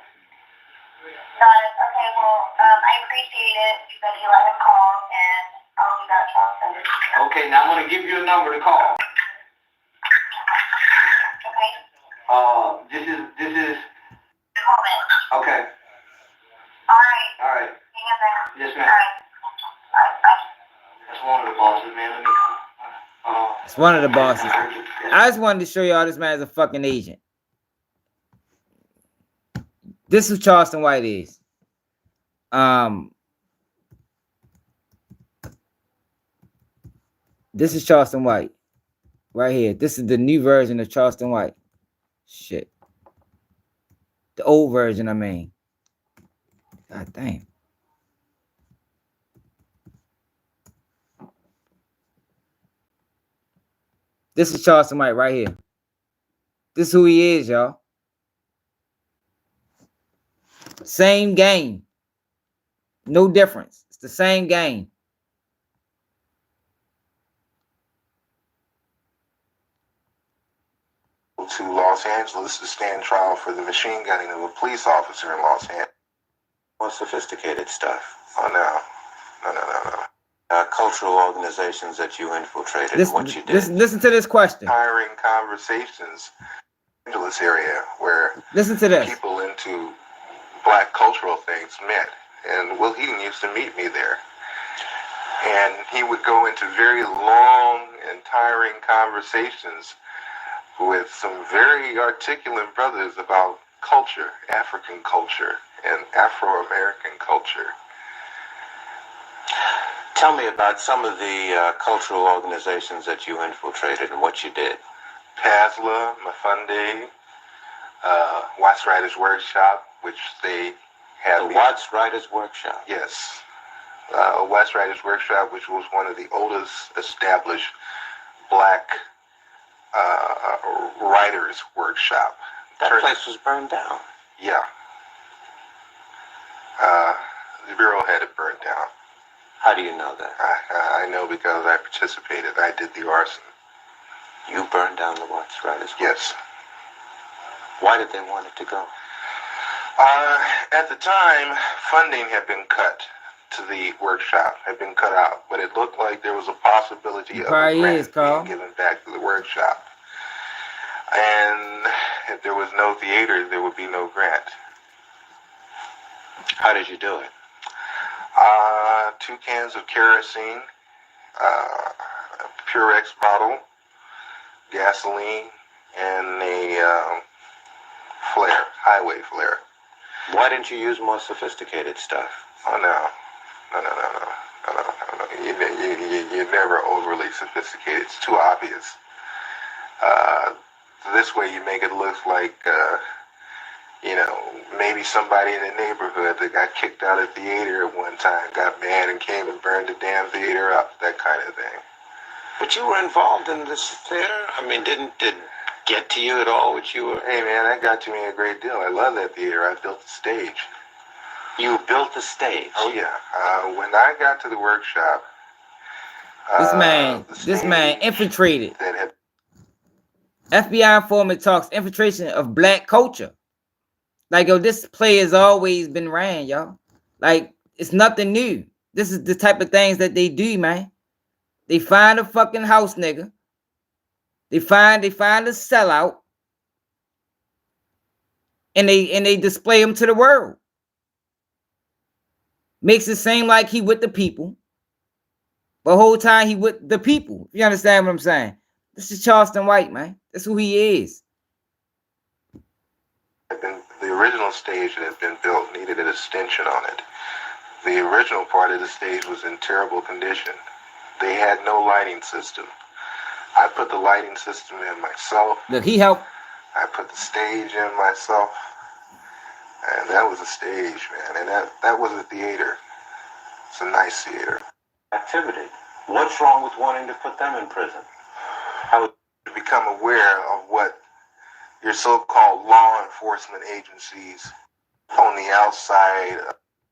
Got it. Okay, well, I appreciate it that you let him call, and I'll do that. Okay, now I'm gonna give you a number to call. Okay. This is. All Okay. right. All right. Hang in there. Yes, ma'am. All right. Bye. That's one of the bosses, man. Let me. It's one of the bosses. I just wanted to show y'all this man is a fucking agent. This is Charleston White is. This is Charleston White. Right here. This is the new version of Charleston White. Shit. The old version, I mean. God damn. This is Charleston White right here. This is who he is, y'all. Same game. No difference. It's the same game. To Los Angeles to stand trial for the machine gunning of a police officer in Los Angeles. More sophisticated stuff. Oh, no. Cultural organizations that you infiltrated, what you did. Listen to this question. Hiring conversations in the Los Angeles area where listen to this. People into black cultural things met. And Will Heaton used to meet me there. And he would go into very long and tiring conversations with some very articulate brothers about culture, African culture, and Afro-American culture. Tell me about some of the cultural organizations that you infiltrated and what you did. PASLA, Mafunde, Watts Writers Workshop, which they had. The Watts Writers Workshop? Yes. Watts Writers Workshop, which was one of the oldest established black writers workshop. That place was burned down? Yeah. The Bureau had it burned down. How do you know that? I know because I participated. I did the arson. You burned down the Watts Writers? Yes. Why did they want it to go? At the time, funding had been cut to the workshop, had been cut out, but it looked like there was a possibility of a grant being given back to the workshop. And if there was no theater, there would be no grant. How did you do it? 2 cans of kerosene, a Purex bottle, gasoline, and a flare, highway flare. Why didn't you use more sophisticated stuff? Oh, no. You're never overly sophisticated. It's too obvious. This way you make it look like, maybe somebody in the neighborhood that got kicked out of theater at one time, got mad and came and burned the damn theater up, that kind of thing. But you were involved in this theater? I mean, did it get to you at all? Hey, man, that got to me a great deal. I love that theater. I built the stage. You built the stage? Oh, yeah. When I got to the workshop... This man infiltrated. FBI informant talks infiltration of black culture. Like, yo, this play has always been ran, y'all. Like, it's nothing new. This is the type of things that they do, man. They find a fucking house nigga. They find a sellout. And they display him to the world. Makes it seem like he with the people. But the whole time he with the people. You understand what I'm saying? This is Charleston White, man. That's who he is. The original stage that had been built needed an extension on it. The original part of the stage was in terrible condition. They had no lighting system. I put the lighting system in myself. Look, he helped. I put the stage in myself. And that was a stage, man. And that was a theater. It's a nice theater. Activity. What's wrong with wanting to put them in prison? I would become aware of what your so-called law enforcement agencies on the outside,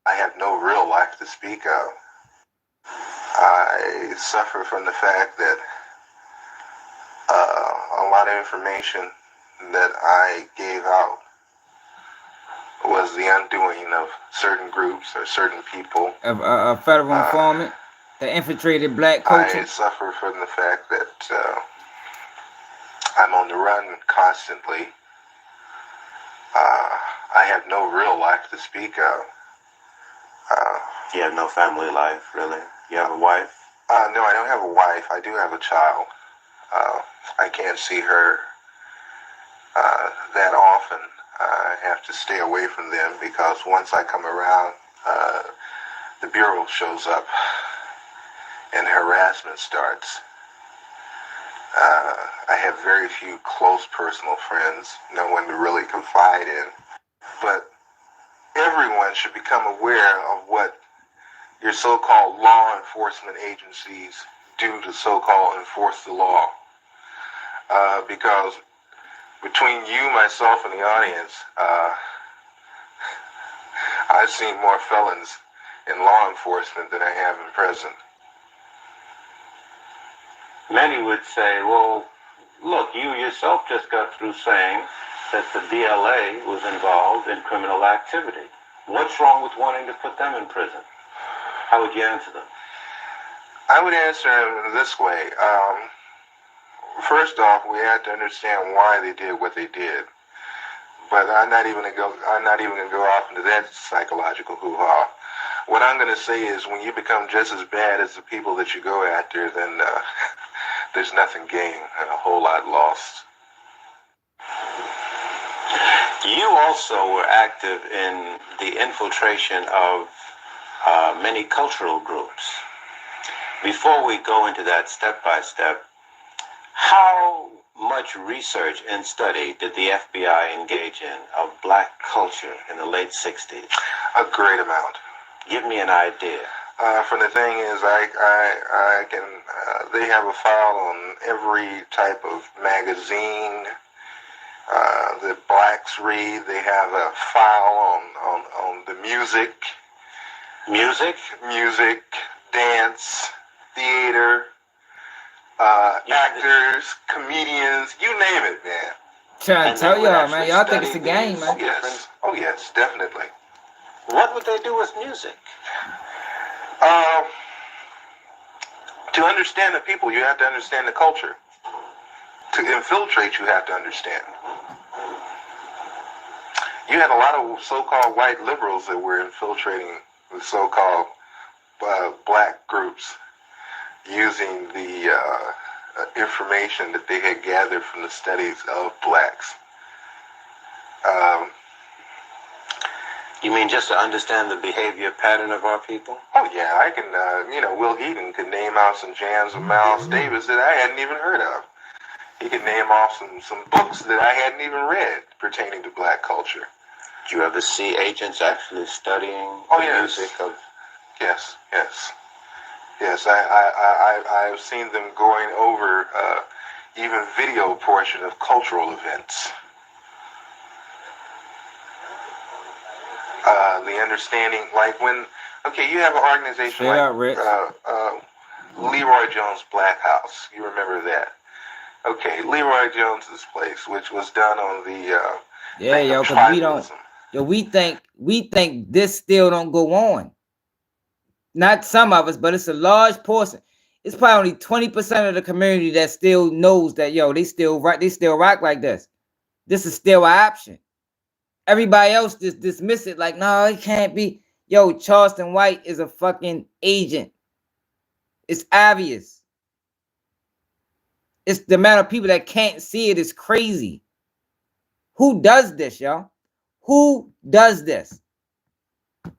I have no real life to speak of. I suffer from the fact that a lot of information that I gave out was the undoing of certain groups or certain people. A federal informant that infiltrated black culture. I suffer from the fact that I'm on the run constantly. I have no real life to speak of. You have no family life, really? You have a wife? No, I don't have a wife. I do have a child. I can't see her that often. I have to stay away from them because once I come around, the Bureau shows up and harassment starts. I have very few close personal friends, no one to really confide in. But everyone should become aware of what your so-called law enforcement agencies do to so-called enforce the law. Because between you, myself, and the audience, I've seen more felons in law enforcement than I have in prison. Many would say, well, look, you yourself just got through saying that the DLA was involved in criminal activity. What's wrong with wanting to put them in prison? How would you answer them? I would answer them this way. First off, we have to understand why they did what they did. But I'm not even gonna go off into that psychological hoo-ha. What I'm gonna say is, when you become just as bad as the people that you go after, then there's nothing gained and a whole lot lost. You also were active in the infiltration of many cultural groups. Before we go into that step by step, how much research and study did the FBI engage in of black culture in the late 60s? A great amount. Give me an idea. For the thing is, I can. They have a file on every type of magazine that blacks read. They have a file on the music, dance, theater, actors, comedians, you name it, man. Trying to tell y'all, man. Y'all think it's a game, man. Oh yes, definitely. What would they do with music? To understand the people, you have to understand the culture. To infiltrate, you have to understand. You had a lot of so-called white liberals that were infiltrating the so-called black groups, using the information that they had gathered from the studies of blacks. You mean just to understand the behavior pattern of our people? Oh yeah, I can, Will Eaton could name out some jams of Miles Davis that I hadn't even heard of. He could name off some books that I hadn't even read pertaining to black culture. Did you ever see agents actually studying music of... Yes. Yes, I've seen them going over even video portion of cultural events. The understanding, like when, you have an organization Leroy Jones Black House. You remember that? Okay, Leroy Jones's place, which was done on the because we think this still don't go on. Not some of us, but it's a large portion. It's probably only 20% of the community that still knows that they still rock like this. This is still an option. Everybody else just dismiss it like, no, it can't be. Charleston White is a fucking agent. It's obvious. It's the amount of people that can't see it is crazy. Who does this, y'all? Who does this?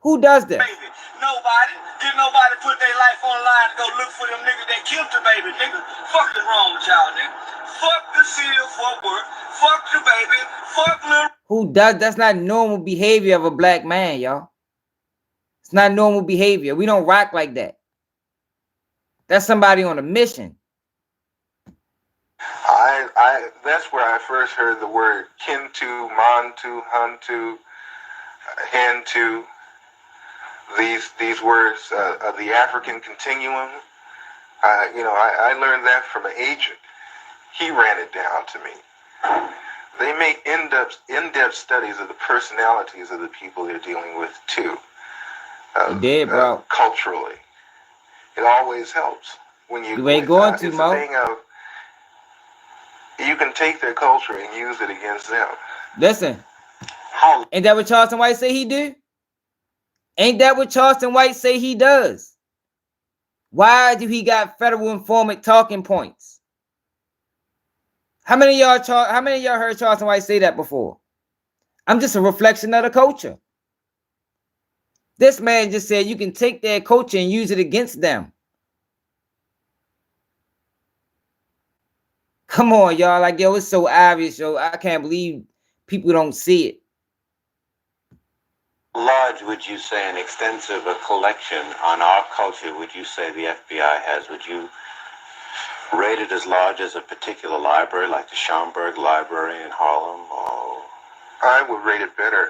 Who does this? Nobody. Didn't nobody put their life on the line to go look for them niggas that killed the baby, nigga. Fuck is wrong with y'all, nigga. Fuck the seal for work. Fuck the baby. Fuck Lil. Who does? That's not normal behavior of a black man, y'all. It's not normal behavior. We don't rock like that. That's somebody on a mission. That's where I first heard the word kintu, mantu, hantu, hentu. These words of the African continuum. I learned that from an agent. He ran it down to me. They make in-depth studies of the personalities of the people they're dealing with too. They did, bro. Culturally, it always helps when you ain't going to, Mo. Thing of, you can take their culture and use it against them. Listen, ain't that what Charleston White say he do? Ain't that what Charleston White say he does? Why do he got federal informant talking points? How many of y'all heard Charleston White say that before? I'm just a reflection of the culture. This man just said you can take their culture and use it against them. Come on, y'all. Like, yo, it's so obvious, yo. I can't believe people don't see it. Large, would you say, an extensive collection on our culture, would you say the FBI has? Would you rate it as large as a particular library, like the Schomburg Library in Harlem? Or I would rate it better.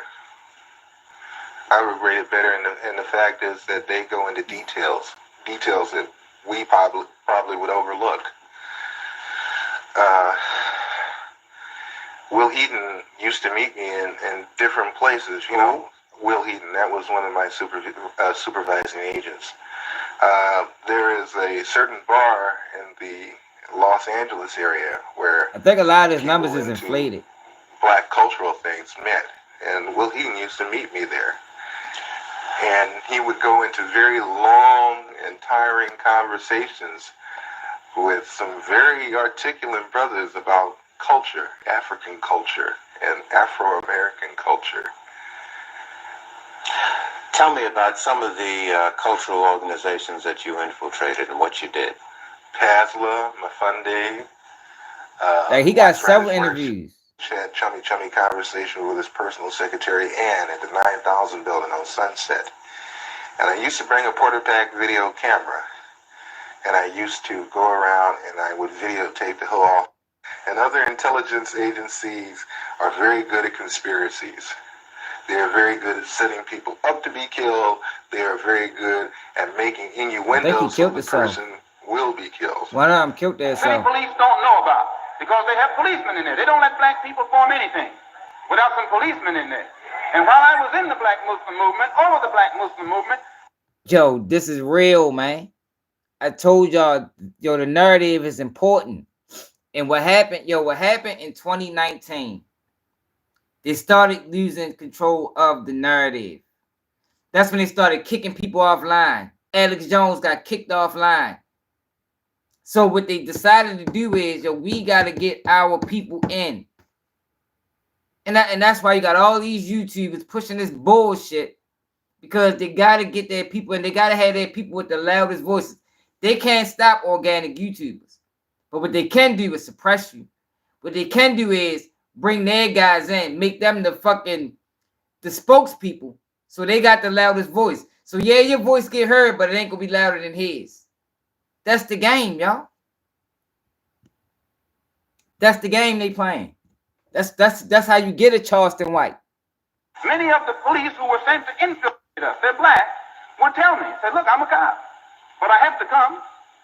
I would rate it better, and the fact is that they go into details that we probably would overlook. Will Heaton used to meet me in different places, you know. Will Heaton, that was one of my supervising agents. There is a certain bar in the Los Angeles area where I think a lot of his numbers is inflated. Black cultural things met, and Will Heaton used to meet me there. And he would go into very long and tiring conversations with some very articulate brothers about culture, African culture, and Afro-American culture. tell me about some of the cultural organizations that you infiltrated and what you did. Pasla, Mafunde. Like he got several interviews. Had chummy conversation with his personal secretary Ann at the 9000 building on Sunset. And I used to bring a quarterback video camera. And I used to go around and I would videotape the whole office. And other intelligence agencies are very good at conspiracies. They are very good at setting people up to be killed. They are very good at making innuendos so the person will be killed. One of them killed themselves. Many police don't know about it because they have policemen in there. They don't let black people form anything without some policemen in there. And while I was in the Black Muslim movement, over the Black Muslim movement. Yo, this is real, man. I told y'all, yo, the narrative is important. And what happened in 2019, they started losing control of the narrative. That's when they started kicking people offline. Alex Jones got kicked offline. So what they decided to do is, yo, we got to get our people in. And that's why you got all these YouTubers pushing this bullshit, because they got to get their people, and they got to have their people with the loudest voices. They can't stop organic YouTubers. But what they can do is suppress you. What they can do is bring their guys in, make them the spokespeople. So they got the loudest voice. So yeah, your voice get heard, but it ain't gonna be louder than his. That's the game, y'all. That's the game they playing. That's how you get a Charleston White. Many of the police who were sent to infiltrate us, they're black, would tell me, say, look, I'm a cop, but I have to come.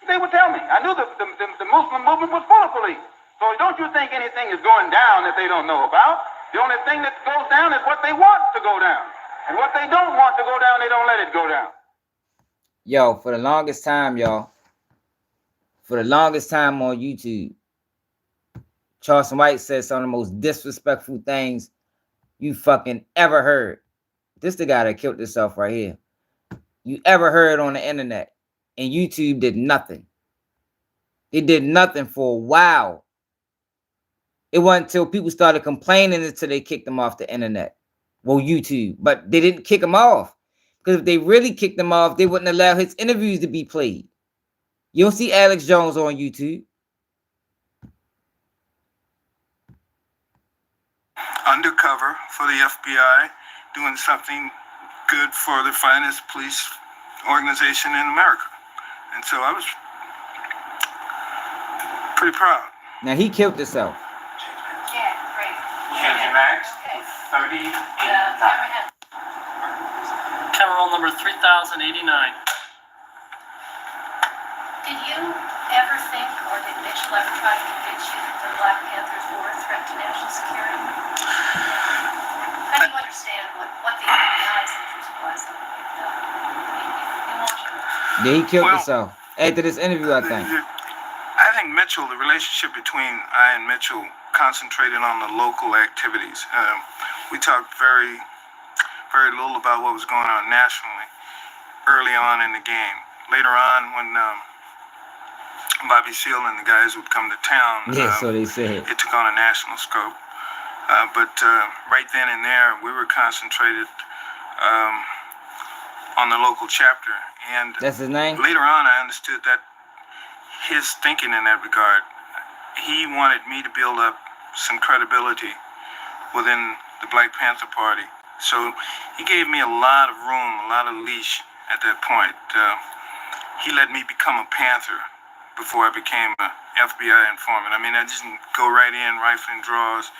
They would tell me. I knew the Muslim movement was full of police. So don't you think anything is going down that they don't know about? The only thing that goes down is what they want to go down. And what they don't want to go down, they don't let it go down. Yo, for the longest time, y'all, for the longest time on YouTube, Charleston White said some of the most disrespectful things you fucking ever heard. This the guy that killed himself right here. You ever heard on the internet. And YouTube did nothing. It did nothing for a while. It wasn't until people started complaining until they kicked them off the internet. Well, YouTube. But they didn't kick him off. Because if they really kicked him off, they wouldn't allow his interviews to be played. You don't see Alex Jones on YouTube. Undercover for the FBI, doing something good for the finest police organization in America. And so I was pretty proud. Now he killed himself. Yeah, great. Max, 30. Camera roll number 3089. Did you ever think, or did Mitchell ever try to convince you that the Black Panthers were a threat to national security? How do you understand what the FBI's interest was in Washington? Yeah, he killed himself. After this interview, I think. I think Mitchell, the relationship between I and Mitchell concentrated on the local activities. We talked very little about what was going on nationally early on in the game. Later on, when Bobby Seale and the guys would come to town, so they said it took on a national scope. But right then and there, we were concentrated on the local chapter. And that's his name? Later on, I understood that his thinking in that regard he wanted me to build up some credibility within the Black Panther Party. So he gave me a lot of room, a lot of leash at that point. He let me become a Panther before I became an FBI informant. I mean, I didn't go right in, rifling draws.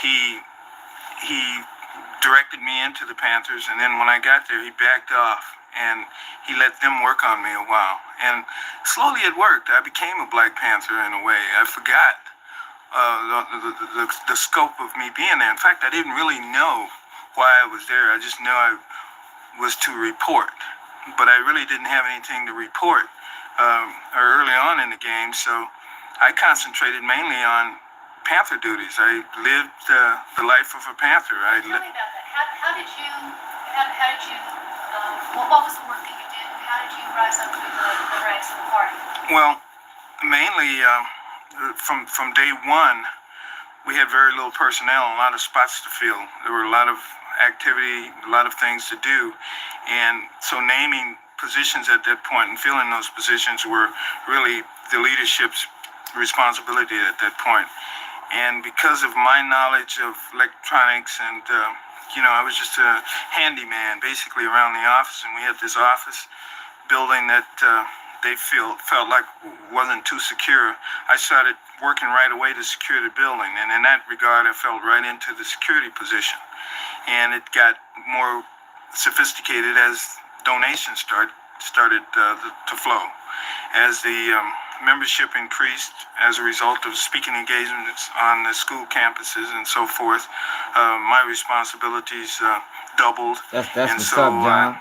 He directed me into the Panthers, and then when I got there, he backed off, and he let them work on me a while. And slowly it worked. I became a Black Panther in a way. I forgot the scope of me being there. In fact, I didn't really know why I was there. I just knew I was to report, but I really didn't have anything to report early on in the game, so I concentrated mainly on Panther duties. I lived the life of a Panther. Tell me about that. How did you, what was the work that you did? How did you rise up through the ranks of the party? Well, mainly from day one, we had very little personnel, a lot of spots to fill. There were a lot of activity, a lot of things to do, and so naming positions at that point and filling those positions were really the leadership's responsibility at that point. And because of my knowledge of electronics and, I was just a handyman basically around the office, and we had this office building that they felt like wasn't too secure. I started working right away to secure the building, and in that regard, I fell right into the security position. And it got more sophisticated as donations started to flow. As the membership increased as a result of speaking engagements on the school campuses and so forth, my responsibilities doubled. That's and what's so up, John.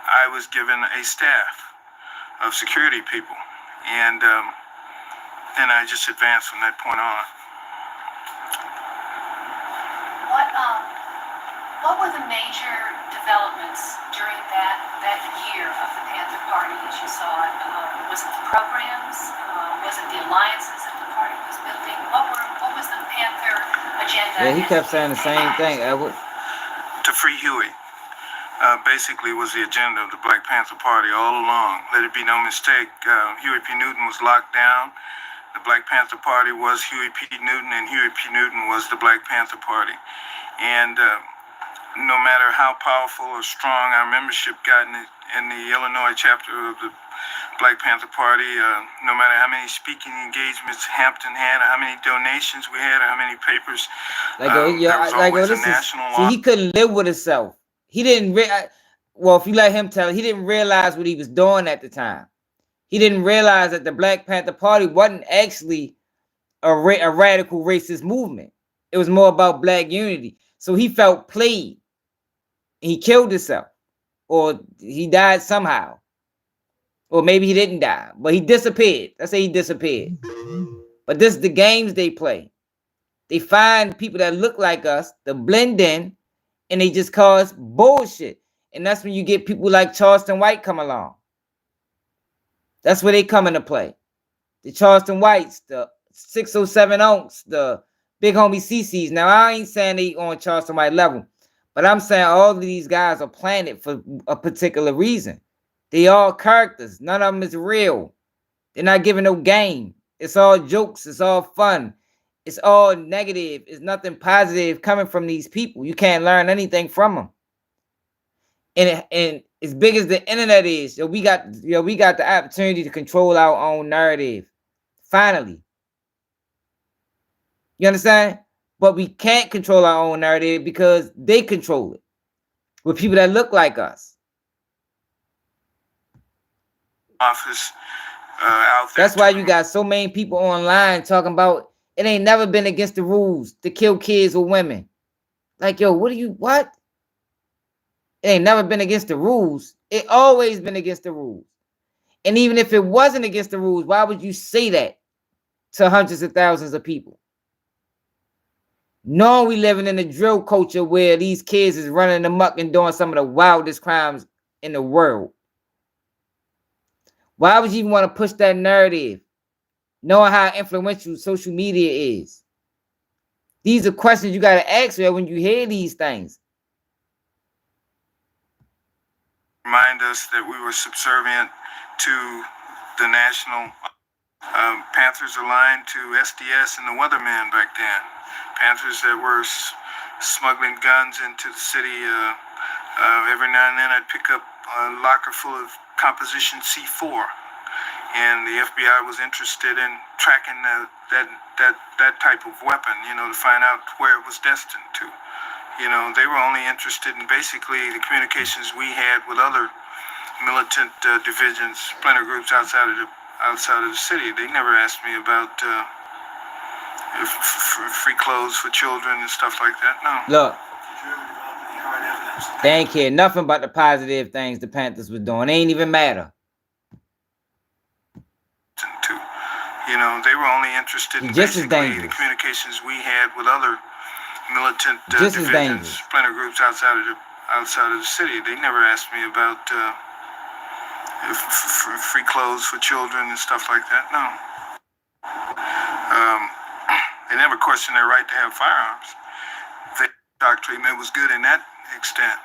I was given a staff of security people, and then I just advanced from that point on. What were the major developments during that year of the Panther Party as you saw it? Was it the programs? Was it the alliances that the party was building? What was the Panther agenda? Yeah, he kept saying the same thing, Edward. To free Huey, basically was the agenda of the Black Panther Party all along. Let it be no mistake, Huey P. Newton was locked down. The Black Panther Party was Huey P. Newton, and Huey P. Newton was the Black Panther Party. And no matter how powerful or strong our membership got in the Illinois chapter of the Black Panther Party, no matter how many speaking engagements Hampton had, or how many donations we had, or how many papers, see, he couldn't live with himself. He didn't well, if you let him tell it, he didn't realize what he was doing at the time. He didn't realize that the Black Panther Party wasn't actually a radical racist movement. It was more about black unity. So he felt played. He killed himself, or he died somehow, or maybe he didn't die, but he disappeared. Let's say he disappeared. But this is the games they play. They find people that look like us, to blend in, and they just cause bullshit. And that's when you get people like Charleston White come along. That's where they come into play. The Charleston Whites, the 607 Onks, the big homie CCs. Now, I ain't saying they on Charleston White level, but I'm saying all of these guys are planted for a particular reason. They all characters. None of them is real. They're not giving no game. It's all jokes. It's all fun. It's all negative. It's nothing positive coming from these people. You can't learn anything from them. And as big as the internet is, we got the opportunity to control our own narrative. Finally. You understand? But we can't control our own narrative because they control it with people that look like us. Office out there. That's why you got so many people online talking about it ain't never been against the rules to kill kids or women. Like, yo, what? It ain't never been against the rules. It always been against the rules. And even if it wasn't against the rules, why would you say that to hundreds of thousands of people? No, we living in a drill culture where these kids is running amok and doing some of the wildest crimes in the world. Why would you even want to push that narrative, knowing how influential social media is? These are questions you got to ask when you hear these things. Remind us that we were subservient to the national Panthers aligned to SDS and the Weatherman back then. Panthers that were smuggling guns into the city. Every now and then I'd pick up a locker full of composition C4. And the FBI was interested in tracking that type of weapon, to find out where it was destined to. They were only interested in basically the communications we had with other militant divisions, splinter groups outside of the city. They never asked me about free clothes for children and stuff like that. No. Look, they ain't care nothing about the positive things the Panthers was doing. They ain't even matter. They were only interested in basically the communications we had with other militant divisions, splinter groups outside of the city. They never asked me about free clothes for children and stuff like that. No. They never questioned their right to have firearms. The shock treatment was good in that extent,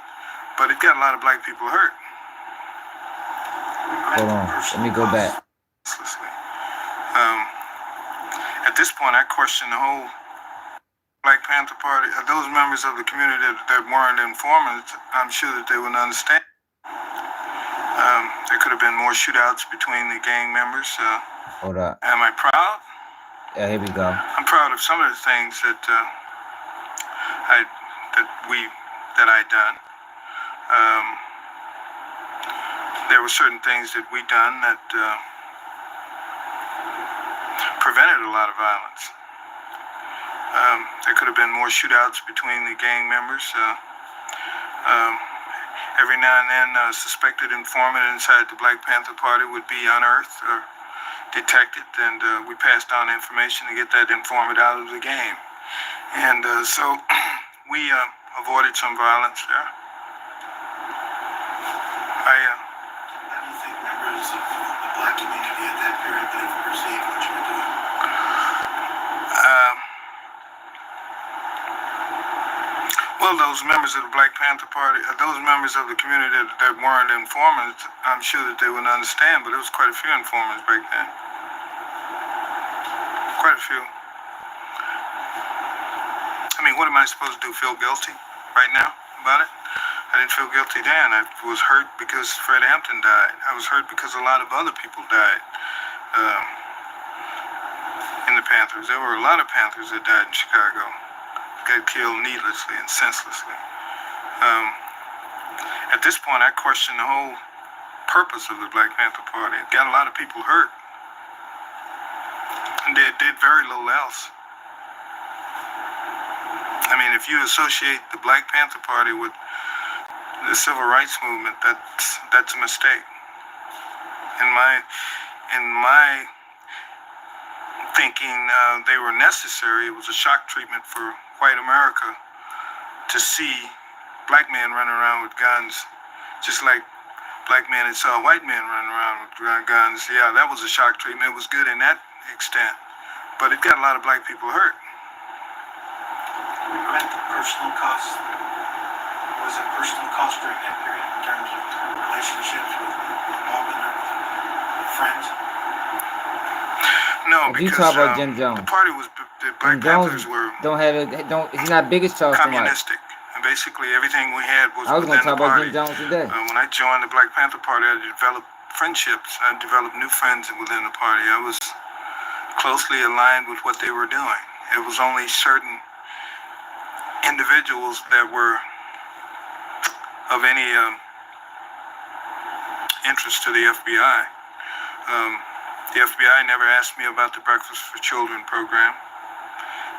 but it got a lot of black people hurt. Hold on, let me go back. At this point, I question the whole Black Panther Party. Those members of the community that weren't informants, I'm sure that they would understand. There could have been more shootouts between the gang members. Hold up. Am I proud? Yeah, here we go. I'm proud of some of the things that I'd done. There were certain things that we done that prevented a lot of violence. There could have been more shootouts between the gang members. Every now and then, a suspected informant inside the Black Panther Party would be unearthed or detected, and we passed on information to get that informant out of the game. And so we avoided some violence there. How do you think members of the black community at that period would have perceived what you were doing? Well, those members of the Black Panther Party, those members of the community that weren't informants, I'm sure that they would understand, but there was quite a few informants back then. Quite a few. I mean, what am I supposed to do, feel guilty right now about it? I didn't feel guilty then. I was hurt because Fred Hampton died. I was hurt because a lot of other people died in the Panthers. There were a lot of Panthers that died in Chicago. Got killed needlessly and senselessly. At this point, I question the whole purpose of the Black Panther Party. It got a lot of people hurt. And they did very little else. I mean, if you associate the Black Panther Party with the civil rights movement, that's a mistake. In my thinking, they were necessary. It was a shock treatment for white America to see black men running around with guns, just like black men had saw white men running around with guns. Yeah, that was a shock treatment. It was good in that extent, but it got a lot of black people hurt. Regret the personal cost? Was it personal cost during that period in terms of relationships with involvement with friends? No, if you talk about Jim Jones, the party was the Black Panthers were he's not big as Charleston White. Communistic. And basically everything we had was I was going to talk about party. Jim Jones today. When I joined the Black Panther Party, I developed friendships. I developed new friends within the party. I was closely aligned with what they were doing. It was only certain individuals that were of any interest to the FBI. The FBI never asked me about the Breakfast for Children program.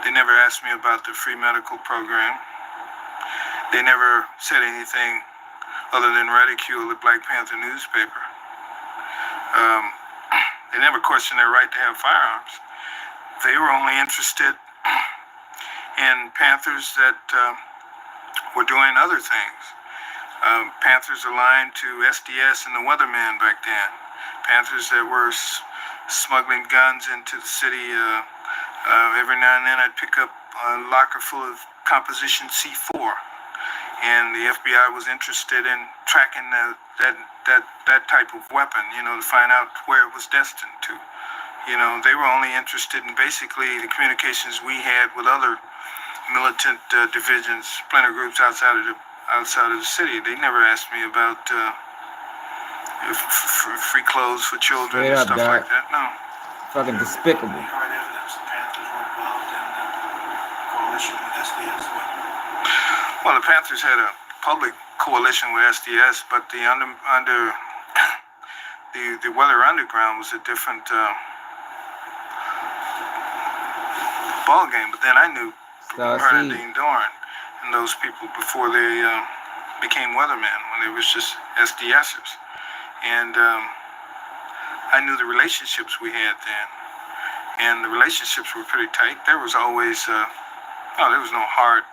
They never asked me about the free medical program. They never said anything other than ridicule the Black Panther newspaper. They never questioned their right to have firearms. They were only interested in Panthers that were doing other things. Panthers aligned to SDS and the Weatherman back then. Panthers that were smuggling guns into the city. Every now and then I'd pick up a locker full of composition C4. And the FBI was interested in tracking that type of weapon, to find out where it was destined to. You know, they were only interested in basically the communications we had with other militant divisions, splinter groups outside of the city. They never asked me about free clothes for children and stuff like that. No. Fucking despicable. Well, the Panthers had a public coalition with SDS, but the the Weather Underground was a different ball game. But then I knew Bernadine Dorn and those people before they became weathermen, when they was just SDSers, and I knew the relationships we had then, and the relationships were pretty tight. There was always there was no hard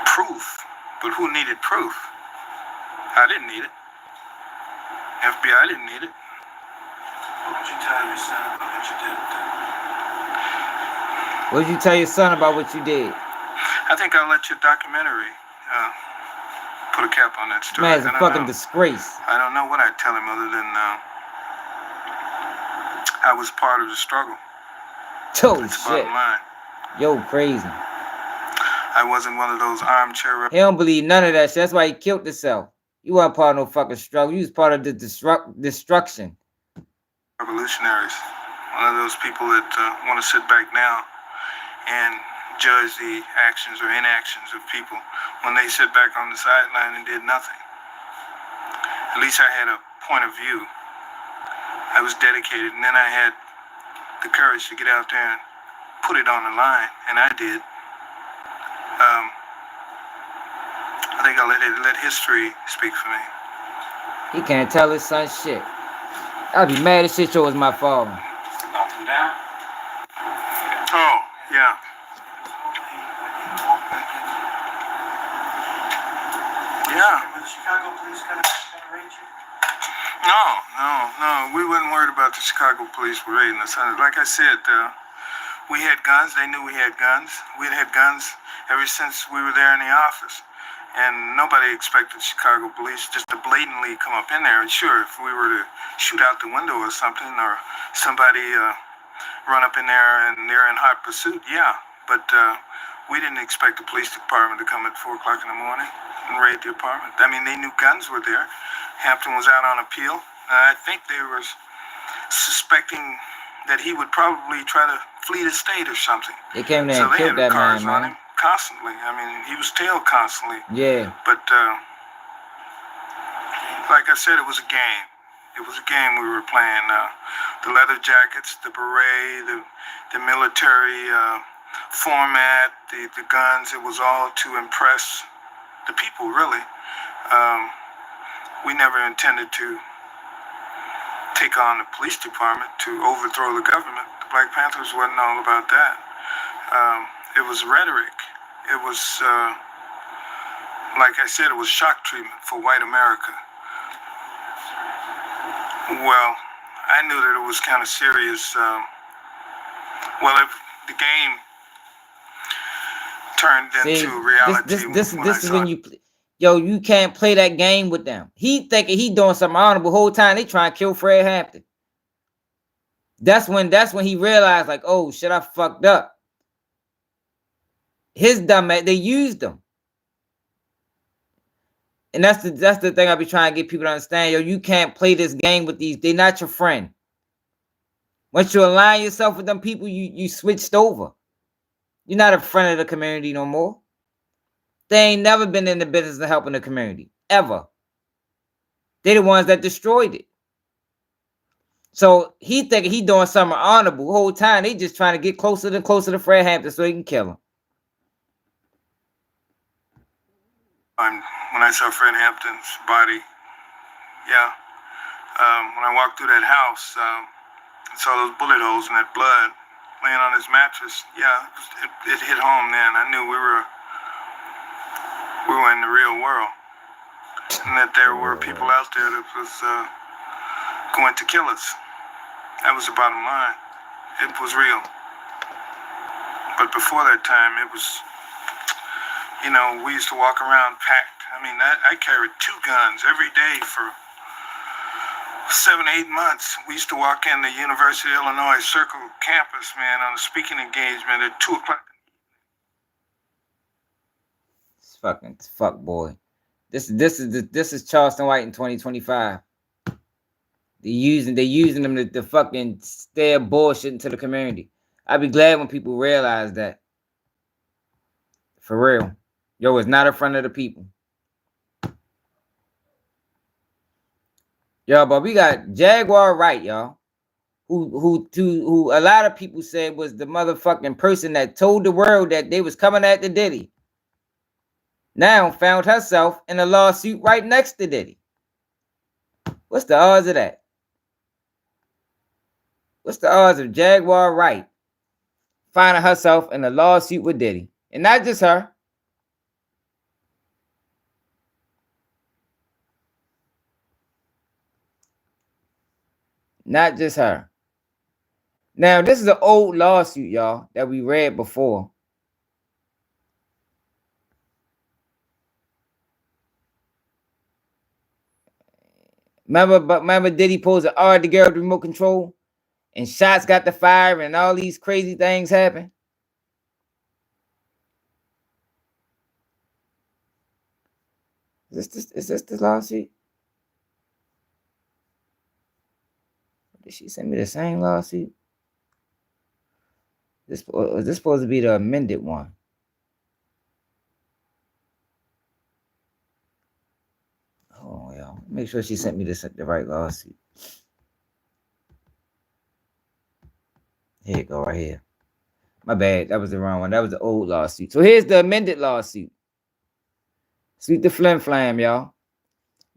proof, but who needed proof? I didn't need it. FBI didn't need it. What would you tell your son about what you did? What did you tell your son about what you did? I think I'll let your documentary put a cap on that story. Man, it's a fucking disgrace. I don't know what I'd tell him other than I was part of the struggle. Oh, shit. Yo, crazy. I wasn't one of those armchair... He don't believe none of that shit. That's why he killed himself. You weren't part of no fucking struggle. You was part of the destruction. Revolutionaries. One of those people that want to sit back now and judge the actions or inactions of people when they sit back on the sideline and did nothing. At least I had a point of view. I was dedicated, and then I had the courage to get out there and put it on the line, and I did. I think I'll let history speak for me. He can't tell his son shit. I'd be mad as shit. Show was my father. Knocked him down? Oh, yeah. Yeah. The Chicago police gonna raid you? No. We wasn't worried about the Chicago police raiding us. Like I said, we had guns. They knew we had guns. We had guns ever since we were there in the office. And nobody expected Chicago police just to blatantly come up in there. And sure, if we were to shoot out the window or something, or somebody run up in there and they're in hot pursuit, yeah. But we didn't expect the police department to come at 4 o'clock in the morning and raid the apartment. I mean, they knew guns were there. Hampton was out on appeal. I think they were suspecting that he would probably try to flee the state or something. They came there and killed that man. Constantly. I mean, he was tailed constantly. Yeah. But like I said, it was a game. It was a game we were playing. The leather jackets, the beret, the military format, the guns. It was all to impress the people, really. We never intended to take on the police department to overthrow the government. The Black Panthers wasn't all about that. It was rhetoric. It was, like I said, it was shock treatment for white America. Well, I knew that it was kind of serious. Well, if the game turned into reality. This is when you... Yo, you can't play that game with them. He thinking he doing something honorable. Whole time they trying to kill Fred Hampton. That's when he realized, like, oh shit, I fucked up. His dumb ass, they used them. And that's the thing I be trying to get people to understand. Yo, you can't play this game with these. They're not your friend. Once you align yourself with them people, you switched over. You're not a friend of the community no more. They ain't never been in the business of helping the community. Ever. They the ones that destroyed it. So he thinking he doing something honorable. The whole time they just trying to get closer and closer to Fred Hampton so he can kill him. When I saw Fred Hampton's body, yeah. When I walked through that house, and saw those bullet holes in that blood laying on his mattress, yeah, it hit home then. I knew we were in the real world, and that there were people out there that was going to kill us. That was the bottom line. It was real. But before that time, it was, you know, we used to walk around packed. I mean, I carried 2 guns every day for 7 or 8 months, we used to walk in the University of Illinois Circle campus, man, on a speaking engagement at 2 o'clock. It's fucking fuck boy. This is Charleston White in 2025. They using them to fucking stare bullshit into the community. I'd be glad when people realize that. For real. Yo, it's not in front of the people. Yo, but we got Jaguar Wright, y'all. Who a lot of people said was the motherfucking person that told the world that they was coming at the Diddy. Now found herself in a lawsuit right next to Diddy. What's the odds of that? What's the odds of Jaguar Wright finding herself in a lawsuit with Diddy? And not just her. Not just her. Now, this is an old lawsuit, y'all, that we read before. Remember Diddy posed an R the girl with the remote control? And shots got the fire and all these crazy things happen? Is this the lawsuit? Did she send me the same lawsuit? Is this supposed to be the amended one? Oh, y'all. Make sure she sent me the right lawsuit. Here you go, right here. My bad. That was the wrong one. That was the old lawsuit. So here's the amended lawsuit. Sweet the Flim Flam, y'all.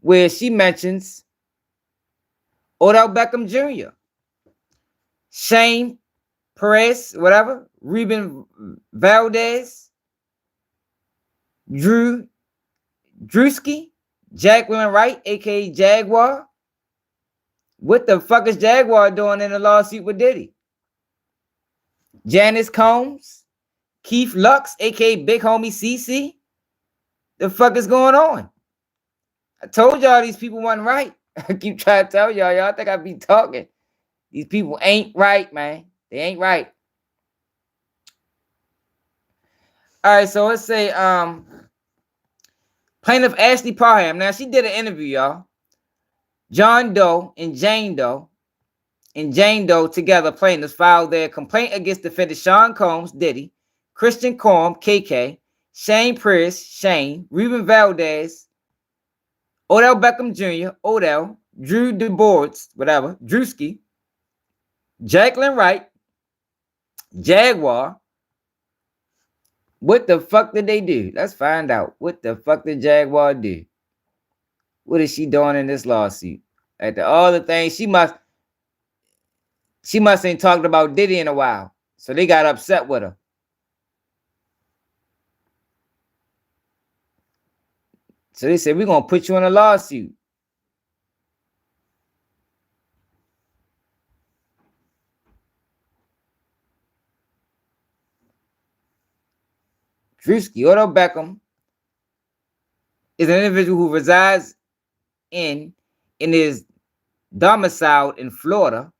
Where she mentions Odell Beckham Jr., Shane Perez, whatever, Ruben Valdez, Drewski, Jacqueline Wright, aka Jaguar. What the fuck is Jaguar doing in a lawsuit with Diddy? Janice Combs, Keith Lux, aka Big Homie CC. The fuck is going on? I told y'all these people wasn't right. I keep trying to tell y'all think I be talking. These people ain't right, man. They ain't right. All right, so let's say plaintiff Ashley Parham. Now, she did an interview, y'all. John Doe and Jane Doe together, plaintiffs filed their complaint against defendant Sean Combs, Diddy, Christian Corm, KK, Shane Perez, Shane, Ruben Valdez, Odell Beckham Jr., Odell, Drew DeBoards, whatever, Drewski, Jacqueline Wright, Jaguar. What the fuck did they do? Let's find out. What the fuck did Jaguar do? What is she doing in this lawsuit? After all the things she must ain't talked about Diddy in a while. So they got upset with her. So they said, we're going to put you in a lawsuit. Drewski, Odell Beckham, is an individual who resides in is domiciled in Florida,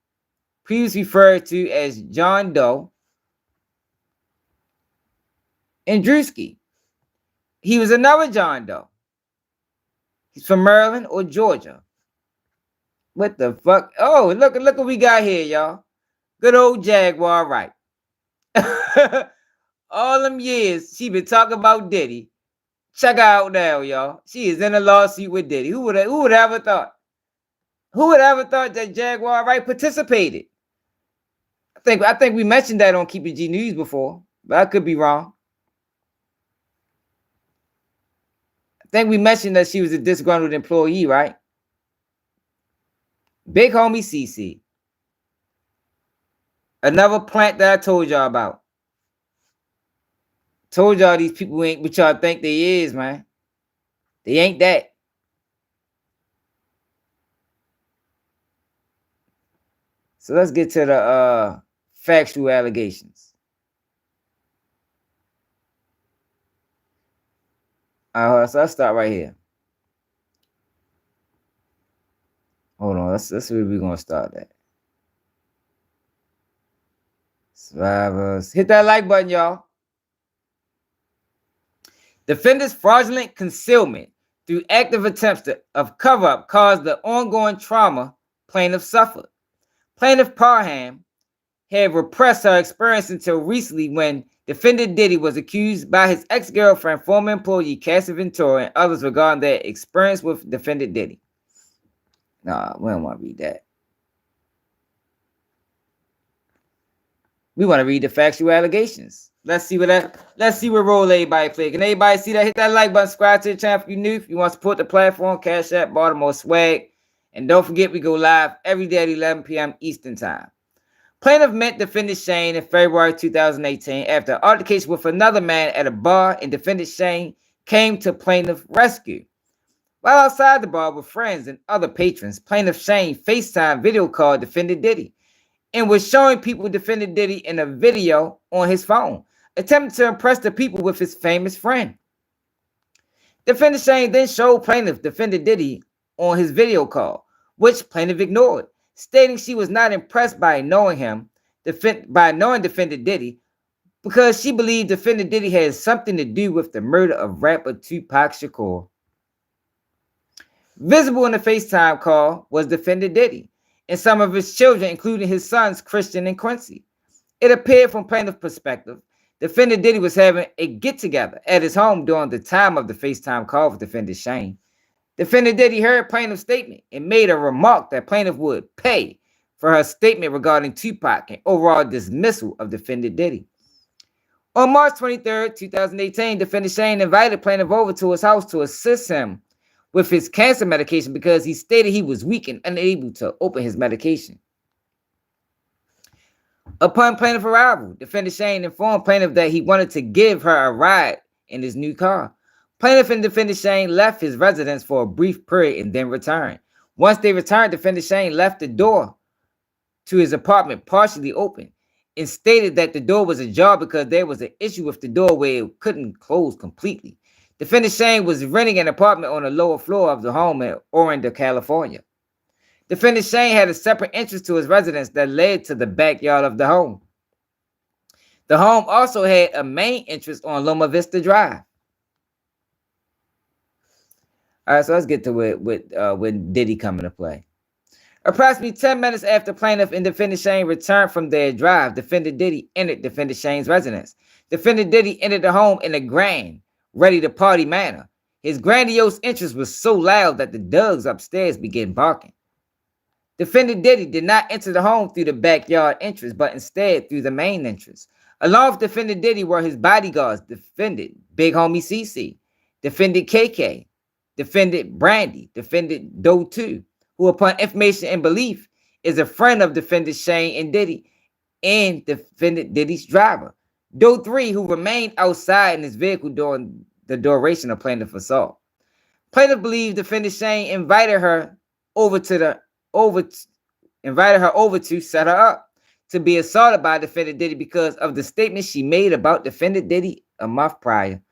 previously referred to as John Doe, and Drewski. He was another John Doe. He's from Maryland or Georgia. What the fuck? Oh, look what we got here, y'all. Good old Jaguar Wright. All them years she been talking about Diddy. Check her out now, y'all. She is in a lawsuit with Diddy. Who would ever thought? Who would ever thought that Jaguar Wright participated? I think we mentioned that on Keep It G News before, but I could be wrong. I think we mentioned that she was a disgruntled employee, right? Big Homie CC. Another plant that I told y'all about. Told y'all these people ain't what y'all think they is, man. They ain't that. So let's get to the factual allegations. All right, so let's start right here. Hold on, let's see where we're gonna start at. Survivors. Hit that like button, y'all. Defendant's fraudulent concealment through active attempts of cover-up caused the ongoing trauma plaintiff suffered. Plaintiff Parham had repressed her experience until recently when defendant Diddy was accused by his ex-girlfriend, former employee Cassie Ventura, and others regarding their experience with defendant Diddy. Nah, we don't want to read that. We want to read the factual allegations. Let's see what role everybody play. Can everybody see that? Hit that like button, subscribe to the channel if you're new. If you want to support the platform, Cash App, Baltimore Swag. And don't forget, we go live every day at 11 p.m. Eastern Time. Plaintiff met defendant Shane in February 2018 after an altercation with another man at a bar, and defendant Shane came to plaintiff rescue. While outside the bar with friends and other patrons, plaintiff Shane FaceTime video called defendant Diddy and was showing people defendant Diddy in a video on his phone, attempting to impress the people with his famous friend. Defendant Shane then showed plaintiff defendant Diddy on his video call, which plaintiff ignored, stating she was not impressed by knowing defendant Diddy because she believed defendant Diddy had something to do with the murder of rapper Tupac Shakur. Visible in the FaceTime call was defendant Diddy and some of his children, including his sons Christian and Quincy. It appeared from plaintiff's perspective, defendant Diddy was having a get-together at his home during the time of the FaceTime call with defendant Shane. Defendant Diddy heard plaintiff's statement and made a remark that plaintiff would pay for her statement regarding Tupac and overall dismissal of defendant Diddy. On March 23, 2018, defendant Shane invited plaintiff over to his house to assist him with his cancer medication because he stated he was weak and unable to open his medication. Upon plaintiff arrival, defendant Shane informed plaintiff that he wanted to give her a ride in his new car. Plaintiff and defendant Shane left his residence for a brief period and then returned. Once they returned, defendant Shane left the door to his apartment partially open and stated that the door was ajar because there was an issue with the door where it couldn't close completely. Defendant Shane was renting an apartment on the lower floor of the home in Orinda, California. Defendant Shane had a separate entrance to his residence that led to the backyard of the home. The home also had a main entrance on Loma Vista Drive. All right, so let's get to it when Diddy come into play. Approximately 10 minutes after plaintiff and defendant Shane returned from their drive, defendant Diddy entered defendant Shane's residence. Defendant Diddy entered the home in a grand, ready-to-party manner. His grandiose entrance was so loud that the dogs upstairs began barking. Defendant Diddy did not enter the home through the backyard entrance, but instead through the main entrance. Along with defendant Diddy were his bodyguards, defendant Big Homie CC, defendant KK, defendant Brandy, defendant Doe 2, who upon information and belief is a friend of defendant Shane and Diddy, and defendant Diddy's driver. Doe 3, who remained outside in his vehicle during the duration of plaintiff's assault. Plaintiff believes defendant Shane invited her over to set her up to be assaulted by defendant Diddy because of the statement she made about defendant Diddy a month prior.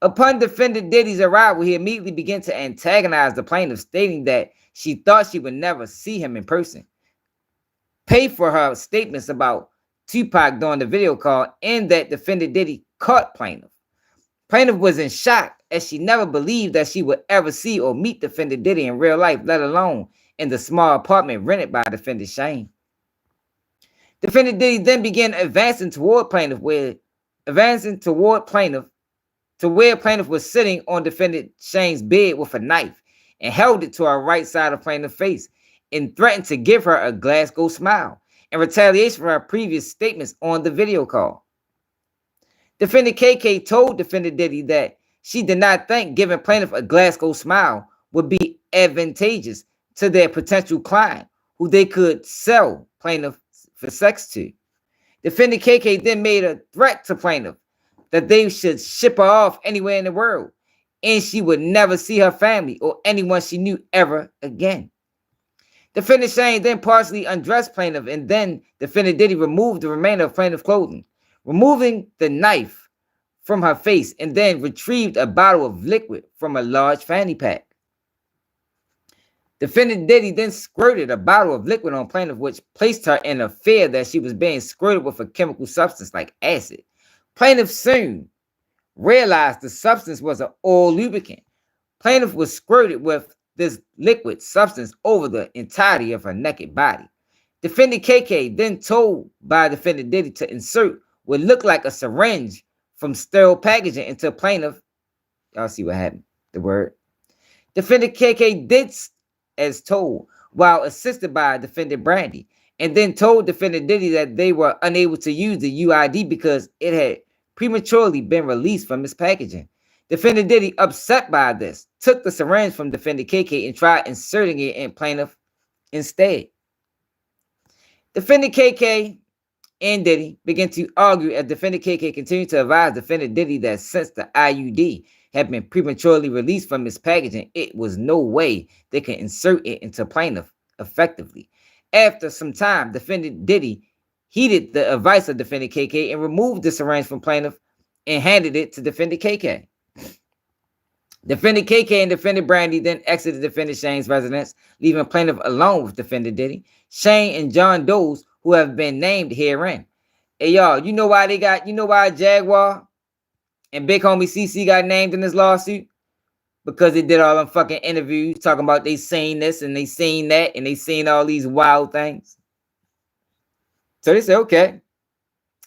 Upon defendant Diddy's arrival, he immediately began to antagonize the plaintiff, stating that she thought she would never see him in person, pay for her statements about Tupac during the video call, and that defendant Diddy caught plaintiff. Plaintiff was in shock as she never believed that she would ever see or meet defendant Diddy in real life, let alone in the small apartment rented by defendant Shane. Defendant Diddy then began advancing toward plaintiff, where plaintiff was sitting on defendant Shane's bed with a knife and held it to her right side of plaintiff's face and threatened to give her a Glasgow smile in retaliation for her previous statements on the video call. Defendant KK told defendant Diddy that she did not think giving plaintiff a Glasgow smile would be advantageous to their potential client, who they could sell plaintiff for sex to. Defendant KK then made a threat to plaintiff that they should ship her off anywhere in the world, and she would never see her family or anyone she knew ever again. Defendant Shane then partially undressed plaintiff, and then defendant Diddy removed the remainder of plaintiff's clothing, removing the knife from her face, and then retrieved a bottle of liquid from a large fanny pack. Defendant Diddy then squirted a bottle of liquid on plaintiff, which placed her in a fear that she was being squirted with a chemical substance like acid. Plaintiff soon realized the substance was an oil lubricant. Plaintiff was squirted with this liquid substance over the entirety of her naked body. Defendant KK then told by defendant Diddy to insert what looked like a syringe from sterile packaging into plaintiff. Y'all see what happened? The word. Defendant KK did as told, while assisted by defendant Brandy, and then told defendant Diddy that they were unable to use the UID because it had prematurely been released from its packaging. Defendant Diddy, upset by this, took the syringe from defendant KK and tried inserting it in plaintiff instead. Defendant KK and Diddy began to argue as defendant KK continued to advise defendant Diddy that since the IUD had been prematurely released from its packaging, it was no way they could insert it into plaintiff effectively. After some time, defendant Diddy heeded the advice of defendant KK and removed the syringe from plaintiff and handed it to defendant KK. Defendant KK and defendant Brandy then exited defendant Shane's residence, leaving plaintiff alone with defendant Diddy, Shane, and John Doe's, who have been named herein. Hey y'all, you know why Jaguar and Big Homie CC got named in this lawsuit? Because they did all them fucking interviews talking about they seen this and they seen that and they seen all these wild things. So they said, okay,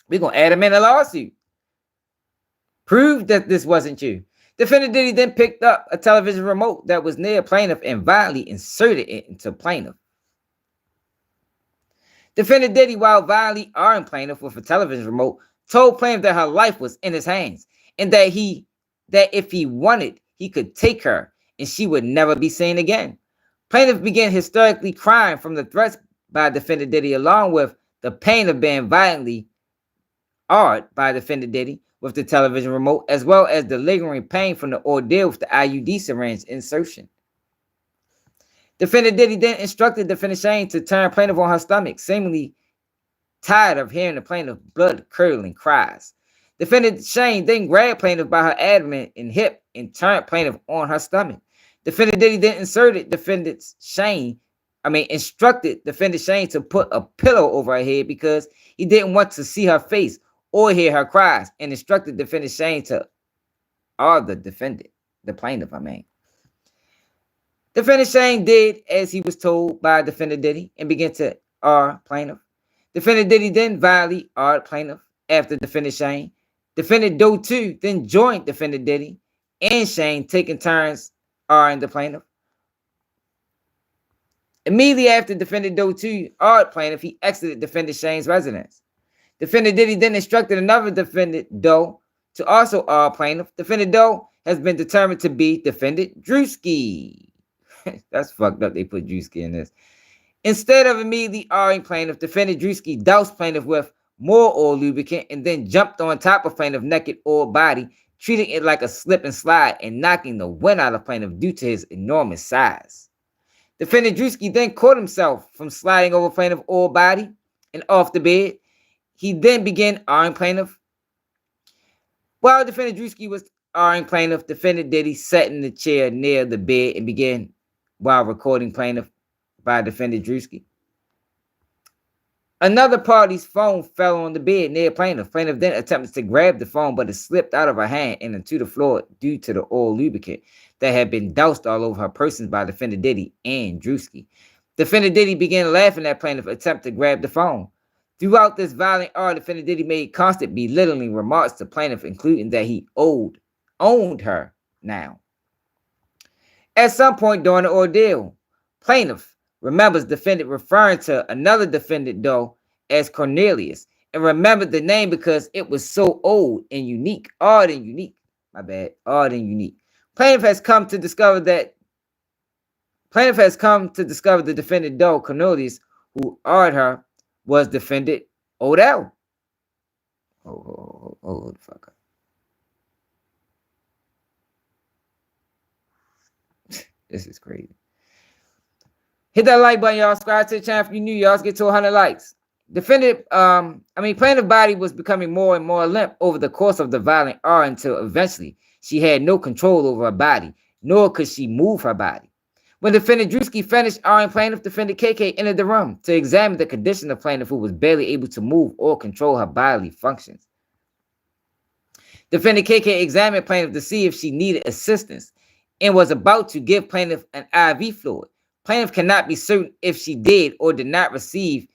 we're going to add them in a lawsuit. Prove that this wasn't you. Defendant Diddy then picked up a television remote that was near plaintiff and violently inserted it into plaintiff. Defendant Diddy, while violently arming plaintiff with a television remote, told plaintiff that her life was in his hands and that if he wanted, he could take her and she would never be seen again. Plaintiff began hysterically crying from the threats by defendant Diddy, along with the pain of being violently awed by defendant Diddy with the television remote, as well as the lingering pain from the ordeal with the IUD syringe insertion. Defendant Diddy then instructed defendant Shane to turn plaintiff on her stomach, seemingly tired of hearing the plaintiff's blood-curdling cries. Defendant Shane then grabbed plaintiff by her abdomen and hip and turned plaintiff on her stomach. Defendant Diddy then instructed defendant Shane to put a pillow over her head because he didn't want to see her face or hear her cries, and instructed defendant Shane to the plaintiff. Defendant Shane did as he was told by defendant Diddy and began to plaintiff. Defendant Diddy then violently plaintiff after defendant Shane. Defendant Doe 2 then joined defendant Diddy and Shane, taking turns in the plaintiff. Immediately after defendant Doe 2 plaintiff, he exited defendant Shane's residence. Defendant Diddy then instructed another defendant Doe to also plaintiff. Defendant Doe has been determined to be defendant Drewski. That's fucked up. They put Drewski in this. Instead of immediately R-ing plaintiff, defendant Drewski doused plaintiff with more oil lubricant and then jumped on top of plaintiff's naked oil body, treating it like a slip and slide and knocking the wind out of plaintiff due to his enormous size. Defendant Drewski then caught himself from sliding over plaintiff's oil body and off the bed. He then began R-ing plaintiff. While defendant Drewski was R-ing plaintiff, defendant Diddy sat in the chair near the bed and began while recording plaintiff by defendant Drewski. Another party's phone fell on the bed near plaintiff. Plaintiff then attempted to grab the phone, but it slipped out of her hand and into the floor due to the oil lubricant that had been doused all over her person by defendant Diddy and Drewski. Defendant Diddy began laughing at plaintiff's attempt to grab the phone. Throughout this violent defendant Diddy made constant belittling remarks to plaintiff, including that he owned her now. At some point during the ordeal, plaintiff remembers defendant referring to another defendant, though, as Cornelius, and remembered the name because it was so old and unique. Odd and unique. Plaintiff has come to discover the defendant, though, Cornelius, who odd her, was defendant Odell. Oh, the fuck up. This is crazy. Hit that like button, y'all. Subscribe to the channel if you're new. Y'all get to 100 likes. Plaintiff body was becoming more and more limp over the course of the violent until eventually she had no control over her body, nor could she move her body. When defendant Drewski finished arguing plaintiff, defendant KK entered the room to examine the condition of plaintiff, who was barely able to move or control her bodily functions. Defendant KK examined plaintiff to see if she needed assistance and was about to give plaintiff an IV fluid. Plaintiff cannot be certain if she did or did not receive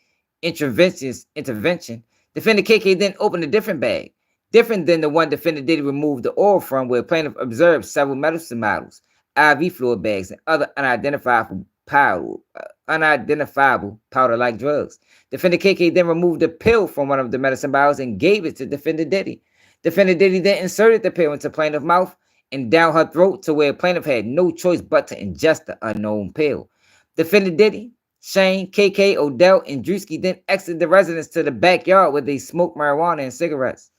intervention. Defendant KK then opened a different bag, different than the one defendant Diddy removed the oil from, where plaintiff observed several medicine bottles, IV fluid bags, and other unidentifiable powder-like drugs. Defendant KK then removed a pill from one of the medicine bottles and gave it to defendant Diddy. Defendant Diddy then inserted the pill into plaintiff's mouth and down her throat to where plaintiff had no choice but to ingest the unknown pill. Defendant Diddy, Shane, KK, Odell, and Drewski then exited the residence to the backyard where they smoked marijuana and cigarettes.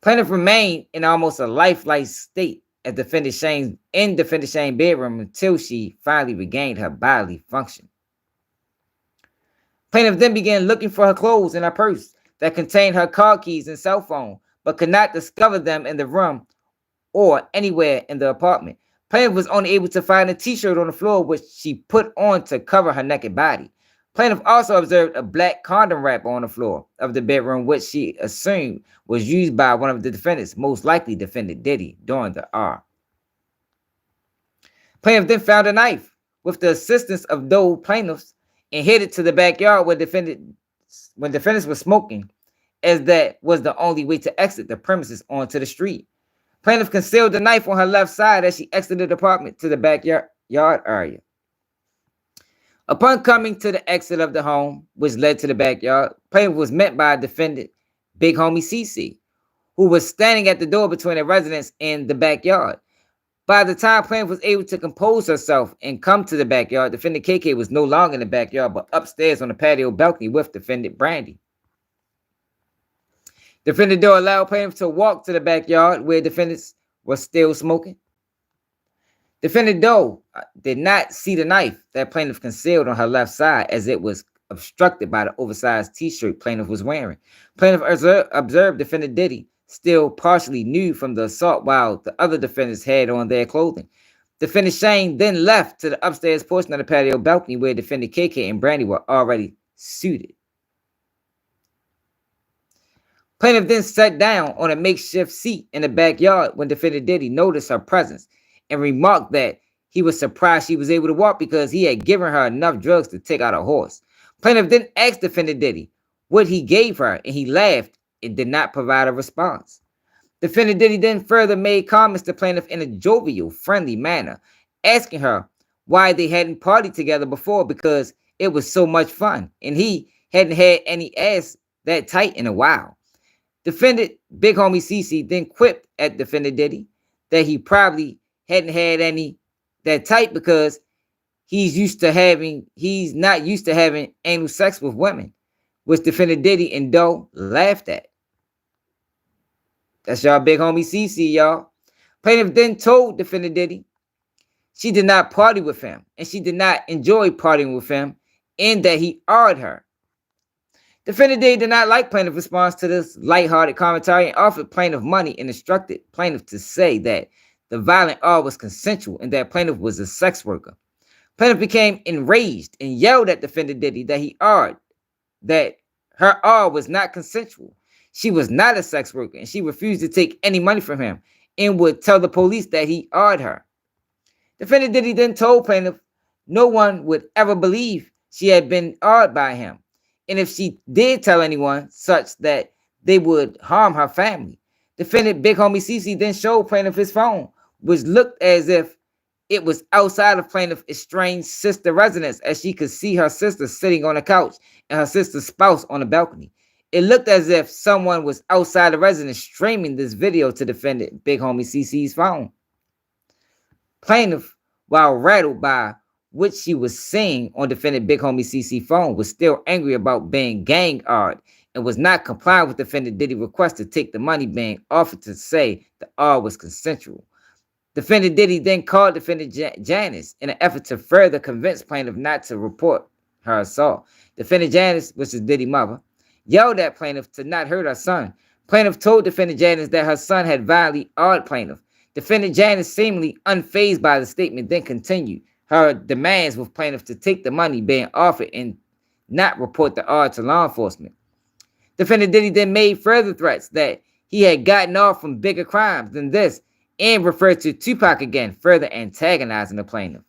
Plaintiff remained in almost a lifelike state at defendant Shane's bedroom until she finally regained her bodily function. Plaintiff then began looking for her clothes in her purse that contained her car keys and cell phone, but could not discover them in the room or anywhere in the apartment. Plaintiff was only able to find a t-shirt on the floor, which she put on to cover her naked body. Plaintiff also observed a black condom wrapper on the floor of the bedroom, which she assumed was used by one of the defendants, most likely defendant Diddy, during the R. Plaintiff then found a knife with the assistance of those plaintiffs and headed to the backyard where defendants were smoking, as that was the only way to exit the premises onto the street. Plaintiff concealed the knife on her left side as she exited the apartment to the backyard area. Upon coming to the exit of the home, which led to the backyard, plaintiff was met by a defendant, Big Homie CC, who was standing at the door between the residence and the backyard. By the time plaintiff was able to compose herself and come to the backyard, defendant KK was no longer in the backyard, but upstairs on the patio balcony with defendant Brandy. Defendant Doe allowed plaintiff to walk to the backyard where defendants were still smoking. Defendant Doe did not see the knife that plaintiff concealed on her left side, as it was obstructed by the oversized t-shirt plaintiff was wearing. Plaintiff observed defendant Diddy still partially nude from the assault, while the other defendants had on their clothing. Defendant Shane then left to the upstairs portion of the patio balcony where defendant KK and Brandy were already suited. Plaintiff then sat down on a makeshift seat in the backyard when defendant Diddy noticed her presence and remarked that he was surprised she was able to walk because he had given her enough drugs to take out a horse. Plaintiff then asked defendant Diddy what he gave her, and he laughed and did not provide a response. Defendant Diddy then further made comments to plaintiff in a jovial, friendly manner, asking her why they hadn't partied together before because it was so much fun, and he hadn't had any ass that tight in a while. Defendant Big Homie CC then quipped at defendant Diddy that he probably hadn't had any that tight because he's not used to having anal sex with women, which defendant Diddy and Doe laughed at. That's y'all Big Homie CC, y'all. Plaintiff then told defendant Diddy she did not party with him and she did not enjoy partying with him, and that he awed her. Defendant Diddy did not like plaintiff's response to this lighthearted commentary and offered plaintiff money and instructed plaintiff to say that the violent R was consensual and that plaintiff was a sex worker. Plaintiff became enraged and yelled at defendant Diddy that he R that her R was not consensual. She was not a sex worker and she refused to take any money from him and would tell the police that he R'd her. Defendant Diddy then told plaintiff no one would ever believe she had been R'd by him, and if she did tell anyone such, that they would harm her family. Defendant Big Homie CC then showed plaintiff his phone, which looked as if it was outside of plaintiff's estranged sister residence, as she could see her sister sitting on the couch and her sister's spouse on the balcony. It looked as if someone was outside the residence streaming this video to defendant Big Homie CC's phone. Plaintiff, while rattled by what she was seeing on defendant Big Homie CC phone, was still angry about being gang-R'd and was not complying with defendant Diddy's request to take the money being offered to say the R was consensual. Defendant Diddy then called defendant Janice in an effort to further convince plaintiff not to report her assault. Defendant Janice, which is Diddy's mother, yelled at plaintiff to not hurt her son. Plaintiff told defendant Janice that her son had violently R'd plaintiff. Defendant Janice, seemingly unfazed by the statement, then continued her demands with plaintiff to take the money being offered and not report the odd to law enforcement. Defendant Diddy then made further threats that he had gotten off from bigger crimes than this and referred to Tupac again, further antagonizing the plaintiff.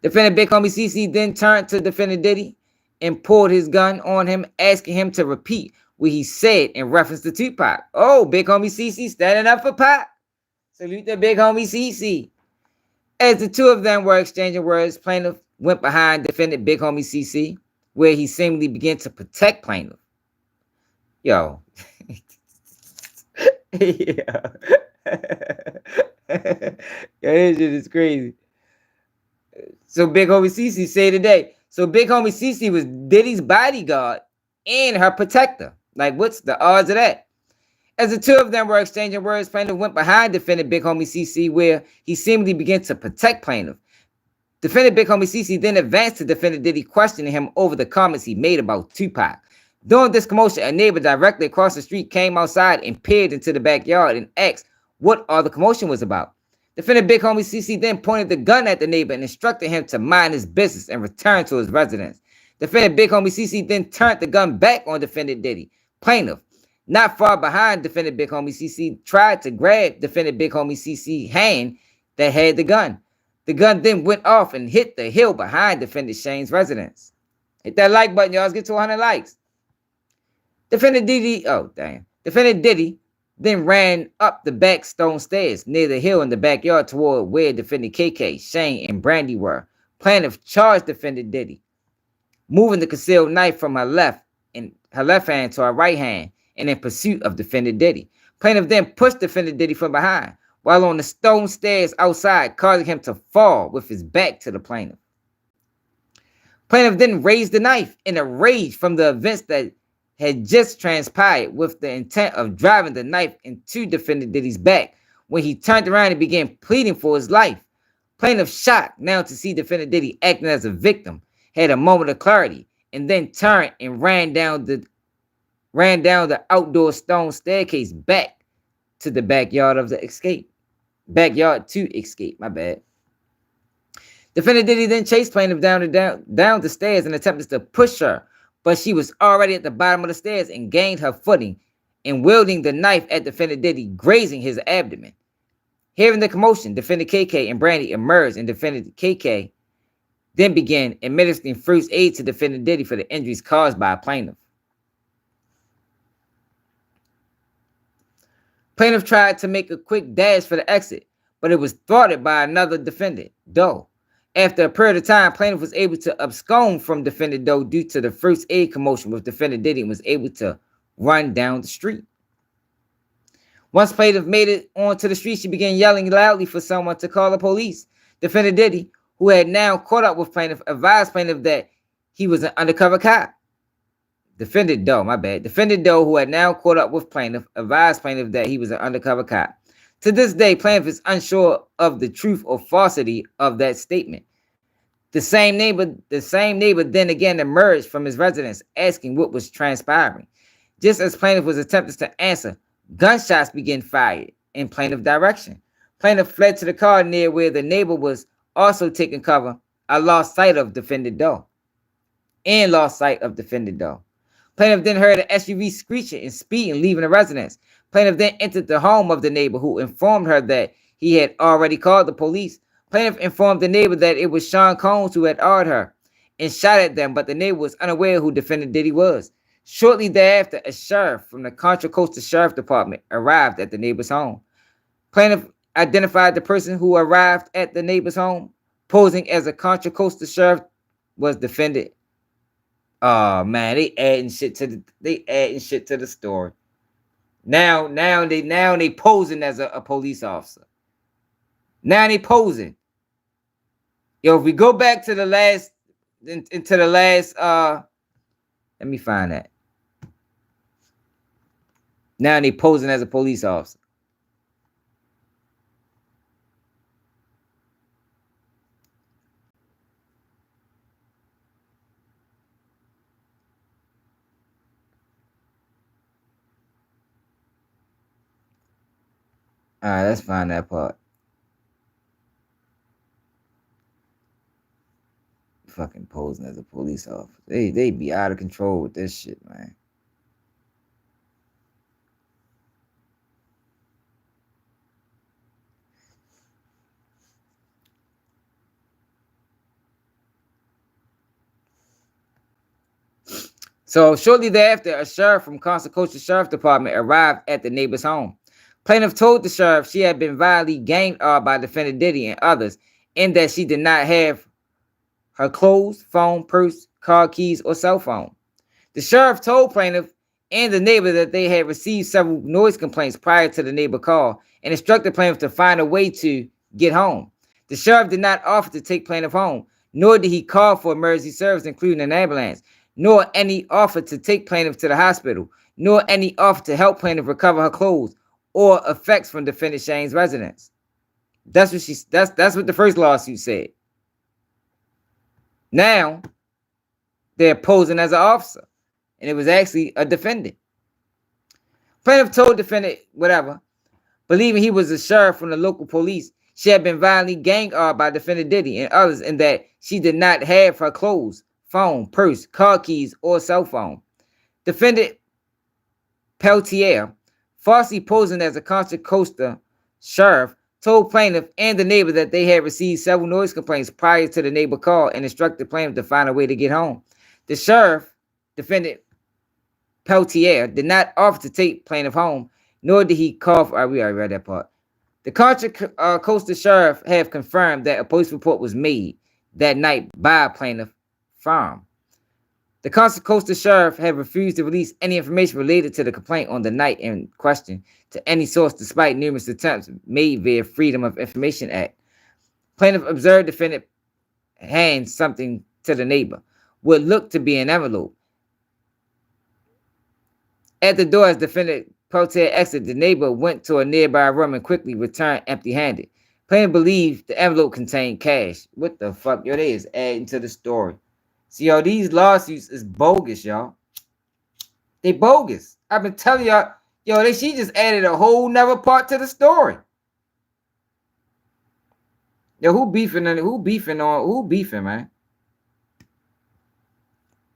Defendant Big Homie CC then turned to Defendant Diddy and pulled his gun on him, asking him to repeat what he said in reference to Tupac. Oh, Big Homie CC standing up for Pac. Salute the Big Homie CC. As the two of them were exchanging words, plaintiff went behind Defendant Big Homie CC, where he seemingly began to protect plaintiff. Yo. Yeah. This shit is crazy. So Big Homie CC say today. So Big Homie CC was Diddy's bodyguard and her protector. Like, what's the odds of that? As the two of them were exchanging words, plaintiff went behind Defendant Big Homie CC, where he seemingly began to protect plaintiff. Defendant Big Homie CC then advanced to Defendant Diddy, questioning him over the comments he made about Tupac. During this commotion, a neighbor directly across the street came outside and peered into the backyard and asked what all the commotion was about. Defendant Big Homie CC then pointed the gun at the neighbor and instructed him to mind his business and return to his residence. Defendant Big Homie CC then turned the gun back on Defendant Diddy. Plaintiff, not far behind Defendant Big Homie CC, tried to grab Defendant Big Homie CC's hand that had the gun. The gun then went off and hit the hill behind Defendant Shane's residence. Hit that like button, y'all. Let's get to 100 likes. Defendant Diddy then ran up the back stone stairs near the hill in the backyard toward where Defendant KK, Shane, and Brandy were. Plaintiff charged Defendant Diddy, moving the concealed knife from her left hand to her right hand and in pursuit of Defendant Diddy. Plaintiff then pushed Defendant Diddy from behind while on the stone stairs outside, causing him to fall with his back to the plaintiff. Plaintiff then raised the knife in a rage from the events that had just transpired, with the intent of driving the knife into Defendant Diddy's back when he turned around and began pleading for his life. Plaintiff, shocked now to see Defendant Diddy acting as a victim, had a moment of clarity and then turned and ran down the outdoor stone staircase back to the backyard to escape, my bad. Defendant Diddy then chased plaintiff down the stairs and attempted to push her, but she was already at the bottom of the stairs and gained her footing and wielding the knife at Defendant Diddy, grazing his abdomen. Hearing the commotion, Defendant KK and Brandy emerged, and Defendant KK then began administering first aid to Defendant Diddy for the injuries caused by a plaintiff. Plaintiff tried to make a quick dash for the exit, but it was thwarted by another defendant, Doe. After a period of time, plaintiff was able to abscond from Defendant Doe due to the first aid commotion with Defendant Diddy and was able to run down the street. Once plaintiff made it onto the street, she began yelling loudly for someone to call the police. Defendant Diddy, who had now caught up with plaintiff, advised plaintiff that he was an undercover cop. Defendant Doe, who had now caught up with plaintiff, advised plaintiff that he was an undercover cop. To this day, plaintiff is unsure of the truth or falsity of that statement. The same neighbor then again emerged from his residence, asking what was transpiring. Just as plaintiff was attempting to answer, gunshots began fired in plaintiff direction. Plaintiff fled to the car near where the neighbor was also taking cover. I lost sight of Defendant Doe. Plaintiff then heard an SUV screeching and speeding, leaving the residence. Plaintiff then entered the home of the neighbor, who informed her that he had already called the police. Plaintiff informed the neighbor that it was Sean Combs who had ordered her and shot at them, but the neighbor was unaware who Defendant Diddy was. Shortly thereafter, a sheriff from the Contra Costa Sheriff Department arrived at the neighbor's home. Plaintiff identified the person who arrived at the neighbor's home, posing as a Contra Costa sheriff, was Defendant. Oh man, they adding shit to the story. Now they posing as a police officer. Now they posing. Yo, if we go back to the last, let me find that. Now they posing as a police officer. Alright, let's find that part. Fucking posing as a police officer. They be out of control with this shit, man. So shortly thereafter, a sheriff from Constitution Sheriff Department arrived at the neighbor's home. Plaintiff told the sheriff she had been violently ganged up by defendant Diddy and others, in that she did not have her clothes, phone, purse, car keys, or cell phone. The sheriff told plaintiff and the neighbor that they had received several noise complaints prior to the neighbor call and instructed plaintiff to find a way to get home. The sheriff did not offer to take plaintiff home, nor did he call for emergency service, including an ambulance, nor any offer to take plaintiff to the hospital, nor any offer to help plaintiff recover her clothes or effects from defendant Shane's residence. That's what the first lawsuit said. Now they're posing as an officer, and it was actually a defendant. Plaintiff told defendant whatever, believing he was a sheriff from the local police, she had been violently ganged up by defendant Diddy and others, in that she did not have her clothes, phone, purse, car keys, or cell phone. Defendant Peltier, falsely posing as a Contra Costa sheriff, told plaintiff and the neighbor that they had received several noise complaints prior to the neighbor call and instructed plaintiff to find a way to get home. The sheriff, defendant Peltier, did not offer to take plaintiff home, nor did he call for... we already read that part. The Contra Costa sheriff have confirmed that a police report was made that night by plaintiff farm. The Contra Costa sheriff had refused to release any information related to the complaint on the night in question to any source, despite numerous attempts made via Freedom of Information Act. Plaintiff observed defendant hand something to the neighbor, what looked to be an envelope. At the door, as defendant Peltier exited, the neighbor went to a nearby room and quickly returned empty-handed. Plaintiff believed the envelope contained cash. What the fuck? Yo, they is adding to the story. See, yo, these lawsuits is bogus, y'all. They bogus. I've been telling y'all, yo, she just added a whole nother part to the story. Yo, who beefing, man?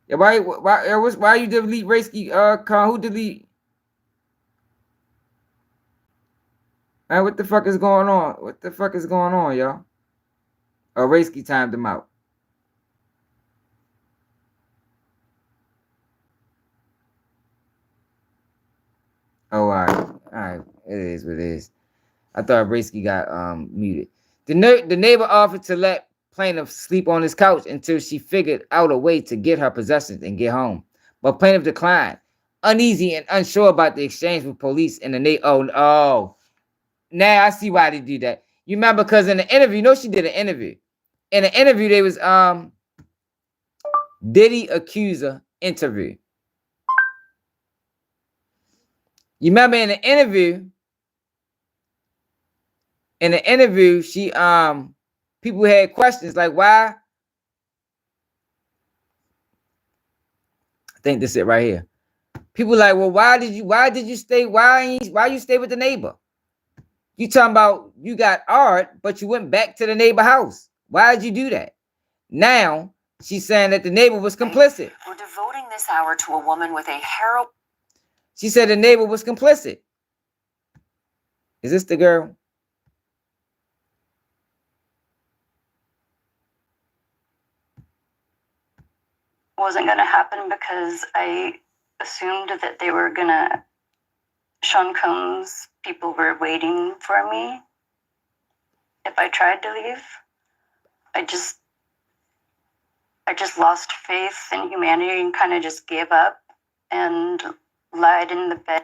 Yo, why you delete Racy, who delete? Man, what the fuck is going on? What the fuck is going on, y'all? Racy timed them out. Oh, all right. It is what it is. I thought Racy got muted. The neighbor offered to let plaintiff sleep on his couch until she figured out a way to get her possessions and get home. But plaintiff declined, uneasy and unsure about the exchange with police and the neighbor. Oh, now I see why they do that. You remember, because in the interview, she did an interview. In the interview, there was Diddy accuser interview. You remember in the interview, she people had questions like, why? I think this is it right here. People like, well, why did you stay? Why you stay with the neighbor? You talking about you got art, but you went back to the neighbor house. Why did you do that? Now she's saying that the neighbor was complicit. We're devoting this hour to a woman with a heroin. She said the neighbor was complicit. Is this the girl? Wasn't going to happen because I assumed that they were going to... Sean Combs people were waiting for me if I tried to leave. I just lost faith in humanity and kind of just gave up and lied in the bed.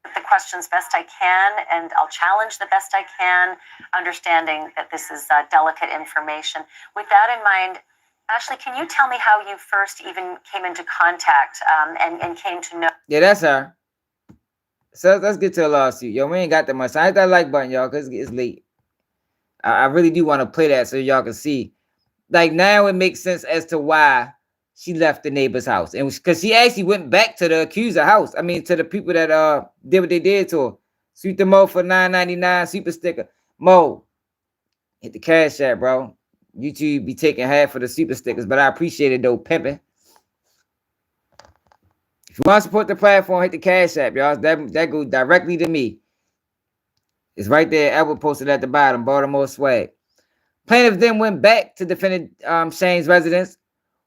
The questions best I can, and I'll challenge the best I can, understanding that this is delicate information. With that in mind, Ashley, can you tell me how you first even came into contact and came to know? Yeah, that's her. So let's get to a lawsuit. Yo, we ain't got that much. I hit that like button, y'all, because it's late. I really do want to play that so y'all can see. Like, now it makes sense as to why she left the neighbor's house. And because she actually went back to the accuser house. I mean, to the people that did what they did to her. Sweet the Mo for $9.99 super sticker. Mo, hit the cash app, bro. YouTube be taking half of the super stickers, but I appreciate it though, pimping. If you want to support the platform, hit the cash app, y'all. That goes directly to me. It's right there. Albert posted at the bottom. Baltimore swag. Plaintiff then went back to defendant Shane's residence,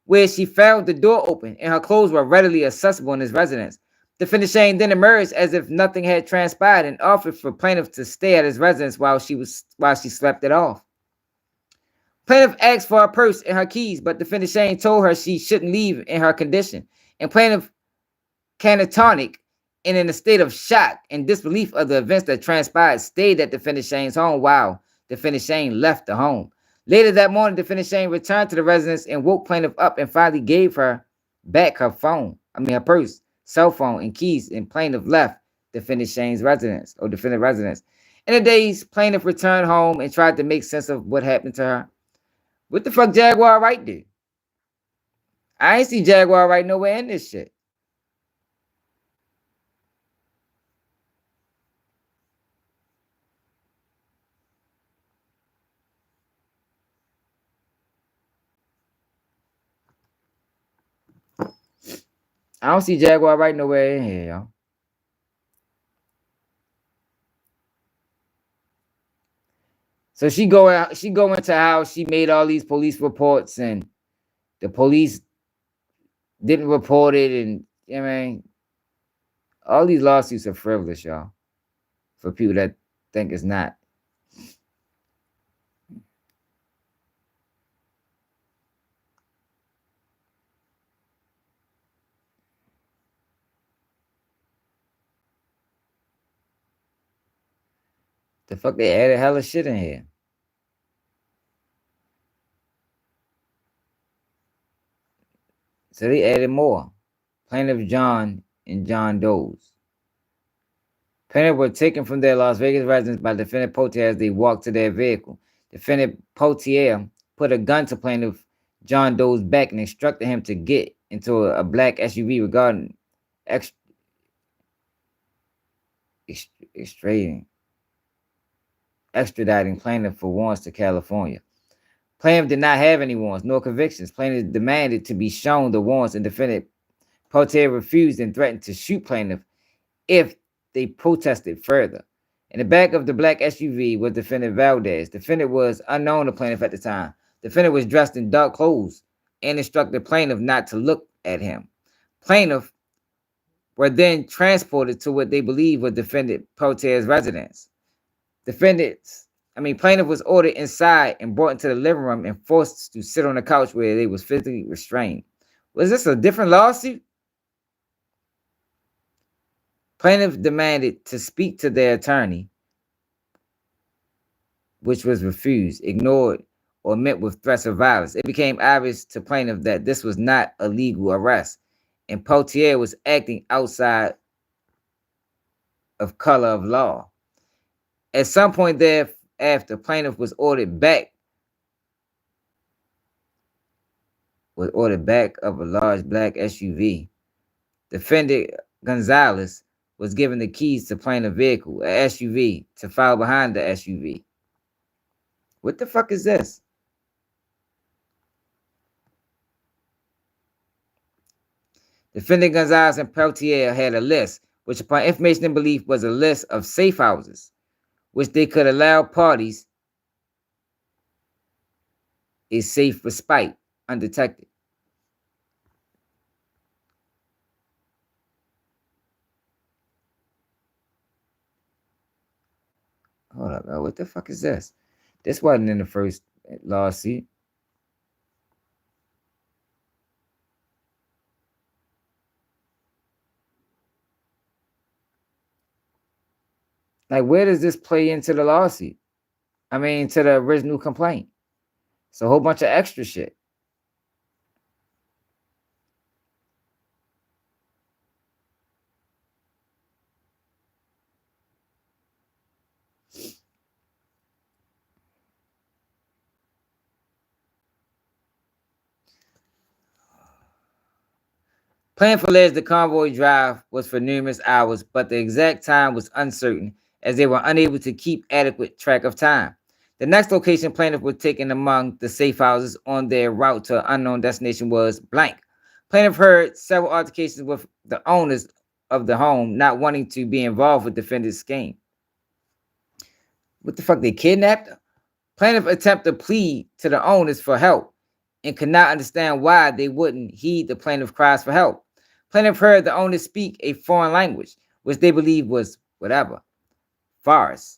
where she found the door open and her clothes were readily accessible in his residence. Defendant Shane then emerged as if nothing had transpired and offered for plaintiff to stay at his residence while she slept it off. Plaintiff asked for her purse and her keys, but defendant Shane told her she shouldn't leave in her condition. And plaintiff, catatonic and in a state of shock and disbelief of the events that transpired, stayed at defendant Shane's home while defendant Shane left the home. Later that morning, defendant Shane returned to the residence and woke plaintiff up and finally gave her back her purse, cell phone, and keys, and plaintiff left defendant Shane's residence, or defendant residence. In the days, plaintiff returned home and tried to make sense of what happened to her. What the fuck Jaguar Wright did? I ain't see Jaguar Wright nowhere in this shit. I don't see Jaguar Wright nowhere in here, y'all. So she go into how she made all these police reports and the police didn't report it, and I mean, all these lawsuits are frivolous, y'all. For people that think it's not. The fuck, they added hella shit in here. So they added more. Plaintiff John and John Doe's. Plaintiff were taken from their Las Vegas residence by defendant Potier as they walked to their vehicle. Defendant Potier put a gun to plaintiff John Doe's back and instructed him to get into a black SUV regarding extraditing plaintiff for warrants to California. Plaintiff did not have any warrants, nor convictions. Plaintiff demanded to be shown the warrants, and defendant Potier refused and threatened to shoot plaintiff if they protested further. In the back of the black SUV was defendant Valdez. Defendant was unknown to plaintiff at the time. Defendant was dressed in dark clothes and instructed plaintiff not to look at him. Plaintiff were then transported to what they believe was defendant Potier's residence. Plaintiff was ordered inside and brought into the living room and forced to sit on the couch where they was physically restrained. Was this a different lawsuit? Plaintiff demanded to speak to their attorney, which was refused, ignored, or met with threats of violence. It became obvious to plaintiff that this was not a legal arrest, and Potier was acting outside of color of law. At some point thereafter, plaintiff was ordered back of a large black SUV. Defendant Gonzalez was given the keys to plaintiff vehicle, a SUV, to follow behind the SUV. What the fuck is this? Defendant Gonzalez and Peltier had a list, which upon information and belief was a list of safe houses, which they could allow parties a safe respite undetected. Hold up, bro. What the fuck is this? This wasn't in the first lawsuit. Like, where does this play into the lawsuit? To the original complaint. It's a whole bunch of extra shit. Plan for alleged the convoy drive was for numerous hours, but the exact time was uncertain, as they were unable to keep adequate track of time. The next location plaintiff was taken among the safe houses on their route to an unknown destination was blank. Plaintiff heard several altercations with the owners of the home not wanting to be involved with defendant's scheme. What the fuck, they kidnapped her? Plaintiff attempted to plead to the owners for help and could not understand why they wouldn't heed the plaintiff's cries for help. Plaintiff heard the owners speak a foreign language, which they believed was whatever. Farsa,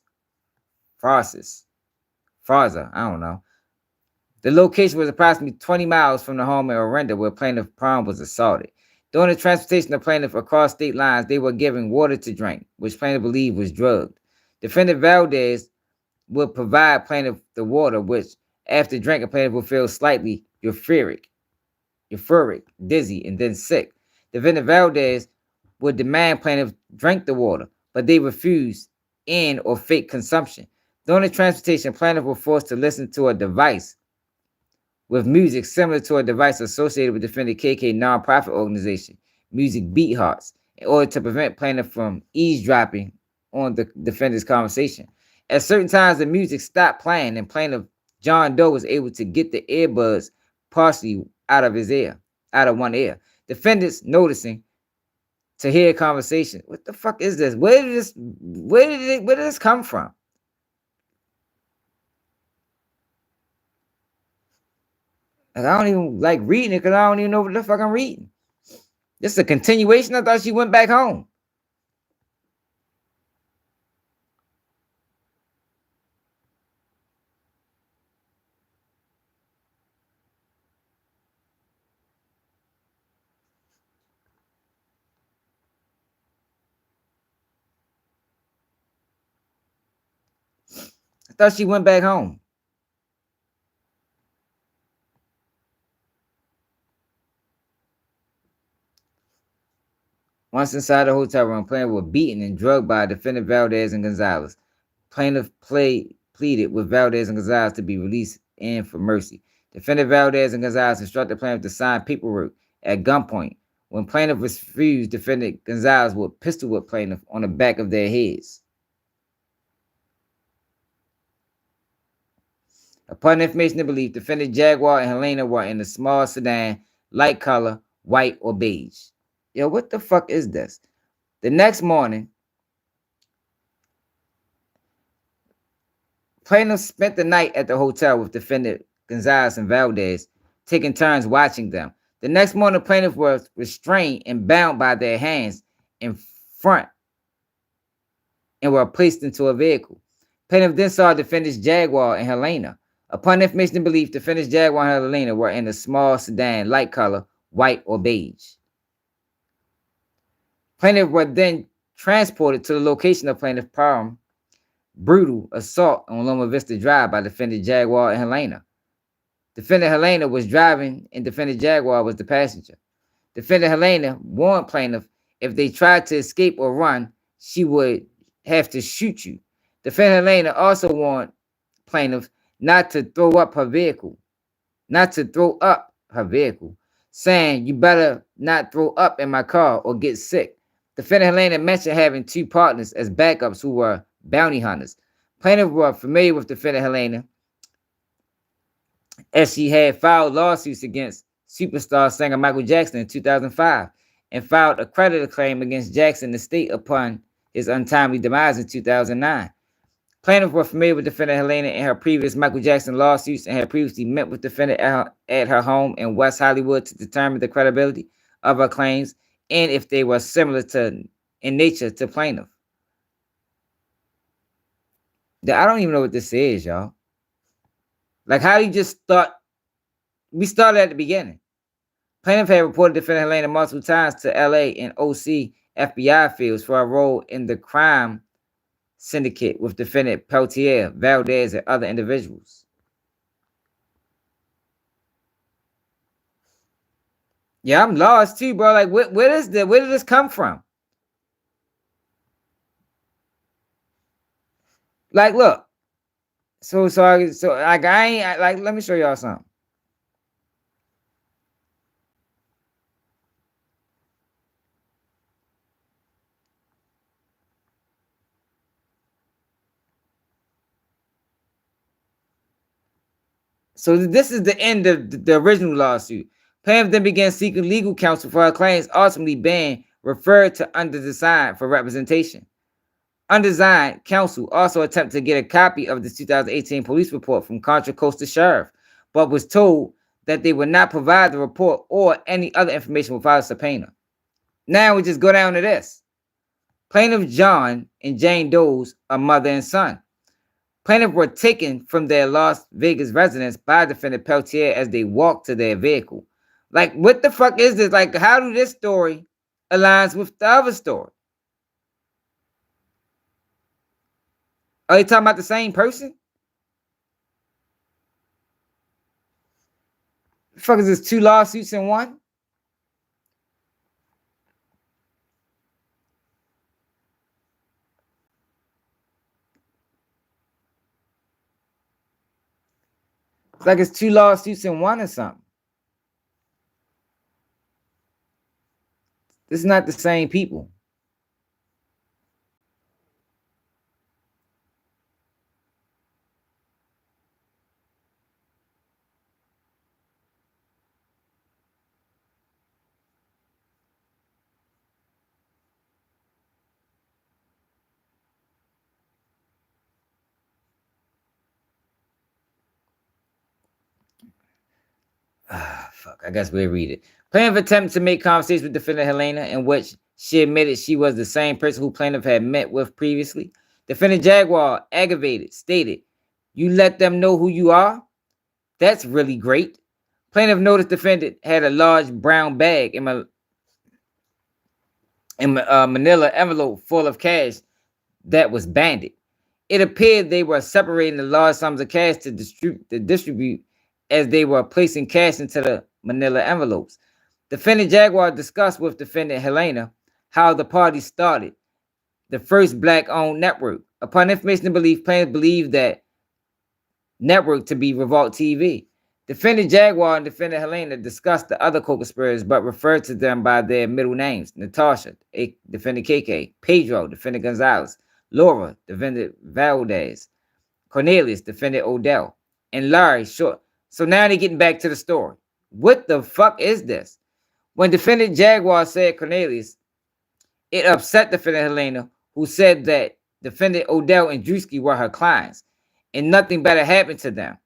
I don't know. The location was approximately 20 miles from the home in Orinda where plaintiff Prom was assaulted. During the transportation of plaintiff across state lines, they were given water to drink, which plaintiff believed was drugged. Defendant Valdez would provide plaintiff the water, which after drinking, plaintiff would feel slightly euphoric, dizzy, and then sick. Defendant Valdez would demand plaintiff drink the water, but they refused in or fake consumption. During the transportation, plaintiff was forced to listen to a device with music similar to a device associated with defendant KK nonprofit organization, Music Beat Hearts, in order to prevent plaintiff from eavesdropping on the defendant's conversation. At certain times, the music stopped playing, and plaintiff John Doe was able to get the earbuds partially out of one ear. Defendants noticing to hear a conversation. What the fuck is this? Where did this come from? Like, I don't even like reading it because I don't even know what the fuck I'm reading. This is a continuation. I thought she went back home. I thought she went back home. Once inside the hotel room, plaintiff was beaten and drugged by defendant Valdez and Gonzalez. Plaintiff pleaded with Valdez and Gonzalez to be released and for mercy. Defendant Valdez and Gonzalez instructed plaintiff to sign paperwork at gunpoint. When plaintiff refused, defendant Gonzalez would pistol whip plaintiff on the back of their heads. Upon information and belief, defendant Jaguar and Helena were in a small sedan, light color, white or beige. Yo, what the fuck is this? The next morning, plaintiff spent the night at the hotel with defendant Gonzalez and Valdez, taking turns watching them. The next morning, plaintiff was restrained and bound by their hands in front and were placed into a vehicle. Plaintiff then saw defendants Jaguar and Helena. Upon information and belief, defendants Jaguar and Helena were in a small sedan, light color, white or beige. Plaintiff were then transported to the location of plaintiff Parham brutal assault on Loma Vista Drive by defendant Jaguar and Helena. Defendant Helena was driving and defendant Jaguar was the passenger. Defendant Helena warned plaintiff if they tried to escape or run, she would have to shoot you. Defendant Helena also warned plaintiff not to throw up her vehicle, saying, "You better not throw up in my car or get sick." Defendant Helena mentioned having two partners as backups who were bounty hunters. Plaintiff were familiar with defendant Helena as she had filed lawsuits against superstar singer Michael Jackson in 2005 and filed a creditor claim against Jackson estate upon his untimely demise in 2009. Plaintiff were familiar with defendant Helena in her previous Michael Jackson lawsuits and had previously met with defendant at her home in West Hollywood to determine the credibility of her claims and if they were similar in nature to plaintiff. I don't even know what this is, y'all. Like, how do you just start? We started at the beginning. Plaintiff had reported defendant Helena multiple times to LA and OC FBI fields for a role in the crime syndicate with defendant Peltier, Valdez, and other individuals. Yeah, I'm lost too, bro. Like, where did this come from? Like, look. Let me show y'all something. So this is the end of the original lawsuit. Plaintiff then began seeking legal counsel for her claims, ultimately being referred to Undersigned for representation. Undersigned counsel also attempted to get a copy of the 2018 police report from Contra Costa Sheriff, but was told that they would not provide the report or any other information without a subpoena. Now we just go down to this. Plaintiff John and Jane Doe's are mother and son. Plaintiff were taken from their Las Vegas residence by defendant Peltier as they walked to their vehicle. Like, what the fuck is this? Like, how do this story aligns with the other story? Are you talking about the same person? The fuck is this, 2 lawsuits in one? It's like it's 2 lawsuits in one or something. This is not the same people. Fuck, I guess we'll read it. Plaintiff attempted to make conversation with defendant Helena, in which she admitted she was the same person who plaintiff had met with previously. Defendant Jaguar, aggravated, stated, "You let them know who you are? That's really great." Plaintiff noticed defendant had a large brown bag in a manila envelope full of cash that was banded. It appeared they were separating the large sums of cash to distribute as they were placing cash into the manila envelopes. Defendant Jaguar discussed with defendant Helena how the party started the first black-owned network. Upon information and belief, plaintiff believed that network to be Revolt TV. Defendant Jaguar and defendant Helena discussed the other co-conspirators, but referred to them by their middle names: Natasha, defendant KK; Pedro, defendant Gonzalez; Laura, defendant Valdez; Cornelius, defendant Odell; and Larry Short. So now they're getting back to the story. What the fuck is this? When defendant Jaguar said Cornelius, it upset defendant Helena, who said that defendant Odell and Drewski were her clients, and nothing better happened to them.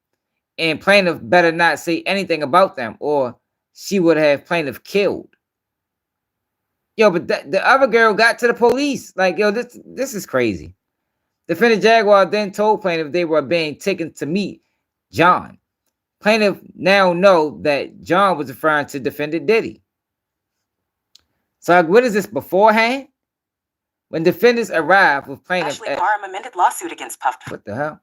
And plaintiff better not say anything about them, or she would have plaintiff killed. Yo, but the other girl got to the police. Like, yo, this is crazy. Defendant Jaguar then told plaintiff they were being taken to meet John. Plaintiff now know that John was referring to defendant Diddy. So like, what is this, beforehand? When defendants arrived with plaintiff Ashley Parham amended lawsuit against Puff. What the hell?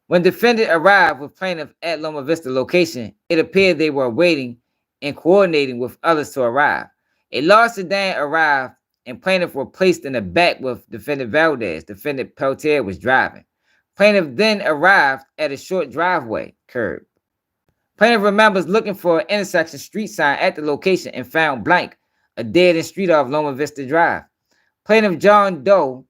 When defendant arrived with plaintiff at Loma Vista location, it appeared they were waiting and coordinating with others to arrive. A large sedan arrived and plaintiff were placed in the back with defendant Valdez. Defendant Peltier was driving. Plaintiff then arrived at a short driveway curb. Plaintiff remembers looking for an intersection street sign at the location and found blank, a dead-end street off Loma Vista Drive. Plaintiff John Doe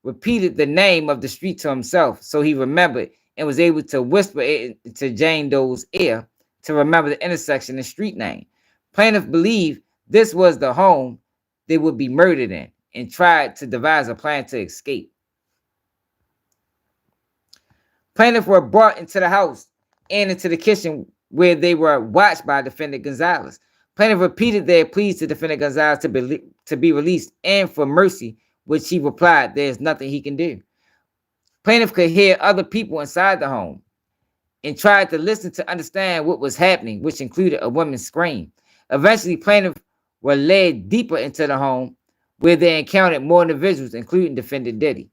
repeated the name of the street to himself, so he remembered and was able to whisper it to Jane Doe's ear to remember the intersection and street name. Plaintiff believed this was the home they would be murdered in and tried to devise a plan to escape. Plaintiff were brought into the house and into the kitchen where they were watched by defendant Gonzalez. Plaintiff repeated their pleas to defendant Gonzalez to be released and for mercy, which he replied, "There's nothing he can do." Plaintiff could hear other people inside the home and tried to listen to understand what was happening, which included a woman's scream. Eventually, plaintiff were led deeper into the home where they encountered more individuals, including defendant Diddy.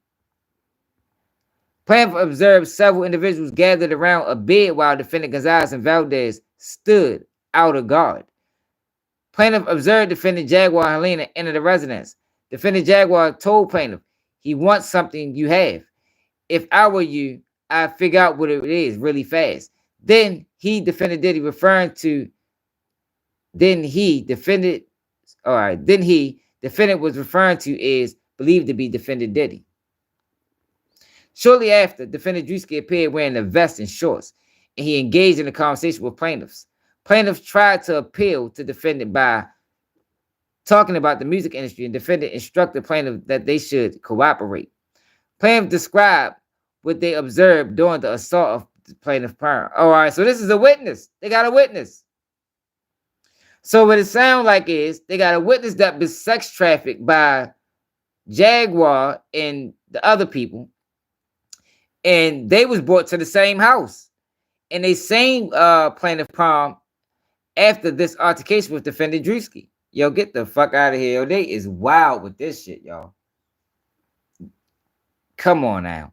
Plaintiff observed several individuals gathered around a bed while defendant Gonzalez and Valdez stood out of guard. Plaintiff observed defendant Jaguar and Helena enter the residence. Defendant Jaguar told plaintiff, "He wants something you have. If I were you, I'd figure out what it is really fast." Then he, defendant Diddy, defendant was referring to is believed to be defendant Diddy. Shortly after, defendant Drewski appeared wearing a vest and shorts. and he engaged in a conversation with plaintiffs. Plaintiffs tried to appeal to defendant by talking about the music industry, and defendant instructed plaintiff that they should cooperate. Plaintiff described what they observed during the assault of the plaintiff parent. All right, so this is a witness. They got a witness. So what it sounds like is they got a witness that was sex trafficked by Jaguar and the other people, and they was brought to the same house. And they same plaintiff prom after this altercation with defendant Drewski. Yo, get the fuck out of here. Yo, they is wild with this shit, y'all. Come on now.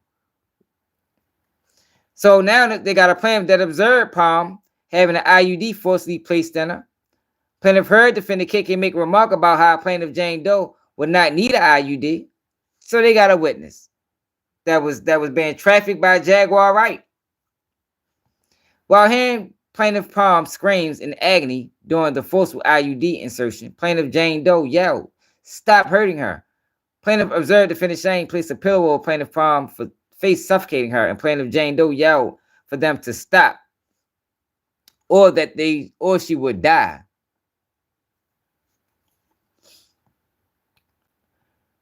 So now that they got a plaintiff that observed Palm having an IUD forcibly placed in her. Plaintiff heard defendant KK make a remark about how plaintiff Jane Doe would not need an IUD. So they got a witness that was being trafficked by Jaguar Wright. While hearing plaintiff Palm screams in agony during the forceful IUD insertion, plaintiff Jane Doe yelled, "Stop hurting her." Plaintiff observed defendant Shane place a pillow over plaintiff Palm for face suffocating her, and plaintiff Jane Doe yelled for them to stop, or she would die.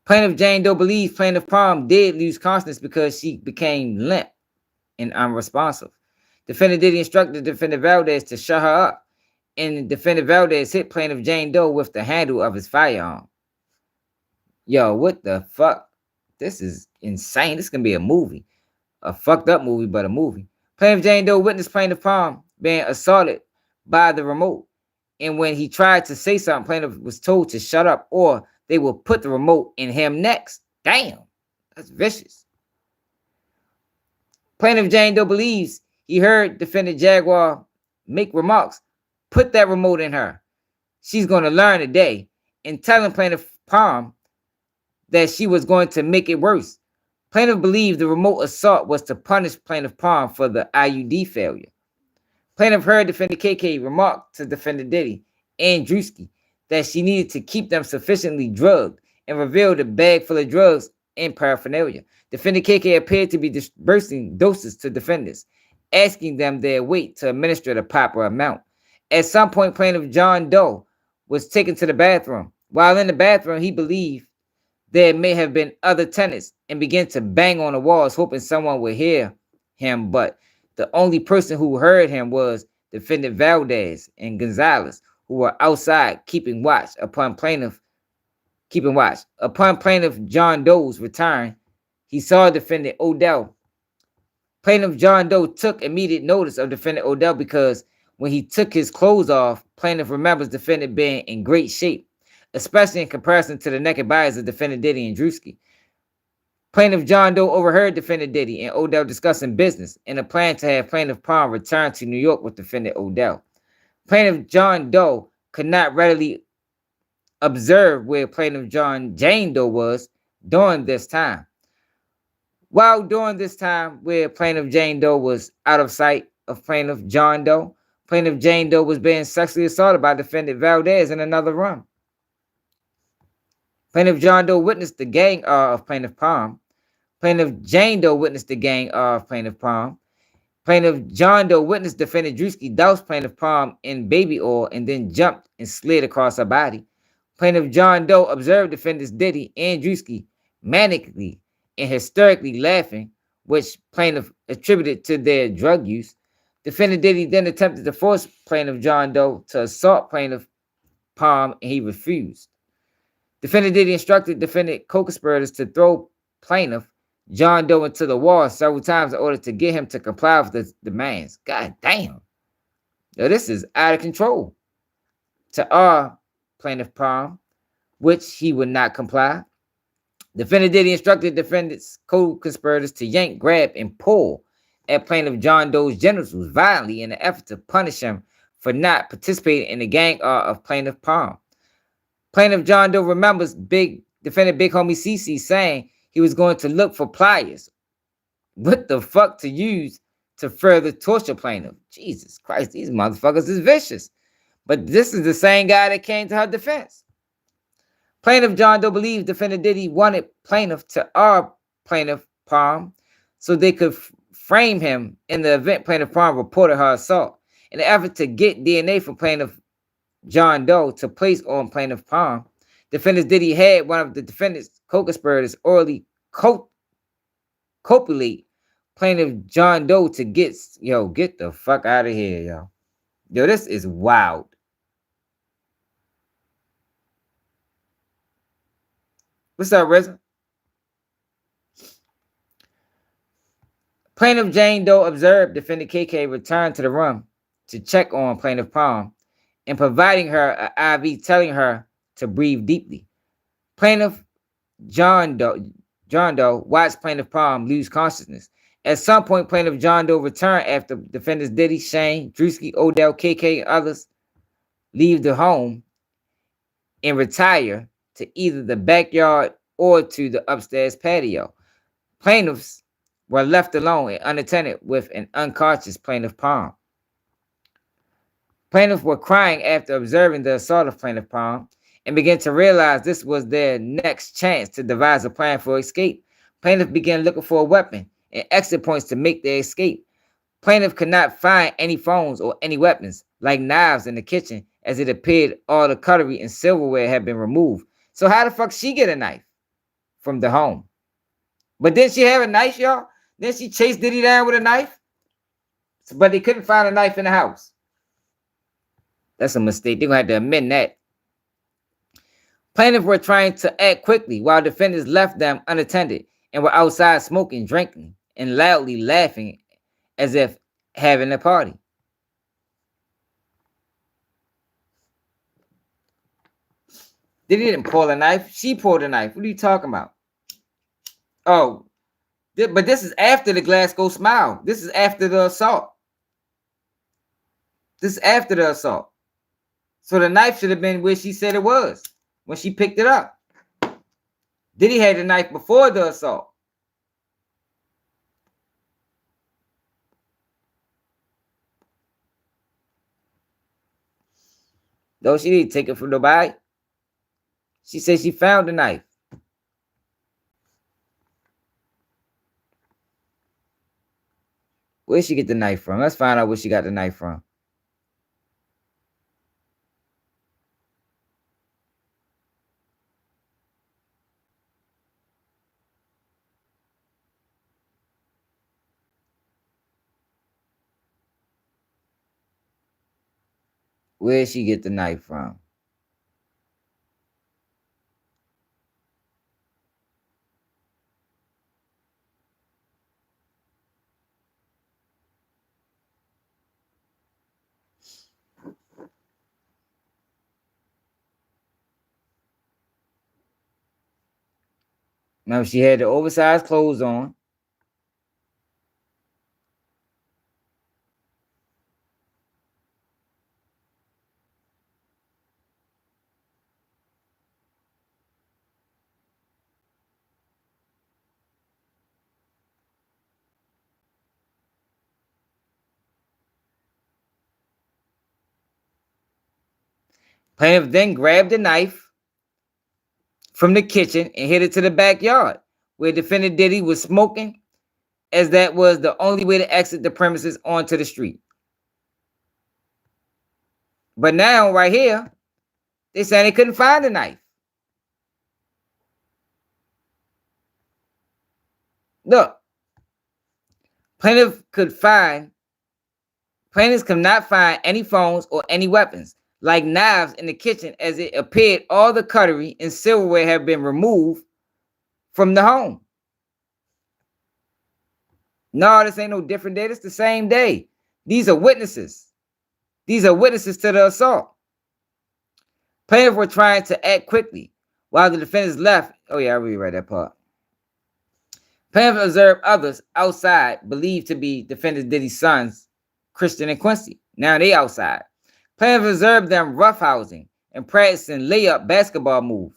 Plaintiff Jane Doe believes plaintiff Palm did lose consciousness because she became limp and unresponsive. Defendant Diddy instructed defendant Valdez to shut her up, and defendant Valdez hit plaintiff Jane Doe with the handle of his firearm. Yo, what the fuck? This is insane. This is gonna be a movie. A fucked up movie, but a movie. Plaintiff Jane Doe witnessed plaintiff Palm being assaulted by the remote, and when he tried to say something, plaintiff was told to shut up or they will put the remote in him next. Damn, that's vicious. Plaintiff Jane Doe believes he heard defendant Jaguar make remarks. Put that remote in her. She's going to learn today. And telling plaintiff Palm that she was going to make it worse. Plaintiff believed the remote assault was to punish plaintiff Palm for the IUD failure. Plaintiff heard defendant KK remark to defendant Diddy and Drewski that she needed to keep them sufficiently drugged and revealed a bag full of drugs and paraphernalia. Defendant KK appeared to be disbursing doses to defendants, asking them their weight to administer the proper amount. At some point, plaintiff John Doe was taken to the bathroom. While in the bathroom, he believed there may have been other tenants and began to bang on the walls, hoping someone would hear him. But the only person who heard him was defendant Valdez and Gonzalez, who were outside keeping watch. Upon plaintiff John Doe's return, he saw defendant Odell. Plaintiff John Doe took immediate notice of defendant Odell because when he took his clothes off, plaintiff remembers defendant being in great shape, especially in comparison to the naked bodies of defendant Diddy and Drewski. Plaintiff John Doe overheard defendant Diddy and Odell discussing business and a plan to have plaintiff Palm return to New York with defendant Odell. Plaintiff John Doe could not readily observe where plaintiff Jane Doe was during this time. While during this time where plaintiff Jane Doe was out of sight of plaintiff John Doe, plaintiff Jane Doe was being sexually assaulted by defendant Valdez in another room. Plaintiff John Doe witnessed the gang of plaintiff Palm. Plaintiff Jane Doe witnessed the gang of plaintiff Palm. Plaintiff John Doe witnessed defendant Drewski douse plaintiff Palm in baby oil and then jumped and slid across her body. Plaintiff John Doe observed defendants Diddy and Drewski manically and hysterically laughing, which plaintiff attributed to their drug use. Defendant Diddy then attempted to force plaintiff John Doe to assault plaintiff Palm, and he refused. Defendant Diddy instructed defendant co-conspirators to throw plaintiff John Doe into the wall several times in order to get him to comply with the demands. God damn. Now, this is out of control. To our plaintiff Palm, which he would not comply. Defendant Diddy instructed defendants co-conspirators to yank, grab, and pull at plaintiff John Doe's genitals violently in an effort to punish him for not participating in the gang of plaintiff Palm. Plaintiff John Doe remembers defendant Big Homie CC saying he was going to look for pliers. What the fuck to use to further torture plaintiff? Jesus Christ, these motherfuckers is vicious. But this is the same guy that came to her defense. Plaintiff John Doe believes defendant Diddy wanted plaintiff to our plaintiff Palm so they could frame him in the event plaintiff Palm reported her assault. In the effort to get DNA from plaintiff John Doe to place on plaintiff Palm, defendants Diddy had one of the defendants' co-conspirators orally copulate plaintiff John Doe to get the fuck out of here, yo. Yo, this is wild. What's up, Reza? Plaintiff Jane Doe observed defendant KK return to the room to check on plaintiff Palm and providing her an IV, telling her to breathe deeply. Plaintiff John Doe watched plaintiff Palm lose consciousness. At some point, plaintiff John Doe returned after defendants Diddy, Shane, Drewski, Odell, KK, and others leave the home and retire to either the backyard or to the upstairs patio. Plaintiffs were left alone and unattended with an unconscious plaintiff Palm. Plaintiffs were crying after observing the assault of plaintiff Palm and began to realize this was their next chance to devise a plan for escape. Plaintiff began looking for a weapon and exit points to make their escape. Plaintiff could not find any phones or any weapons, like knives in the kitchen, as it appeared all the cutlery and silverware had been removed. So how the fuck she get a knife from the home? But didn't she have a knife, y'all? Then she chased Diddy down with a knife? But they couldn't find a knife in the house. That's a mistake. They're going to have to amend that. Plaintiffs were trying to act quickly while defendants left them unattended and were outside smoking, drinking, and loudly laughing as if having a party. Diddy didn't pull a knife. She pulled a knife. What are you talking about? Oh, but this is after the Glasgow Smile. This is after the assault. This is after the assault. So the knife should have been where she said it was when she picked it up. Diddy had the knife before the assault. Though she didn't take it from nobody. She said she found the knife. Where'd she get the knife from? Let's find out where she got the knife from. Where'd she get the knife from? Now she had the oversized clothes on. Plaintiff then grabbed the knife from the kitchen and hid it to the backyard where defendant Diddy was smoking, as that was the only way to exit the premises onto the street. But now, right here, they saying they couldn't find the knife. Look, plaintiffs could not find any phones or any weapons, like knives in the kitchen, as it appeared all the cutlery and silverware have been removed from the home. No, this ain't no different day. It's the same day. These are witnesses. These are witnesses to the assault. Plaintiffs were trying to act quickly while the defendants left. Oh yeah, I reread that part. Plaintiffs observed others outside, believed to be defendant Diddy's sons, Christian and Quincy. Now they outside. Plaintiffs observed them roughhousing and practicing layup basketball moves.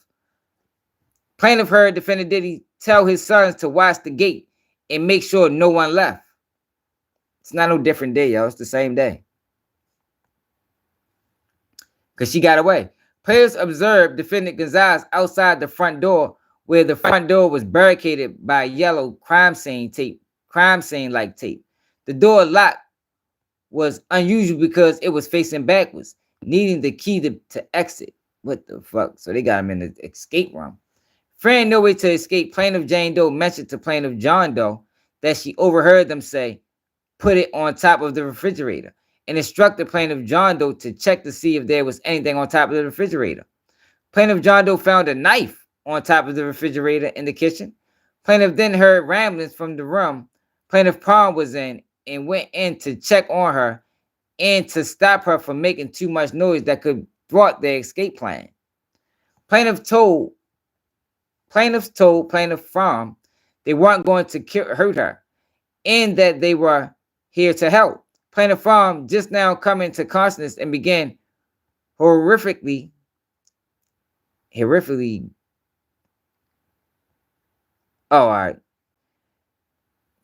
Plaintiff heard defendant Diddy tell his sons to watch the gate and make sure no one left. It's not no different day, y'all. It's the same day. Because she got away. Plaintiffs observed defendant Gonzalez outside the front door, where the front door was barricaded by yellow crime scene tape crime scene like tape. The door lock was unusual because it was facing backwards, needing the key to exit. What the fuck? So they got him in the escape room. Fearing no way to escape, plaintiff Jane Doe mentioned to plaintiff John Doe that she overheard them say, "Put it on top of the refrigerator," and instructed plaintiff John Doe to check to see if there was anything on top of the refrigerator. Plaintiff John Doe found a knife on top of the refrigerator in the kitchen. Plaintiff then heard ramblings from the room plaintiff Palm was in and went in to check on her and to stop her from making too much noise that could thwart their escape plan. Plaintiffs told plaintiff Farm they weren't going to hurt her and that they were here to help. Plaintiff Farm just now coming to consciousness and began horrifically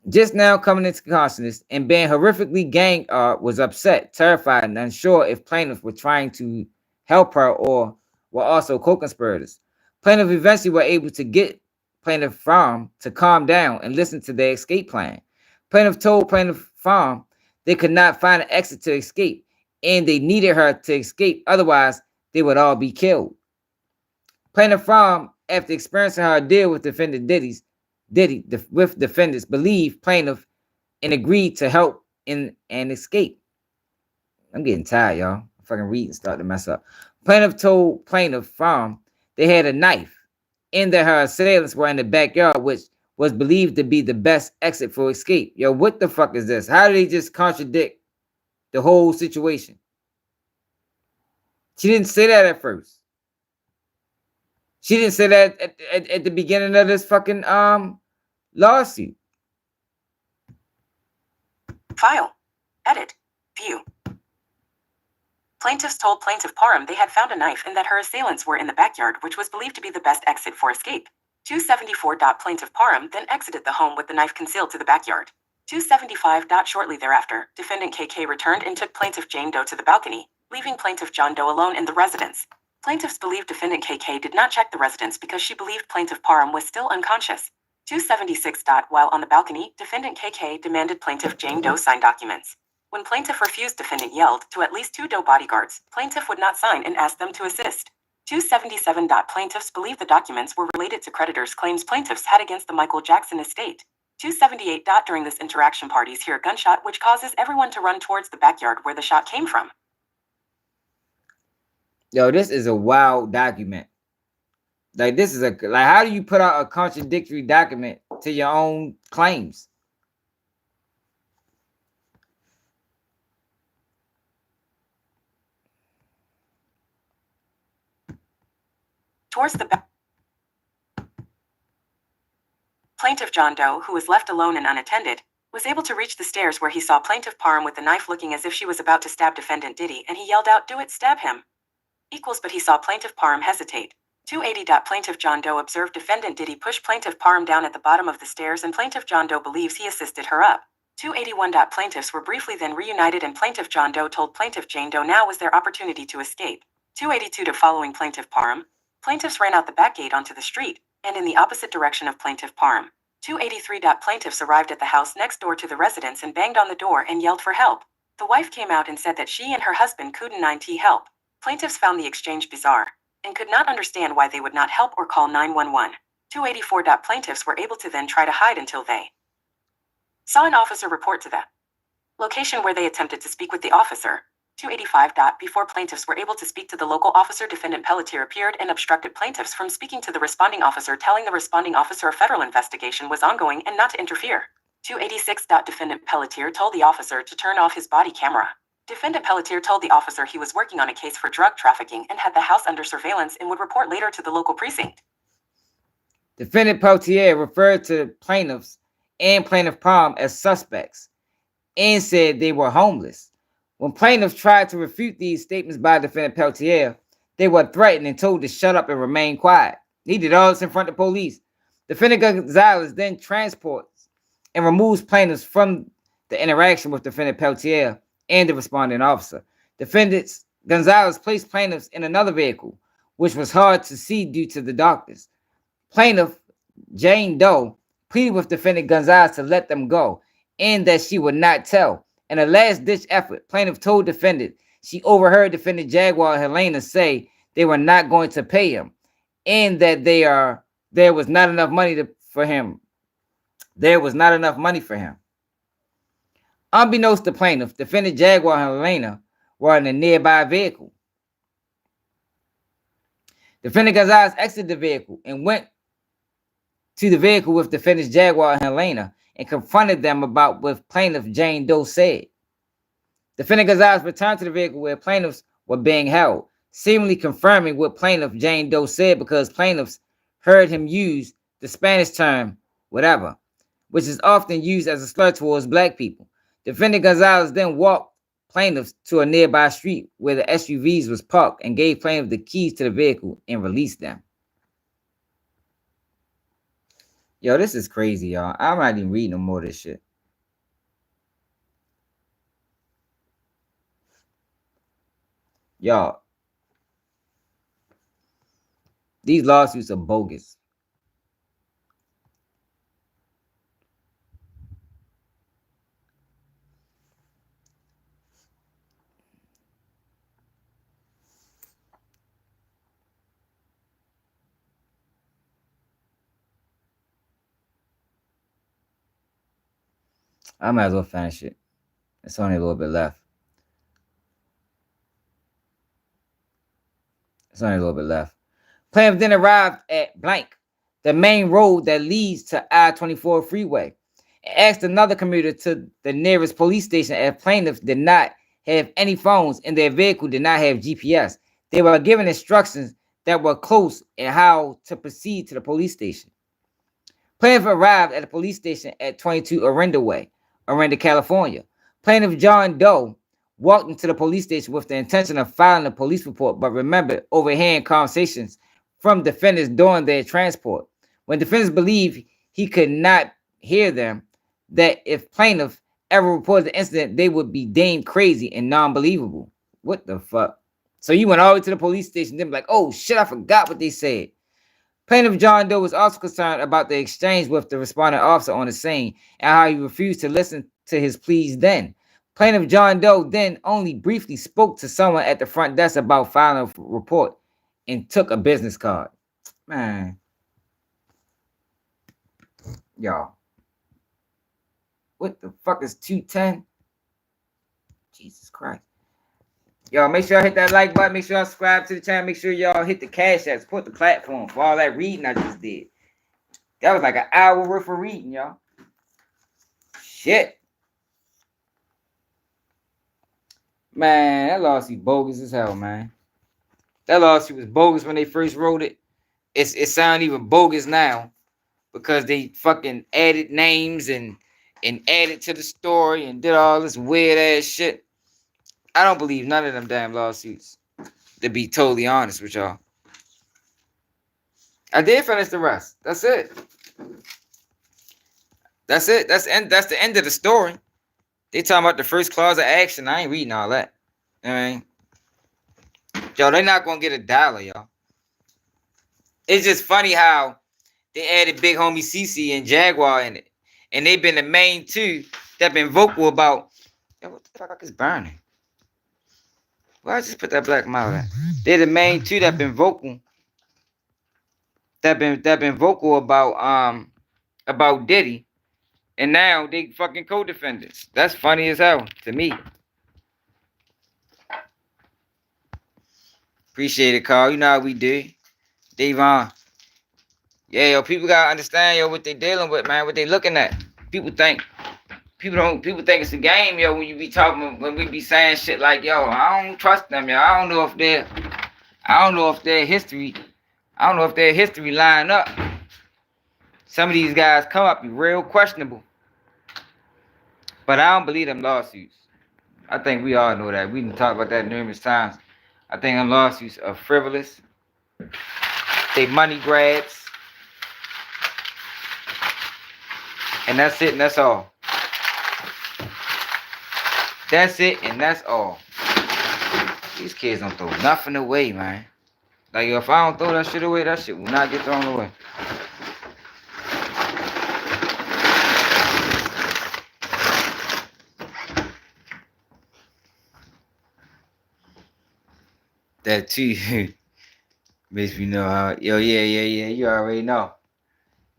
just now coming into consciousness and being horrifically gang was upset, terrified, and unsure if plaintiffs were trying to help her or were also co-conspirators. Plaintiff eventually were able to get plaintiff Farm to calm down and listen to their escape plan. Plaintiff told plaintiff Farm they could not find an exit to escape and they needed her to escape, otherwise they would all be killed. Plaintiff Farm, after experiencing her deal with defendant Diddy, with defendants, believed plaintiff and agreed to help in an escape. I'm getting tired, y'all. I'm fucking reading start to mess up. Plaintiff told plaintiff Farm they had a knife and that her assailants were in the backyard, which was believed to be the best exit for escape. Yo, what the fuck is this? How did they just contradict the whole situation? She didn't say that at first. She didn't say that at the beginning of this fucking lawsuit. File. Edit. View. Plaintiffs told plaintiff Parham they had found a knife and that her assailants were in the backyard, which was believed to be the best exit for escape. 274. Plaintiff Parham then exited the home with the knife concealed to the backyard. 275. Shortly thereafter, defendant KK returned and took plaintiff Jane Doe to the balcony, leaving plaintiff John Doe alone in the residence. Plaintiffs believed defendant KK did not check the residence because she believed plaintiff Parham was still unconscious. 276. While on the balcony, defendant KK demanded plaintiff Jane Doe sign documents. When plaintiff refused, defendant yelled to at least 2 Doe bodyguards. Plaintiff would not sign and asked them to assist. 277. Plaintiffs believe the documents were related to creditors' claims plaintiffs had against the Michael Jackson estate. 278. During this interaction, parties hear a gunshot which causes everyone to run towards the backyard where the shot came from. Yo, this is a wild document. Like, this is like, how do you put out a contradictory document to your own claims? Towards the back. Plaintiff John Doe, who was left alone and unattended, was able to reach the stairs where he saw plaintiff Parham with the knife looking as if she was about to stab defendant Diddy, and he yelled out, "Do it, stab him." But he saw plaintiff Parham hesitate. 280. Plaintiff John Doe observed defendant Diddy push plaintiff Parham down at the bottom of the stairs, and plaintiff John Doe believes he assisted her up. 281. Plaintiffs were briefly then reunited, and plaintiff John Doe told plaintiff Jane Doe now was their opportunity to escape. 282. Following plaintiff Parham, plaintiffs ran out the back gate onto the street and in the opposite direction of plaintiff Parham. 283. Plaintiffs arrived at the house next door to the residence and banged on the door and yelled for help. The wife came out and said that she and her husband couldn't help. Plaintiffs found the exchange bizarre and could not understand why they would not help or call 911. 284. Plaintiffs were able to then try to hide until they saw an officer report to the location where they attempted to speak with the officer. 285. Before plaintiffs were able to speak to the local officer, defendant Pelletier appeared and obstructed plaintiffs from speaking to the responding officer, telling the responding officer a federal investigation was ongoing and not to interfere. 286. Defendant Pelletier told the officer to turn off his body camera. Defendant Pelletier told the officer he was working on a case for drug trafficking and had the house under surveillance and would report later to the local precinct. Defendant Pelletier referred to plaintiffs and plaintiff Palm as suspects and said they were homeless. When plaintiffs tried to refute these statements by defendant Pelletier, they were threatened and told to shut up and remain quiet. He did all this in front of police. Defendant Gonzalez then transports and removes plaintiffs from the interaction with defendant Pelletier and the responding officer. Defendant Gonzalez placed plaintiffs in another vehicle, which was hard to see due to the darkness. Plaintiff Jane Doe pleaded with defendant Gonzalez to let them go and that she would not tell. In a last-ditch effort, plaintiff told defendant she overheard defendant Jaguar and Helena say they were not going to pay him, and that there was not enough money for him. There was not enough money for him. Unbeknownst to plaintiff, defendant Jaguar and Helena were in a nearby vehicle. Defendant Gonzalez exited the vehicle and went to the vehicle with defendants Jaguar and Helena and confronted them about what plaintiff Jane Doe said. Defendant Gonzalez returned to the vehicle where plaintiffs were being held, seemingly confirming what plaintiff Jane Doe said because plaintiffs heard him use the Spanish term whatever, which is often used as a slur towards black people. Defendant Gonzalez then walked plaintiffs to a nearby street where the SUVs was parked and gave plaintiff the keys to the vehicle and released them. Yo, this is crazy, y'all. I'm not even reading no more of this shit. Y'all, these lawsuits are bogus. I might as well finish it. It's only a little bit left. Plaintiff then arrived at blank, the main road that leads to I-24 freeway, and asked another commuter to the nearest police station if plaintiffs did not have any phones and their vehicle did not have GPS. They were given instructions that were close in how to proceed to the police station. Plaintiff arrived at the police station at 22 Orinda Way, Orinda, California. Plaintiff John Doe walked into the police station with the intention of filing a police report, but remembered overhearing conversations from defendants during their transport. When defendants believed he could not hear them, that if plaintiff ever reported the incident, they would be deemed crazy and non-believable. What the fuck? So you went all the way to the police station, then be like, oh shit, I forgot what they said. Plaintiff John Doe was also concerned about the exchange with the responding officer on the scene and how he refused to listen to his pleas then. Plaintiff John Doe then only briefly spoke to someone at the front desk about filing a report and took a business card. Man. Y'all. What the fuck is 210? Jesus Christ. Y'all, make sure y'all hit that like button. Make sure y'all subscribe to the channel. Make sure y'all hit the cash app. Support the platform for all that reading I just did. That was like an hour worth of reading, y'all. Shit. Man, that lawsuit bogus as hell, man. That lawsuit was bogus when they first wrote it. It sounds even bogus now because they fucking added names and added to the story and did all this weird ass shit. I don't believe none of them damn lawsuits, to be totally honest with y'all. I did finish the rest. That's it. That's it. That's the end of the story. They talking about the first clause of action. I ain't reading all that. I mean, yo, they're not gonna get $1, y'all. It's just funny how they added Big Homie CC and Jaguar in it, and they've been the main two that been vocal about. Yo, what the fuck is burning? Why I just put that black mouth at? They're the main two that been vocal. That been vocal about Diddy, and now they fucking co-defendants. That's funny as hell to me. Appreciate it, Carl. You know how we do. Devon. Yeah, yo, people gotta understand, yo, what they dealing with, man. What they looking at. People think it's a game, yo, when you be talking, when we be saying shit like, yo, I don't trust them, yo. I don't know if their history line up. Some of these guys come up be real questionable. But I don't believe them lawsuits. I think we all know that. We done talked about that numerous times. I think them lawsuits are frivolous. They money grabs. And that's it and that's all. That's it and that's all. These kids don't throw nothing away, man. Like, if I don't throw that shit away, that shit will not get thrown away. That too makes me know how. Yo, yeah. You already know.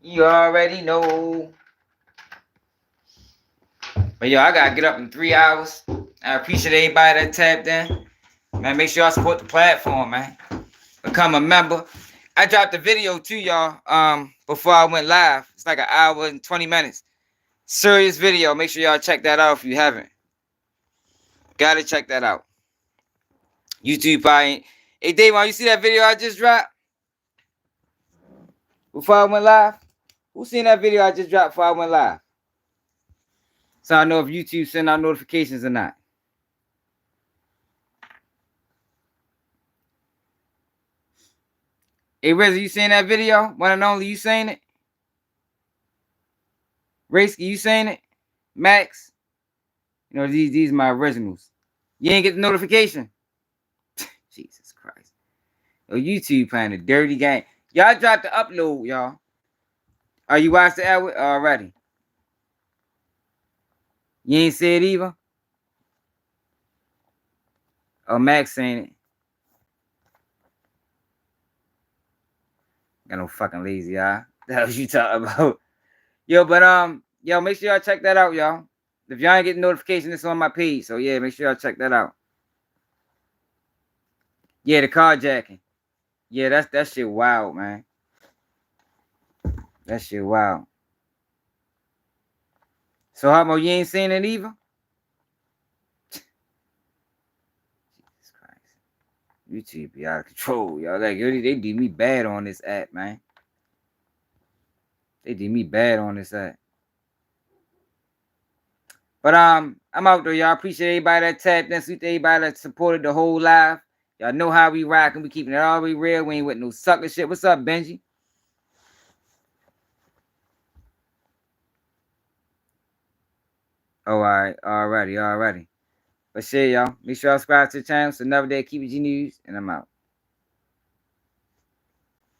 You already know. But yo, I gotta get up in 3 hours. I appreciate everybody that tapped in. Man, make sure y'all support the platform, man. Become a member. I dropped the video too, y'all. Before I went live. It's like an hour and 20 minutes. Serious video. Make sure y'all check that out if you haven't. Gotta check that out. YouTube probably ain't. Hey, Davon, you see that video I just dropped? Before I went live? Who seen that video I just dropped before I went live? So I know if YouTube send out notifications or not. Hey, Rizzy, you seen that video? One and only, you seen it? Race, you seen it? Max? You know, these are my originals. You ain't get the notification? Jesus Christ. Yo, YouTube playing a dirty game. Y'all dropped the upload, y'all. Are you watched the ad already? You ain't see it either? Oh, Max seen it. Got no fucking lazy eye. The hell you talking about? Yo, but yo, make sure y'all check that out, y'all. If y'all ain't getting notification, it's on my page. So yeah, make sure y'all check that out. Yeah, the carjacking. Yeah, that shit wild, man. That shit wild. So how about you ain't seen it either? Jesus Christ. YouTube be out of control, y'all. Like they did me bad on this app, man. They did me bad on this app. But I'm out there, y'all. Appreciate everybody that tapped in. Sweet to everybody that supported the whole live. Y'all know how we rockin'. We keeping it all the way real. We ain't with no sucker shit. What's up, Benji? Oh, all right. Alrighty. But shit, y'all. Make sure y'all subscribe to the channel. It's another day of Keep It G News. And I'm out.